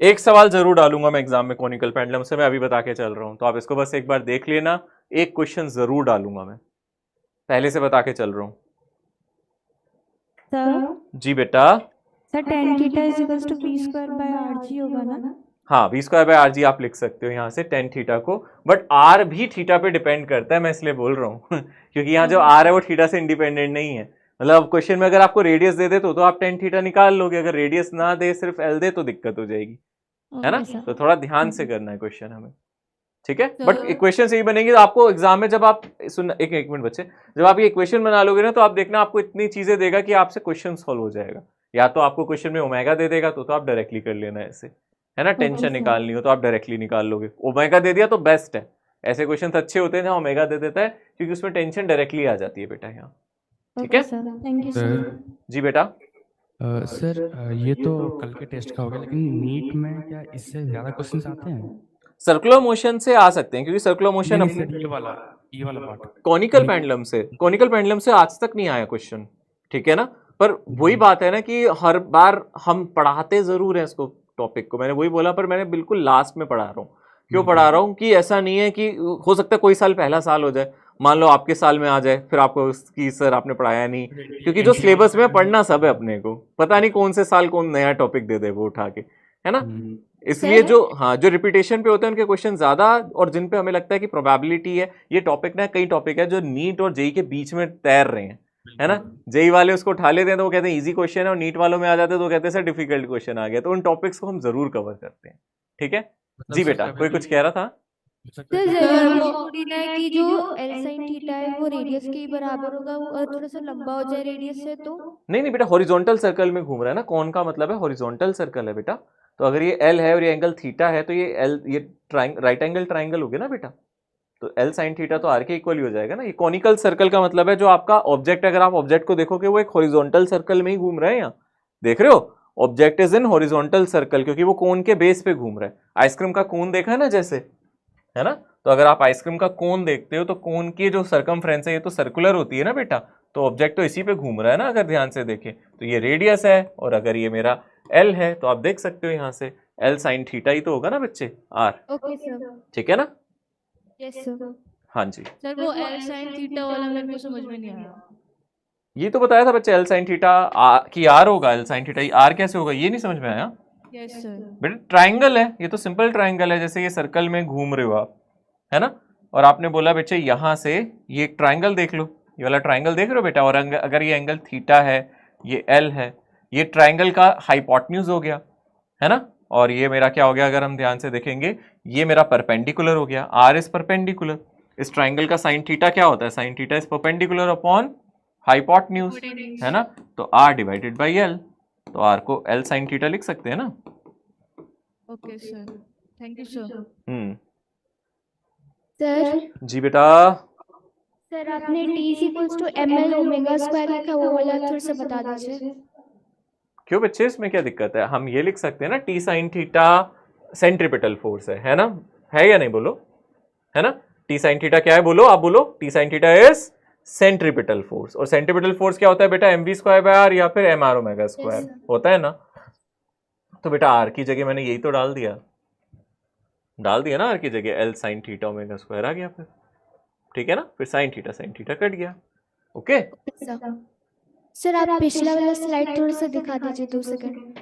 एक सवाल जरूर डालूंगा मैं एग्जाम में कॉनिकल पेंडुलम से, मैं अभी बता के चल रहा हूं, तो आप इसको बस एक बार देख लेना। एक क्वेश्चन जरूर डालूंगा मैं, पहले से बता के चल रहा हूं। सर जी बेटा। Sir tan theta is equals to v square by rg होगा ना? हाँ, v square by R G आप लिख सकते हो यहाँ से टेन थीटा को, बट r भी थीटा पे डिपेंड करता है, मैं इसलिए बोल रहा हूँ क्योंकि यहाँ जो r है वो थीटा से इंडिपेंडेंट नहीं है। मतलब क्वेश्चन में अगर आपको रेडियस दे दे तो आप टेन थीटा निकाल लोगे, अगर रेडियस ना दे सिर्फ एल दे तो दिक्कत हो जाएगी, है ना? तो थोड़ा ध्यान से करना है क्वेश्चन हमें। ठीक है, बट इक्वेशन सही बनेगी तो आपको एग्जाम में जब आप सुन एक मिनट बच्चे, जब आप ये इक्वेशन बना लोगे ना तो आप देखना आपको इतनी चीजें देगा कि आपसे क्वेश्चन सॉल्व हो जाएगा। या तो आपको क्वेश्चन में ओमेगा दे देगा तो आप डायरेक्टली कर लेना ऐसे, है ना? टेंशन निकालनी हो तो आप डायरेक्टली निकाल लोगे। ओमेगा दे दिया तो बेस्ट है, ऐसे क्वेश्चन अच्छे होते हैं जहाँ ओमेगा दे देता है, क्योंकि उसमें टेंशन डायरेक्टली आ जाती है बेटा यहाँ। ठीक है, थैंक यू सर। जी बेटा। सर ये तो कल के टेस्ट का हो गया, लेकिन नीट में क्या इससे ज्यादा क्वेश्चंस आते हैं? सर्कुलर मोशन से आ सकते हैं, क्योंकि सर्कुलर मोशन नहीं, सर ये वाला पार्ट कॉनिकल पेंडुलम से आज तक नहीं आया क्वेश्चन। ठीक है ना? पर वही बात है ना कि हर बार हम पढ़ाते जरूर हैं इसको, टॉपिक को, मैंने वही बोला, पर मैंने बिल्कुल लास्ट में पढ़ा रहा हूँ। क्यों पढ़ा रहा हूँ कि ऐसा नहीं है कि हो सकता है कोई साल पहला साल हो जाए, मान लो आपके साल में आ जाए, फिर आपको उसकी सर आपने पढ़ाया नहीं, क्योंकि जो सिलेबस में पढ़ना सब है अपने को, पता नहीं कौन से साल कौन नया टॉपिक दे दे वो उठा के, है ना? इसलिए जो जो रिपीटेशन पे होते हैं उनके क्वेश्चन ज्यादा, और जिन पे हमें लगता है कि प्रोबेबिलिटी है, ये टॉपिक ना कई टॉपिक है जो नीट और जेई के बीच में तैर रहे हैं, है ना? जेई वाले उसको उठा लेते हैं तो वो कहते हैं इजी क्वेश्चन है, और नीट वालों में आ जाते हैं तो कहते हैं सर डिफिकल्ट क्वेश्चन आ गया। तो उन टॉपिक्स को हम जरूर कवर करते हैं। ठीक है जी बेटा, कोई कुछ कह रहा था? सर जरूरी ना है कि जो एल साइन थीटा है वो रेडियस के बराबर होगा, वो थोड़ा सा लंबा हो जाए रेडियस से तो? नहीं बेटा, हॉरिजॉन्टल सर्कल में घूम रहा है ना, कौन का मतलब है हॉरिजॉन्टल सर्कल है बेटा। तो अगर ये एल है और ये एंगल थीटा है तो ये राइट एंगल ट्राइंगल हो गया ना बेटा, तो एल साइन थीटा तो आर के इक्वल ही हो जाएगा ना। ये कॉनिकल सर्कल का मतलब है जो आपका ऑब्जेक्ट, अगर आप ऑब्जेक्ट को देखोगे वो एक हॉरिजॉन्टल सर्कल में ही घूम रहे हैं, यहाँ देख रहे हो, object is in horizontal circle, क्योंकि वो कोन के बेस पे घूम रहा है। आइसक्रीम का कोन देखा है ना जैसे, है ना, तो अगर आप आइसक्रीम का कोन देखते हो तो कोन की जो सरकमफ्रेंस है ये तो सर्कुलर होती है ना बेटा, तो ऑब्जेक्ट तो इसी पे घूम रहा है ना, अगर ध्यान से देखें तो ये रेडियस है, और अगर ये मेरा एल है तो आप देख सकते हो यहाँ से एल साइन थीटा ही तो होगा ना बच्चे, आर। Okay sir. ठीक है ना? Yes sir. हाँ जी, सर वो एल साइन थीटा वाला मेरे को समझ में नहीं आया। ये तो बताया था बच्चे, एल साइन थीटा की आर होगा, एल साइन थीटा आर कैसे होगा ये नहीं समझ में आया? Yes sir. बेटा ट्राइंगल है, ये तो सिंपल ट्राइंगल है, जैसे ये सर्कल में घूम रहे हो आप, है ना, और आपने बोला बच्चे यहाँ से ये एक ट्राइंगल देख लो, ये वाला ट्राइंगल देख रहे हो बेटा, और अगर ये एंगल थीटा है, ये एल है, ये ट्राइंगल का हाइपोटेन्यूज हो गया, है ना, और ये मेरा क्या हो गया, अगर हम ध्यान से देखेंगे ये मेरा परपेंडिकुलर हो गया, आर इज परपेंडिकुलर। इस ट्राइंगल का साइन थीटा क्या होता है, sine theta is perpendicular upon hypotenuse, है ना, तो आर डिवाइडेड बाई एल, तो आर को एल साइन थीटा लिख सकते हैं ना। Okay sir, thank you sir. Sir जी बेटा, सर आपने t equals to ml omega square लिखा, वो वाला थोड़ा सा बता दीजिए। क्यों बच्चे इसमें क्या दिक्कत है, हम ये लिख सकते हैं ना, T sine theta centripetal force है ना, है या नहीं बोलो, है ना, टी साइन थीटा क्या है बोलो, आप बोलो, T sine theta is centripetal force, और सेंट्रीपिटल फोर्स क्या होता है बेटा, M V square by R या फिर एम आर ओमेगा स्क्वायर होता है ना। तो बेटा आर की जगह मैंने यही तो डाल दिया ना, आर की जगह L sine theta omega square आ गया फिर, ठीक है ना, फिर साइन थीटा कट गया। ओके सर आप पिछला वाला स्लाइड थोड़ा सा दिखा दीजिए 2 सेकंड।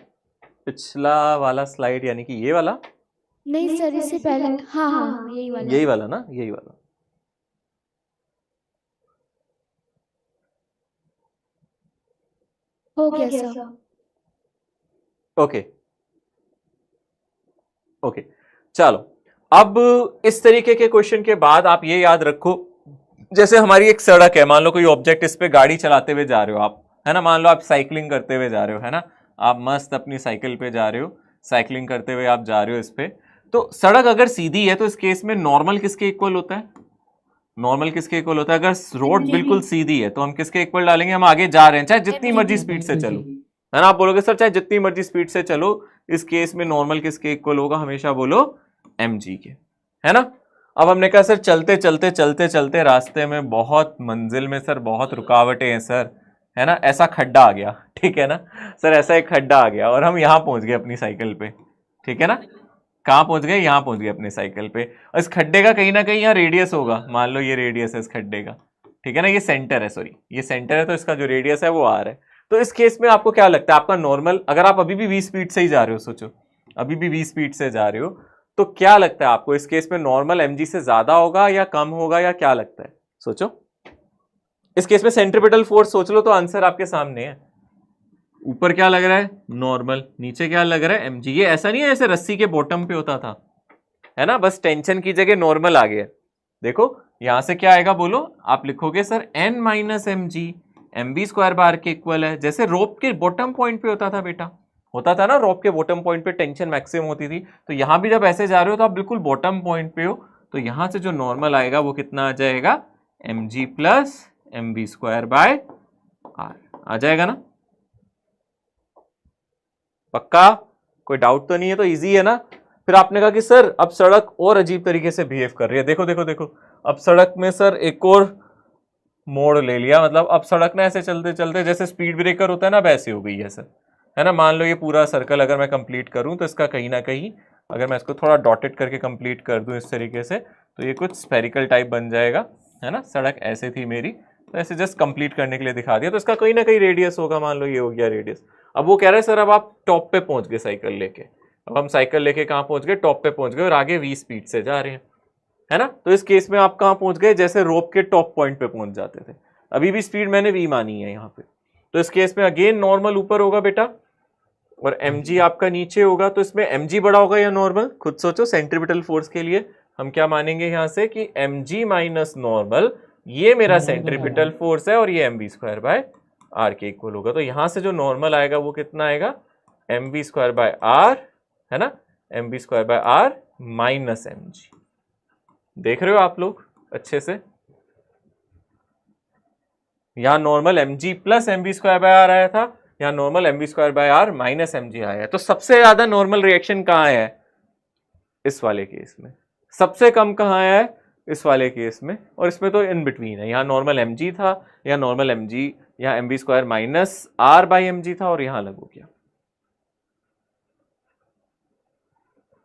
पिछला वाला स्लाइड यानी कि ये वाला? नहीं सर, इससे पहले, हाँ हाँ यही वाला। यही वाला ना, यही वाला। हो गया सर। ओके ओके, चलो अब इस तरीके के क्वेश्चन के बाद आप ये याद रखो, जैसे हमारी एक सड़क है, मान लो कोई ऑब्जेक्ट, इस पे गाड़ी चलाते हुए जा रहे हो आप, है ना, मान लो आप साइकिलिंग करते हुए जा रहे हो, है ना, आप मस्त अपनी साइकिल पे जा रहे हो, साइकिलिंग करते हुए आप जा रहे हो इस पे, तो सड़क अगर सीधी है तो इस केस में नॉर्मल किसके इक्वल होता है, नॉर्मल किसके इक्वल होता है, अगर रोड बिल्कुल सीधी है तो हम किसके इक्वल डालेंगे, हम आगे जा रहे हैं चाहे जितनी मर्जी स्पीड से चलो, है ना, आप बोलोगे सर चाहे जितनी मर्जी स्पीड से चलो, इस केस में नॉर्मल किसके इक्वल होगा, हमेशा बोलो mg के, है ना। अब हमने कहा सर चलते चलते चलते चलते रास्ते में बहुत मंजिल में सर बहुत रुकावटें हैं सर, है ना, ऐसा खड्डा आ गया, ठीक है ना सर, ऐसा एक खड्डा आ गया और हम यहाँ पहुंच गए अपनी साइकिल पे, ठीक है ना, कहाँ पहुंच गए, यहाँ पहुंच गए अपनी साइकिल पे, और इस खड्डे का कहीं ना कहीं यहाँ रेडियस होगा, मान लो ये रेडियस है इस खड्डे का, ठीक है ना, ये सेंटर है, सॉरी ये सेंटर है, तो इसका जो रेडियस है वो आर है। तो इस केस में आपको क्या लगता है, आपका नॉर्मल, अगर आप अभी भी 20 स्पीड से ही जा रहे हो, सोचो अभी भी 20 स्पीड से जा रहे हो, तो क्या लगता है आपको इस केस में नॉर्मल mg से ज्यादा होगा या कम होगा, या क्या लगता है, सोचो। इस केस में सेंट्रीपिटल फोर्स सोच लो तो आंसर आपके सामने है, ऊपर क्या लग रहा है नॉर्मल, नीचे क्या लग रहा है mg, ये ऐसा नहीं है जैसे रस्सी के बॉटम पे होता था, है ना, बस टेंशन की जगह नॉर्मल आ गया। देखो यहां से क्या आएगा बोलो, आप लिखोगे sir n minus mg mv square bar के इक्वल है, जैसे रोप के बॉटम पॉइंट पे होता था बेटा, होता था ना, रोप के बॉटम पॉइंट पे टेंशन मैक्सिमम होती थी, तो यहां भी जब ऐसे जा रहे हो तो आप बिल्कुल बॉटम पॉइंट पे हो, तो यहां से जो नॉर्मल आएगा वो कितना आ जाएगा, mg plus mv square by R आ जाएगा ना, पक्का, कोई डाउट तो नहीं है, तो इजी है ना। फिर आपने कहा कि सर अब सड़क और अजीब तरीके से बिहेव कर रही है, देखो देखो देखो, अब सड़क में सर एक और मोड़ ले लिया, मतलब अब सड़क ना ऐसे चलते चलते जैसे स्पीड ब्रेकर होता है ना, वैसे हो गई है सर, है ना, मान लो ये पूरा सर्कल अगर मैं कंप्लीट करूं तो इसका कहीं ना कहीं, अगर मैं इसको थोड़ा डॉटेड करके कंप्लीट कर दूं इस तरीके से, तो ये कुछ स्फेरिकल टाइप बन जाएगा, है ना, सड़क ऐसे थी मेरी, तो ऐसे जस्ट कंप्लीट करने के लिए दिखा दिया, तो इसका कहीं ना कहीं रेडियस होगा, मान लो ये हो गया रेडियस। अब वो कह रहे हैं सर अब आप टॉप पे पहुंच गए साइकिल लेके, अब हम साइकिल लेके कहाँ पहुंच गए, टॉप पे पहुंच गए, और आगे 20 स्पीड से जा रहे हैं, है ना, तो इस केस में आप कहाँ पहुंच गए, जैसे रोप के टॉप पॉइंट पे पहुंच जाते थे, अभी भी स्पीड मैंने v मानी है यहाँ पे, तो इस केस में अगेन नॉर्मल ऊपर होगा बेटा और mg आपका नीचे होगा, तो इसमें mg बड़ा होगा या नॉर्मल, खुद सोचो, सेंट्रीपिटल फोर्स के लिए हम क्या मानेंगे यहाँ से कि mg माइनस नॉर्मल, ये मेरा सेंट्रीपिटल फोर्स है और ये mv स्क्वायर बाय आर के इक्वल होगा, तो यहां से जो नॉर्मल आएगा वो कितना आएगा, mv स्क्वायर बाय आर, है ना, mv square by R minus mg, देख रहे हो आप लोग अच्छे से, यहां normal mg plus mv square by R आया था, यहाँ normal M V square by R minus M G आया है। तो सबसे ज्यादा नॉर्मल रिएक्शन कहाँ आया है? इस वाले केस में। सबसे कम कहाँ आया है? इस वाले केस में। और इसमें तो इन बिटवीन है, यहाँ नॉर्मल एम जी था, यहाँ नॉर्मल एम जी, यहाँ M V square minus R by M G था और यहाँ अलग हो गया।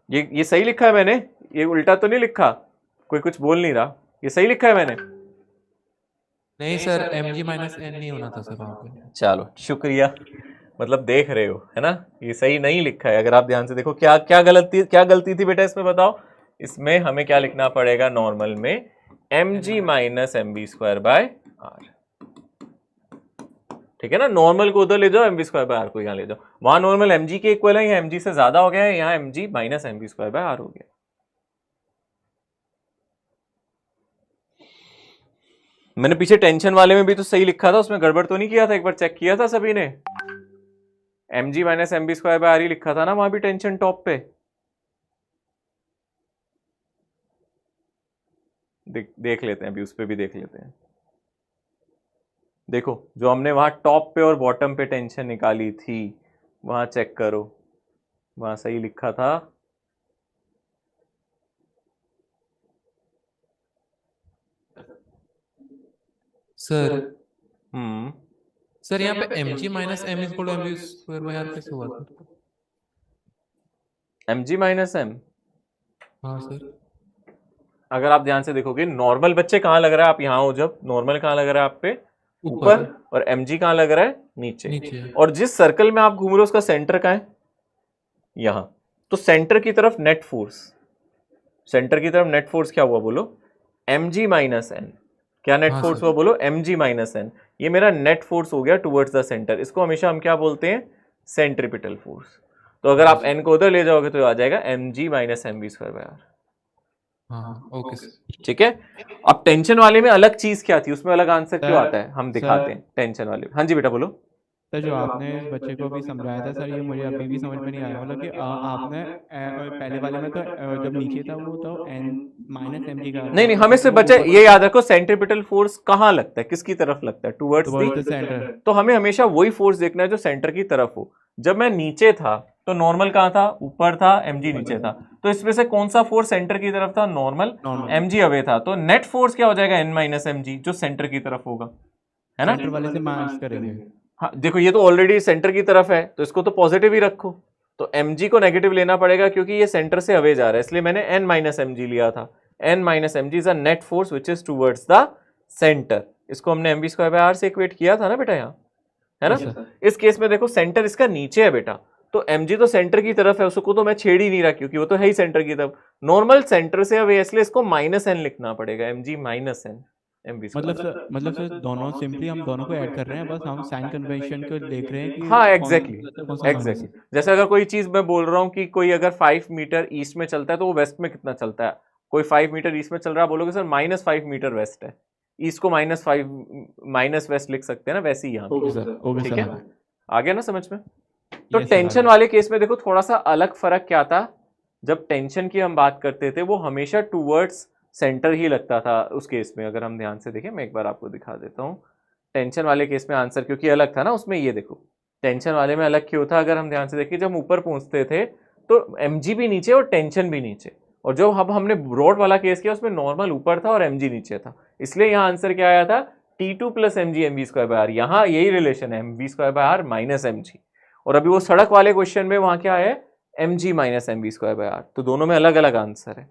ये सही लिखा है मैंने? ये उल्टा तो नहीं लिखा? कोई कुछ बोल नहीं रहा? ये सही लिखा है मैंने? नहीं sir, M G minus N नहीं होना था सर वहाँ पे। चलो शुक्रिया, मतलब देख रहे हो है ना, ये सही नहीं लिखा है। अगर आप ध्यान से देखो क्या क्या गलती थी बेटा इसमें बताओ। इसमें हमें क्या लिखना पड़ेगा नॉर्मल में? M G minus M B square by R, ठीक है ना। नॉर्मल को उधर ले जाओ, M B square by R को यहाँ ले जाओ। वहां नॉर्मल एम जी के इक्वल है, यहाँ एम जी से ज्यादा हो गया है, यहाँ M G minus M B square by R हो गया। मैंने पीछे टेंशन वाले में भी तो सही लिखा था, उसमें गड़बड़ तो नहीं किया था? एक बार चेक किया था सभी ने? M G minus M B square by R ही लिखा था ना वहां भी टेंशन टॉप पे। देख लेते हैं अभी, उस पे भी देख लेते हैं। देखो जो हमने वहां टॉप पे और बॉटम पे टेंशन निकाली थी वहां चेक करो, वहां सही लिखा था। सर सर यहाँ पे M G minus M equal to M B square by R कैसे हुआ sir? M G minus M, हाँ सर। अगर आप ध्यान से देखोगे नॉर्मल बच्चे कहाँ लग रहा है? आप यहाँ हो जब, नॉर्मल कहाँ लग रहा है आप पे? ऊपर। और एम जी कहाँ लग रहा है? नीचे। और जिस सर्कल में आप घूम रहे हो उसका सेंटर कहाँ है? यहाँ। तो सेंटर की तरफ नेट फोर्स, सेंटर की तरफ नेट फोर्स क्या हुआ बोलो? M G minus N. क्या नेट फोर्स हुआ बोलो? M G minus N. ये मेरा नेट फोर्स हो गया टुवर्ड्स द सेंटर। इसको हमेशा हम क्या बोलते हैं? Centripetal force. तो अगर आप एन को उधर ले जाओगे तो आ जाएगा M G minus M B square by R. Okay ठीक है। अब टेंशन वाले में अलग चीज क्या थी, उसमें अलग आंसर क्यों आता है? हम दिखाते हैं टेंशन वाले में। हाँ जी बेटा बोलो। सर जो आपने इस बच्चे को भी समझाया था सर, ये मुझे अभी भी समझ में नहीं आया। मतलब कि आपने पहले वाले में तो जब नीचे था वो तो एन माइनस एम जी का नहीं, हमें सिर्फ बच्चा ये याद रखो सेंट्रीपिटल फोर्स कहाँ लगता है, किसकी तरफ लगता है? Towards the centre. तो हमें हमेशा वही फोर्स देखना है जो सेंटर की तरफ हो। जब मैं नीचे था तो नॉर्मल कहाँ था? ऊपर था, एमजी नीचे था। तो इसमें से कौन सा फोर्स सेंटर की तरफ था? नॉर्मल। एमजी अवे था, तो नेट फोर्स क्या हो जाएगा? एन माइनस एमजी, जो सेंटर की तरफ होगा, है ना। सेंटर वाले से माइनस करेंगे। हाँ देखो ये तो ऑलरेडी सेंटर की तरफ है तो इसको तो पॉजिटिव ही रखो। तो mg को नेगेटिव लेना पड़ेगा क्योंकि ये सेंटर से अवे जा रहा है, इसलिए मैंने n माइनस mg लिया था। n minus mg is a net force which is towards the centre. इसको हमने mv स्क्वायर बाय आर से इक्वेट किया था ना बेटा यहाँ, है ना। इस केस में देखो सेंटर इसका नीचे है बेटा, तो mg तो सेंटर की तरफ है, उसको तो मैं छेड़ ही नहीं रहा क्योंकि वो तो है ही सेंटर की तरफ। नॉर्मल सेंटर से अवे, इसलिए इसको माइनस n लिखना पड़ेगा, mg माइनस n। मतलब सर दोनों सिंपली हम दोनों को ऐड कर रहे हैं, बस हम साइन कन्वेंशन को देख रहे हैं कि हाँ एग्जैक्टली। जैसे अगर कोई चीज मैं बोल रहा हूँ कि कोई अगर 5 मीटर ईस्ट में चलता है तो वो वेस्ट में कितना चलता है? कोई 5 मीटर ईस्ट में चल रहा है, बोलोगे सर -5 मीटर वेस्ट है, ईस्ट को -5 माइनस वेस्ट लिख सकते हैं ना, वैसे ही यहाँ। ठीक है, आ गया ना समझ में। तो टेंशन वाले केस में देखो थोड़ा सा अलग फर्क क्या था। जब टेंशन की हम बात करते थे वो हमेशा टूवर्ड्स सेंटर ही लगता था उस केस में। अगर हम ध्यान से देखें, मैं एक बार आपको दिखा देता हूँ टेंशन वाले केस में आंसर, क्योंकि अलग था ना उसमें। ये देखो टेंशन वाले में अलग क्यों था, अगर हम ध्यान से देखें जब हम ऊपर पहुंचते थे तो mg भी नीचे और टेंशन भी नीचे, और जो अब हमने ब्रॉड वाला केस किया उसमें नॉर्मल ऊपर था और mg नीचे था, इसलिए यहाँ आंसर क्या आया था? T2 plus mg mv square by R. यहाँ यही रिलेशन है, mv square by R minus mg। और अभी वो सड़क वाले क्वेश्चन में वहां क्या है? mg minus mv square by R. तो दोनों में अलग अलग आंसर है,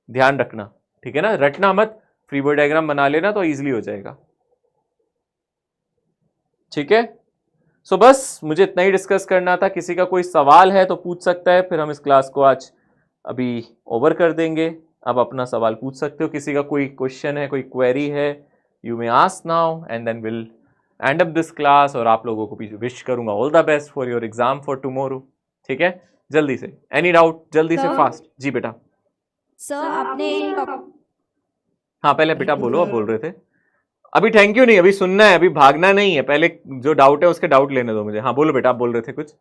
ध्यान रखना, ठीक है ना। रटना मत, फ्री बॉडी डायग्राम बना लेना तो इजीली हो जाएगा, ठीक है। सो बस मुझे इतना ही डिस्कस करना था। किसी का कोई सवाल है तो पूछ सकता है, फिर हम इस क्लास को आज अभी ओवर कर देंगे। अब अपना सवाल पूछ सकते हो, किसी का कोई क्वेश्चन है, कोई क्वेरी है, you may ask now and then will end up this class. और आप लोगों को भी विश करूंगा all the best for your exam for tomorrow, ठीक है। जल्दी से एनी डाउट, जल्दी से फास्ट। जी बेटा। सर आपने एक हाँ पहले बेटा बोलो, अब बोल रहे थे। अभी थैंक यू नहीं, अभी सुनना है, अभी भागना नहीं है। पहले जो डाउट है उसके डाउट लेने दो मुझे। हाँ बोलो बेटा, आप बोल रहे थे कुछ।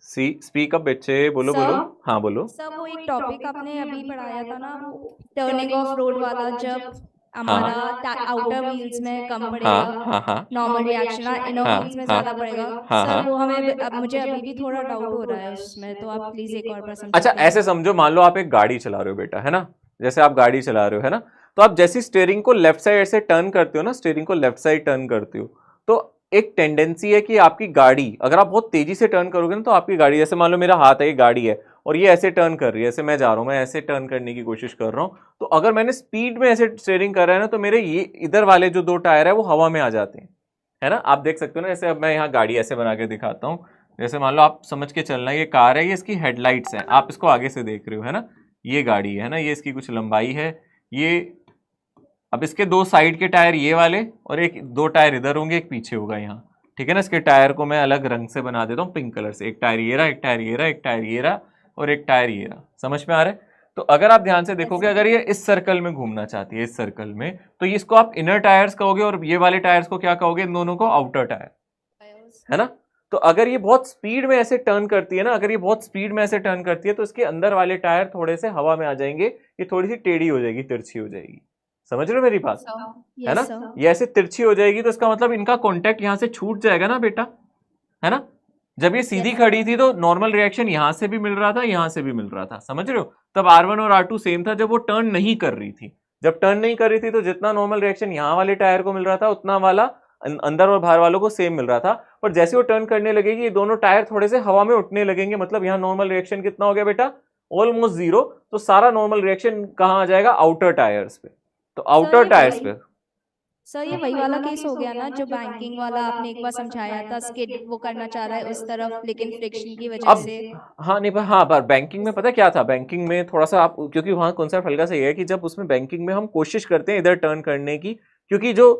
स्पीक अप बच्चे, बोलो बोलो। हाँ बोलो। सर वो एक टॉपिक आपने अभी पढ़ाया था ना, टर्निंग ऑफ रोड वाला, जब हमारा आउटर व्हील्स में कम हाँ पड़ेगा, हाँ हाँ नॉर्मल रिएक्शन इनर हाँ व्हील्स में हाँ ज्यादा पड़ेगा। हाँ सर हाँ। वो हमें अब मुझे अभी भी थोड़ा डाउट हो रहा है उसमें, तो आप प्लीज एक और बार अच्छा समझाते ऐसे समझो, मान लो आप एक गाड़ी चला रहे हो बेटा, है ना, जैसे आप गाड़ी चला रहे हो, है ना, तो आप जैसे स्टीयरिंग को लेफ्ट साइड से टर्न करते हो ना, स्टीयरिंग को लेफ्ट साइड टर्न करते हो, तो एक टेंडेंसी है कि आपकी गाड़ी, अगर आप बहुत तेजी से टर्न करोगे ना, तो आपकी गाड़ी, जैसे मान लो मेरा हाथ है, ये गाड़ी है और ये ऐसे टर्न कर रही है, ऐसे मैं जा रहा हूं, मैं ऐसे टर्न करने की कोशिश कर रहा हूं, तो अगर मैंने स्पीड में ऐसे स्टीयरिंग कर रहा है ना, तो मेरे ये इधर वाले जो 2 टायर है वो हवा में आ जाते हैं, है ना, आप देख सकते हो ना। जैसे अब मैं यहाँ गाड़ी ऐसे बना के दिखाता हूँ, जैसे मान लो आप समझ के चलना, ये कार है, ये इसकी हेडलाइट्स हैं, आप इसको आगे से देख रहे हो, है ना, ये गाड़ी है ना, ये इसकी कुछ लंबाई है, ये अब इसके 2 साइड के टायर ये वाले और 2 टायर इधर होंगे, एक पीछे होगा यहाँ, ठीक है ना। इसके टायर को मैं अलग रंग से बना देता हूँ, पिंक कलर से, एक टायर ये रहा, एक टायर ये रहा, एक टायर ये रहा और एक टायर ये रहा, समझ में आ रहा है। तो अगर आप ध्यान से देखोगे, अगर ये इस सर्कल में घूमना चाहती है, इस सर्कल में, तो इसको आप इनर टायर्स कहोगे और ये वाले टायर्स को क्या कहोगे, इन दोनों को आउटर टायर, है ना। तो अगर ये बहुत स्पीड में ऐसे टर्न करती है ना, अगर ये बहुत स्पीड में ऐसे टर्न करती है, तो इसके अंदर वाले टायर थोड़े से हवा में आ जाएंगे, ये थोड़ी सी टेढ़ी हो जाएगी, तिरछी हो जाएगी, समझ रहे हो मेरी बात, है ना। ये ऐसे तिरछी हो जाएगी, तो इसका मतलब इनका कॉन्टेक्ट यहां से छूट जाएगा ना बेटा, है ना। जब ये सीधी खड़ी थी तो नॉर्मल रिएक्शन यहां से भी मिल रहा था, यहां से भी मिल रहा था, समझ रहे हो। तब R1 और R2 सेम था जब वो टर्न नहीं कर रही थी। जब टर्न नहीं कर रही थी तो जितना नॉर्मल रिएक्शन यहाँ वाले टायर को मिल रहा था, उतना वाला अंदर और बाहर वालों को सेम मिल रहा था। पर जैसे वो टर्न करने लगेगी, ये दोनों टायर थोड़े से हवा में उठने लगेंगे, मतलब यहाँ नॉर्मल रिएक्शन कितना हो गया बेटा, ऑलमोस्ट 0। तो सारा नॉर्मल रिएक्शन कहाँ आ जाएगा, आउटर टायर्स पे। तो आउटर टायर्स पे सर ये वही वाला केस हो गया ना जो बैंकिंग वाला आपने एक बार समझाया था, स्किड वो करना चाह रहा है उस तरफ, लेकिन फ्रिक्शन की वजह अब से। हाँ नहीं, पर हाँ, पर बैंकिंग में पता क्या था, बैंकिंग में थोड़ा सा आप, क्योंकि वहाँ कॉन्सेप्ट हल्का सा ये है कि जब उसमें बैंकिंग में हम कोशिश करते हैं इधर टर्न करने की, क्योंकि जो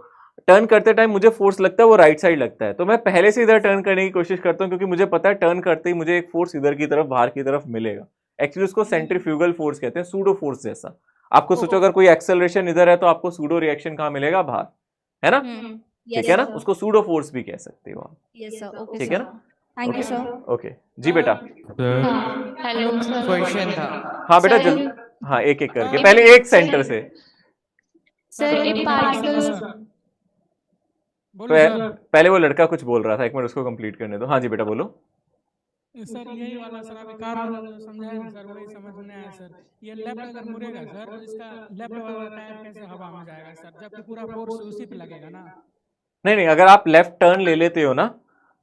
टर्न करते टाइम मुझे फोर्स लगता है वो राइट साइड लगता है, तो मैं पहले से इधर टर्न करने की कोशिश करता हूँ, क्योंकि मुझे पता है टर्न करते ही मुझे एक फोर्स इधर की तरफ, बाहर की तरफ मिलेगा। एक्चुअली उसको सेंट्रीफ्यूगल फोर्स कहते हैं, सूडो फोर्स जैसा। आपको सोचो अगर कोई एक्सेलरेशन इधर है तो आपको सूडो रिएक्शन कहाँ मिलेगा, बाहर, है ना, ठीक है ना, उसको सूडो फोर्स भी कह सकते हो आप, यस सर, ओके ठीक है ना। Thank you sir. ओके जी बेटा। हेलो सर, क्वेश्चन था। हाँ बेटा सर, जल्दी, हाँ एक एक करके, पहले एक सेंटर से। सर ए पार्टिकल्स पहले वो लड़का कुछ बोल रहा था, एक मिनट उसको कंप्लीट करने दो। हाँ जी बेटा बोलो। सर यही वाला सर, अभी कार वाला जो समझाया ना सर, वही समझ में आया सर। ये लेफ्ट अगर मुड़ेगा सर तो इसका लेफ्ट वाला टायर कैसे हवा में जाएगा सर, जबकि पूरा फोर्स उसी पे लगेगा ना। नहीं नहीं, अगर आप लेफ्ट टर्न ले लेते हो ना,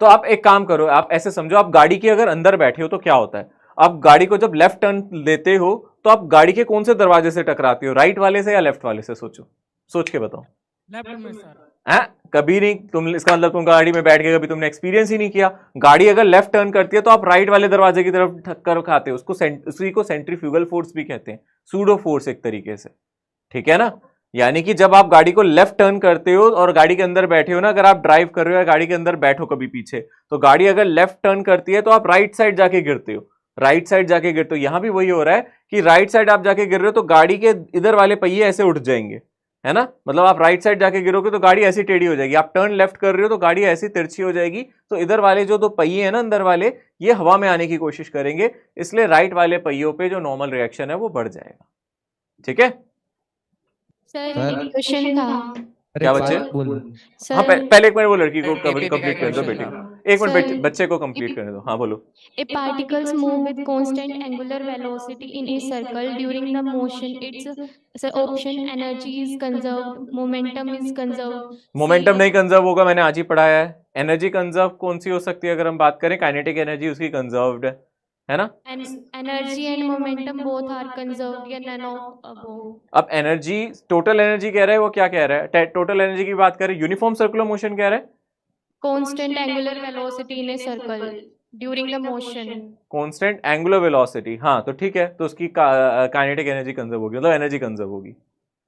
तो आप एक काम करो, आप ऐसे समझो, आप गाड़ी के अगर अंदर बैठे हो तो क्या होता है, आप गाड़ी को जब लेफ्ट टर्न लेते हो तो आप गाड़ी के कौन से दरवाजे से टकराते हो, राइट वाले से या लेफ्ट वाले से, सोचो, सोच के बताओ। लेफ्ट में सर। कभी नहीं, तुम, इसका मतलब तुम गाड़ी में बैठ के कभी तुमने एक्सपीरियंस ही नहीं किया। गाड़ी अगर लेफ्ट टर्न करती है तो आप राइट वाले दरवाजे की तरफ ठक्कर खाते हो, उसको उसी को सेंट्रीफ्यूगल फोर्स भी कहते हैं, सूडो फोर्स एक तरीके से, ठीक है ना। यानी कि जब आप गाड़ी को लेफ्ट टर्न करते हो और गाड़ी के अंदर बैठे हो ना, अगर आप ड्राइव कर रहे हो या गाड़ी के अंदर बैठो कभी पीछे, तो गाड़ी अगर लेफ्ट टर्न करती है तो आप राइट साइड जाके गिरते हो, राइट साइड जाके गिरते हो। यहां भी वही हो रहा है कि राइट साइड आप जाके गिर रहे हो तो गाड़ी के इधर वाले पहिए ऐसे उठ जाएंगे, है ना, मतलब आप राइट साइड जाके गिरोगे तो गाड़ी ऐसी टेढ़ी हो जाएगी। आप टर्न लेफ्ट कर रहे हो तो गाड़ी ऐसी तिरछी हो जाएगी, तो इधर वाले जो 2 पहिए हैं ना अंदर वाले, ये हवा में आने की कोशिश करेंगे, इसलिए राइट वाले पहियों पे जो नॉर्मल रिएक्शन है वो बढ़ जाएगा, ठीक है। सर एक क्वेश्चन था। क्या बच्चे? सर हाँ पहले एक मिनट वो लड़की को कंप्लीट कर दो, बेटी एक सर, मिनट बच्चे को कंप्लीट करने दो। हाँ बोलो। A particles move with constant angular velocity in a circle during the motion. Its option energy is conserved, momentum is conserved. Momentum नहीं कंजर्व होगा, मैंने आज ही पढ़ाया है। एनर्जी कंजर्व कौन सी हो सकती है, अगर हम बात करें काइनेटिक एनर्जी उसकी कंजर्व्ड है ना। Energy and momentum both are conserved या none of above. अब एनर्जी, टोटल एनर्जी कह रहा है, वो क्या कह रहा है, टोटल एनर्जी की बात करें, यूनिफॉर्म सर्कुलर मोशन कह रहा है, Constant angular velocity in a circle during the motion. Constant angular velocity, हाँ तो ठीक है, तो उसकी काइनेटिक एनर्जी कंजर्व होगी, मतलब एनर्जी कंजर्व होगी,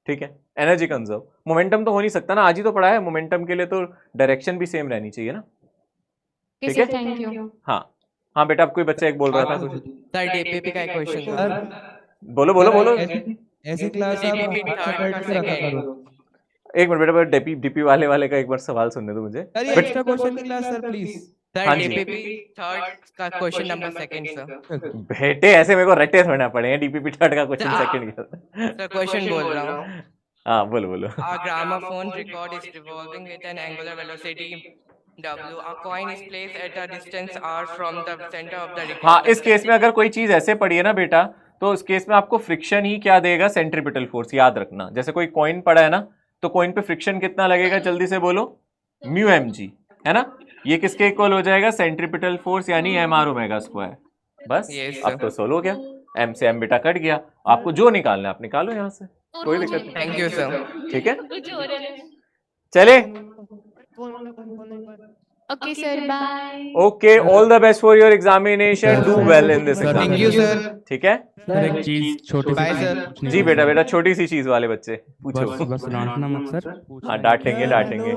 ठीक है, एनर्जी कंजर्व। मोमेंटम तो हो नहीं सकता ना, आज ही तो पढ़ा है, मोमेंटम के लिए तो डायरेक्शन भी सेम रहनी चाहिए ना, ठीक है। Thank you. हाँ हाँ बेटा, अब कोई बच्चा एक बोल रहा था कुछ, सर डीपीपी का एक क्वेश्चन था। बोलो बोलो बोलो। ऐसी क्लास आप DPP हाथ से बैठ के रखा करो। एक मिनट बेटा, डीपी वाले का एक बार सवाल सुनने दो मुझे। सर ये एक्स्ट्रा क्वेश्चन की क्लास सर प्लीज। सर हाँ जी। डीपीपी थर्ड का क्वेश्चन नंबर सेकंड सर। बेटे ऐसे मेरे को रट्टे थोड़ना पड़ेंगे, डीपीपी थर्ड का क्वेश्चन सेकंड का। सर क्वेश्चन बोल रहा हूँ। हाँ बोलो बोलो। A gramophone record is revolving with an angular velocity w. A coin is placed at a distance r from the center of the record. हाँ, इस केस में अगर कोई चीज ऐसे पड़ी है ना बेटा, तो इस केस में आपको फ्रिक्शन ही क्या देगा, सेंट्रीपिटल फोर्स, याद रखना। जैसे कोई कॉइन पड़ा है ना, तो कॉइन पे फ्रिक्शन कितना लगेगा, जल्दी से बोलो, म्यू एम जी, है ना। ये किसके इक्वल हो जाएगा, सेंट्रीपिटल फोर्स यानी एम आर ओमेगा स्क्वायर। बस Yes, अब तो सोल्व हो गया, एम से एम बेटा कट गया, आपको जो निकालना है आप निकालो यहाँ से, कोई दिक्कत नहीं। Thank you, sir. ठीक है, चले, Okay, sir. Bye. Okay, all the best for your examination, do well in this Thank you, examination, sir. ठीक है। सर एक चीज छोटी सी Bye, चीज sir. पूछनी जी थी बेटा, सर। बेटा छोटी सी चीज वाले बच्चे पूछो। बस डांटना मत सर। हाँ डांटेंगे डांटेंगे,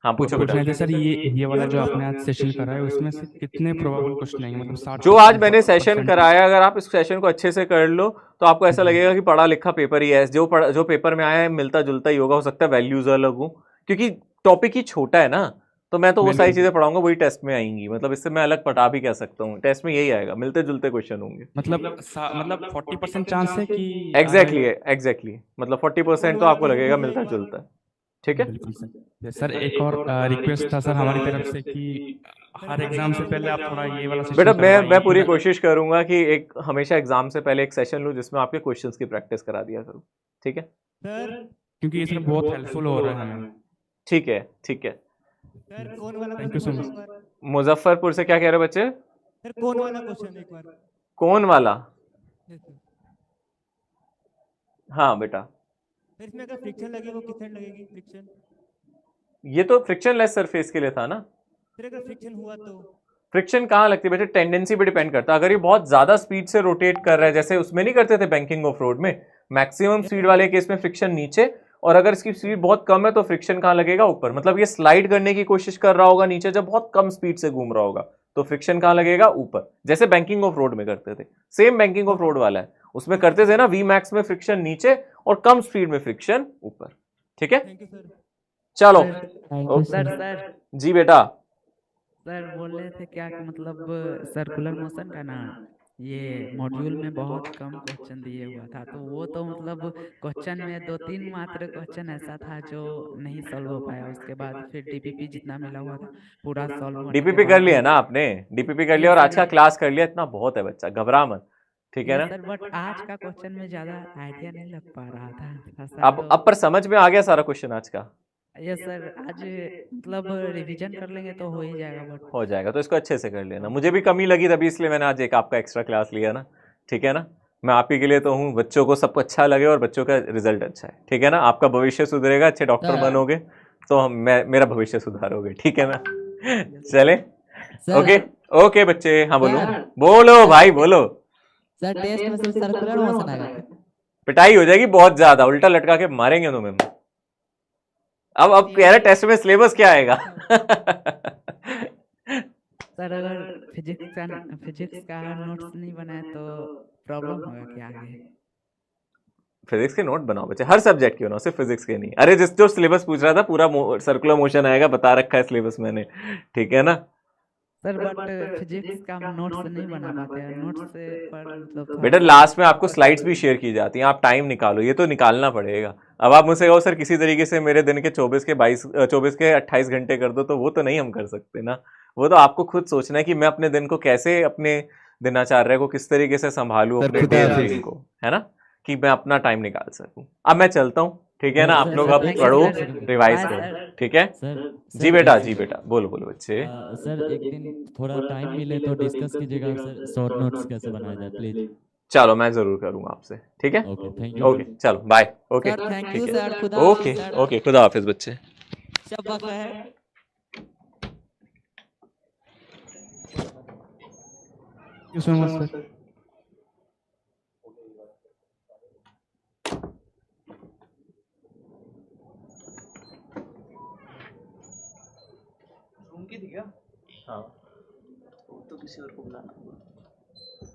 हाँ पूछो बेटा। पूछना था सर, ये वाला जो आपने आज सेशन करा है उसमें से कितने प्रोबेबल क्वेश्चन आएंगे, मतलब 60 जो आज मैंने सेशन कराया, अगर आप इस सेशन को अच्छे से कर लो तो आपको ऐसा लगेगा कि पढ़ा लिखा पेपर ही है। जो पेपर में आया है मिलता जुलता ही होगा, हो सकता है वैल्यूज अलग हो, क्योंकि टॉपिक ही छोटा है ना, तो मैं तो वो सारी चीजें पढ़ाऊंगा वही टेस्ट में आएंगी, मतलब इससे मैं अलग पढ़ा भी कह सकता हूँ, टेस्ट में यही आएगा, मिलते जुलते क्वेश्चन होंगे। मतलब 40% चांस है कि एग्जैक्टली मतलब 40% तो आपको लगेगा मिलता जुलता, ठीक है। बिल्कुल सर। सर एक और रिक्वेस्ट था सर हमारी तरफ से कि हर एग्जाम से पहले आप थोड़ा ये वाला सेशन बेटा मैं करवाइए। पूरी कोशिश करूंगा कि एक हमेशा एग्जाम से पहले एक सेशन लूं जिसमें आपके क्वेश्चंस की प्रैक्टिस करा दिया करूं, ठीक है। क्योंकि इसमें बहुत हेल्पफुल हो रहा है हमें। ठीक है ठीक है। Thank you so much. Muzaffarpur से क्या कह रहे हो बच्चे, सर कौन वाला क्वेश्चन एक बार। कौन वाला, हाँ बेटा सर इसमें अगर फ्रिक्शन लगे वो कितने लगेगी फ्रिक्शन। ये तो फ्रिक्शन लेस सरफेस के लिए था ना। सर अगर फ्रिक्शन हुआ तो फ्रिक्शन कहाँ लगती है बेटे, टेंडेंसी पे डिपेंड करता है। अगर ये बहुत ज्यादा स्पीड से रोटेट कर रहा है, जैसे उसमें नहीं करते थे बैंकिंग ऑफ रोड में, मैक्सिमम स्पीड वाले केस में फ्रिक्शन नीचे, और अगर इसकी स्पीड बहुत कम है तो फ्रिक्शन कहाँ लगेगा, ऊपर। मतलब ये स्लाइड करने की कोशिश कर रहा होगा नीचे, जब बहुत कम स्पीड से घूम रहा होगा तो फ्रिक्शन कहाँ लगेगा, ऊपर, जैसे बैंकिंग ऑफ रोड में करते थे। सेम बैंकिंग ऑफ रोड वाला है, उसमें करते थे ना वी मैक्स में फ्रिक्शन नीचे और कम स्पीड में फ्रिक्शन ऊपर, ठीक है। चलो सर जी बेटा, सर बोल रहे थे क्या कि मतलब सर्कुलर मोशन का ना ये मॉड्यूल में बहुत कम क्वेश्चन दिए हुआ था, तो वो तो मतलब क्वेश्चन में 2-3 मात्र क्वेश्चन ऐसा था जो नहीं सॉल्व हो पाया। उसके बाद फिर डीपीपी जितना मिला हुआ था पूरा सॉल्व होने के डीपीपी कर बाद लिया ना आपने, डीपीपी कर लिया और आज का क्लास कर लिया, इतना बहुत है बच्चा, घबरा मत, ठीक है ना। सर बट आज का क्वेश्चन में ज्यादा आइडिया नहीं लग पा रहा था सर। अब पर समझ में आ गया सारा क्वेश्चन आज का। यस सर, आज मतलब रिवीजन कर लेंगे तो हो ही जाएगा। बट हो जाएगा तो इसको अच्छे से कर लेना, मुझे भी कमी लगी तभी इसलिए मैंने आज एक आपका एक्स्ट्रा क्लास लिया ना, ठीक है ना। मैं आप ही के लिए तो हूँ, बच्चों को सबको अच्छा लगे और बच्चों का रिजल्ट अच्छा है, ठीक है ना। आपका भविष्य सुधरेगा, अच्छे डॉक्टर बनोगे तो मेरा भविष्य सुधारोगे, ठीक है ना। चले, ओके ओके बच्चे, हाँ बोलो बोलो भाई बोलो। सर टेस्ट में सिर्फ सर्कुलर मोशन आएगा। पिटाई हो जाएगी बहुत ज्यादा, उल्टा लटका के मारेंगे तुम्हें। अब कह रहे टेस्ट में सिलेबस क्या आएगा। सर अगर फिजिक्स का नोट्स नहीं बनाए तो प्रॉब्लम होगा क्या आगे। फिजिक्स के नोट बनाओ बच्चे, हर सब्जेक्ट के बनाओ, सिर्फ फिजिक्स के नहीं। अरे जो सिलेबस पूछ रहा था पूरा सर्कुलर मोशन आएगा, बता रखा है सिलेबस मैंने, ठीक है ना। सर बट फिजिक्स का नोट्स नहीं बना पाते हैं, नोट्स से पर मतलब बेटा लास्ट में आपको स्लाइड्स भी शेयर की जाती हैं, आप टाइम निकालो, ये तो निकालना पड़ेगा। अब आप मुझसे कहो सर किसी तरीके से मेरे दिन के 24 के 28 घंटे कर दो, तो वो तो नहीं हम कर सकते ना। वो तो आपको खुद सोचना है कि मैं अपने दिन को कैसे, अपने दिनचर्या को किस तरीके से संभालूं, अपने डे रूटीन को, है ना, कि मैं अपना टाइम निकाल सकूं। अब मैं चलता हूँ, ठीक है ना। आप लोग अब पढ़ो, रिवाइज करो, ठीक है। जी बेटा बोलो बच्चे। सर एक दिन थोड़ा टाइम मिले तो डिस्कस कीजिएगा सर, शॉर्ट नोट्स कैसे बनाया जाए प्लीज। चलो मैं जरूर करूंगा आपसे, ठीक है। Okay thank you. ओके चलो बाय। ओके थैंक यू ठीक सर, है, खुदा ओके ओके, खुदा हाफिज बच्चे। शब्बा खैर। You so much sir. Room की थी क्या? हाँ तो किसी और को बुलाना होगा।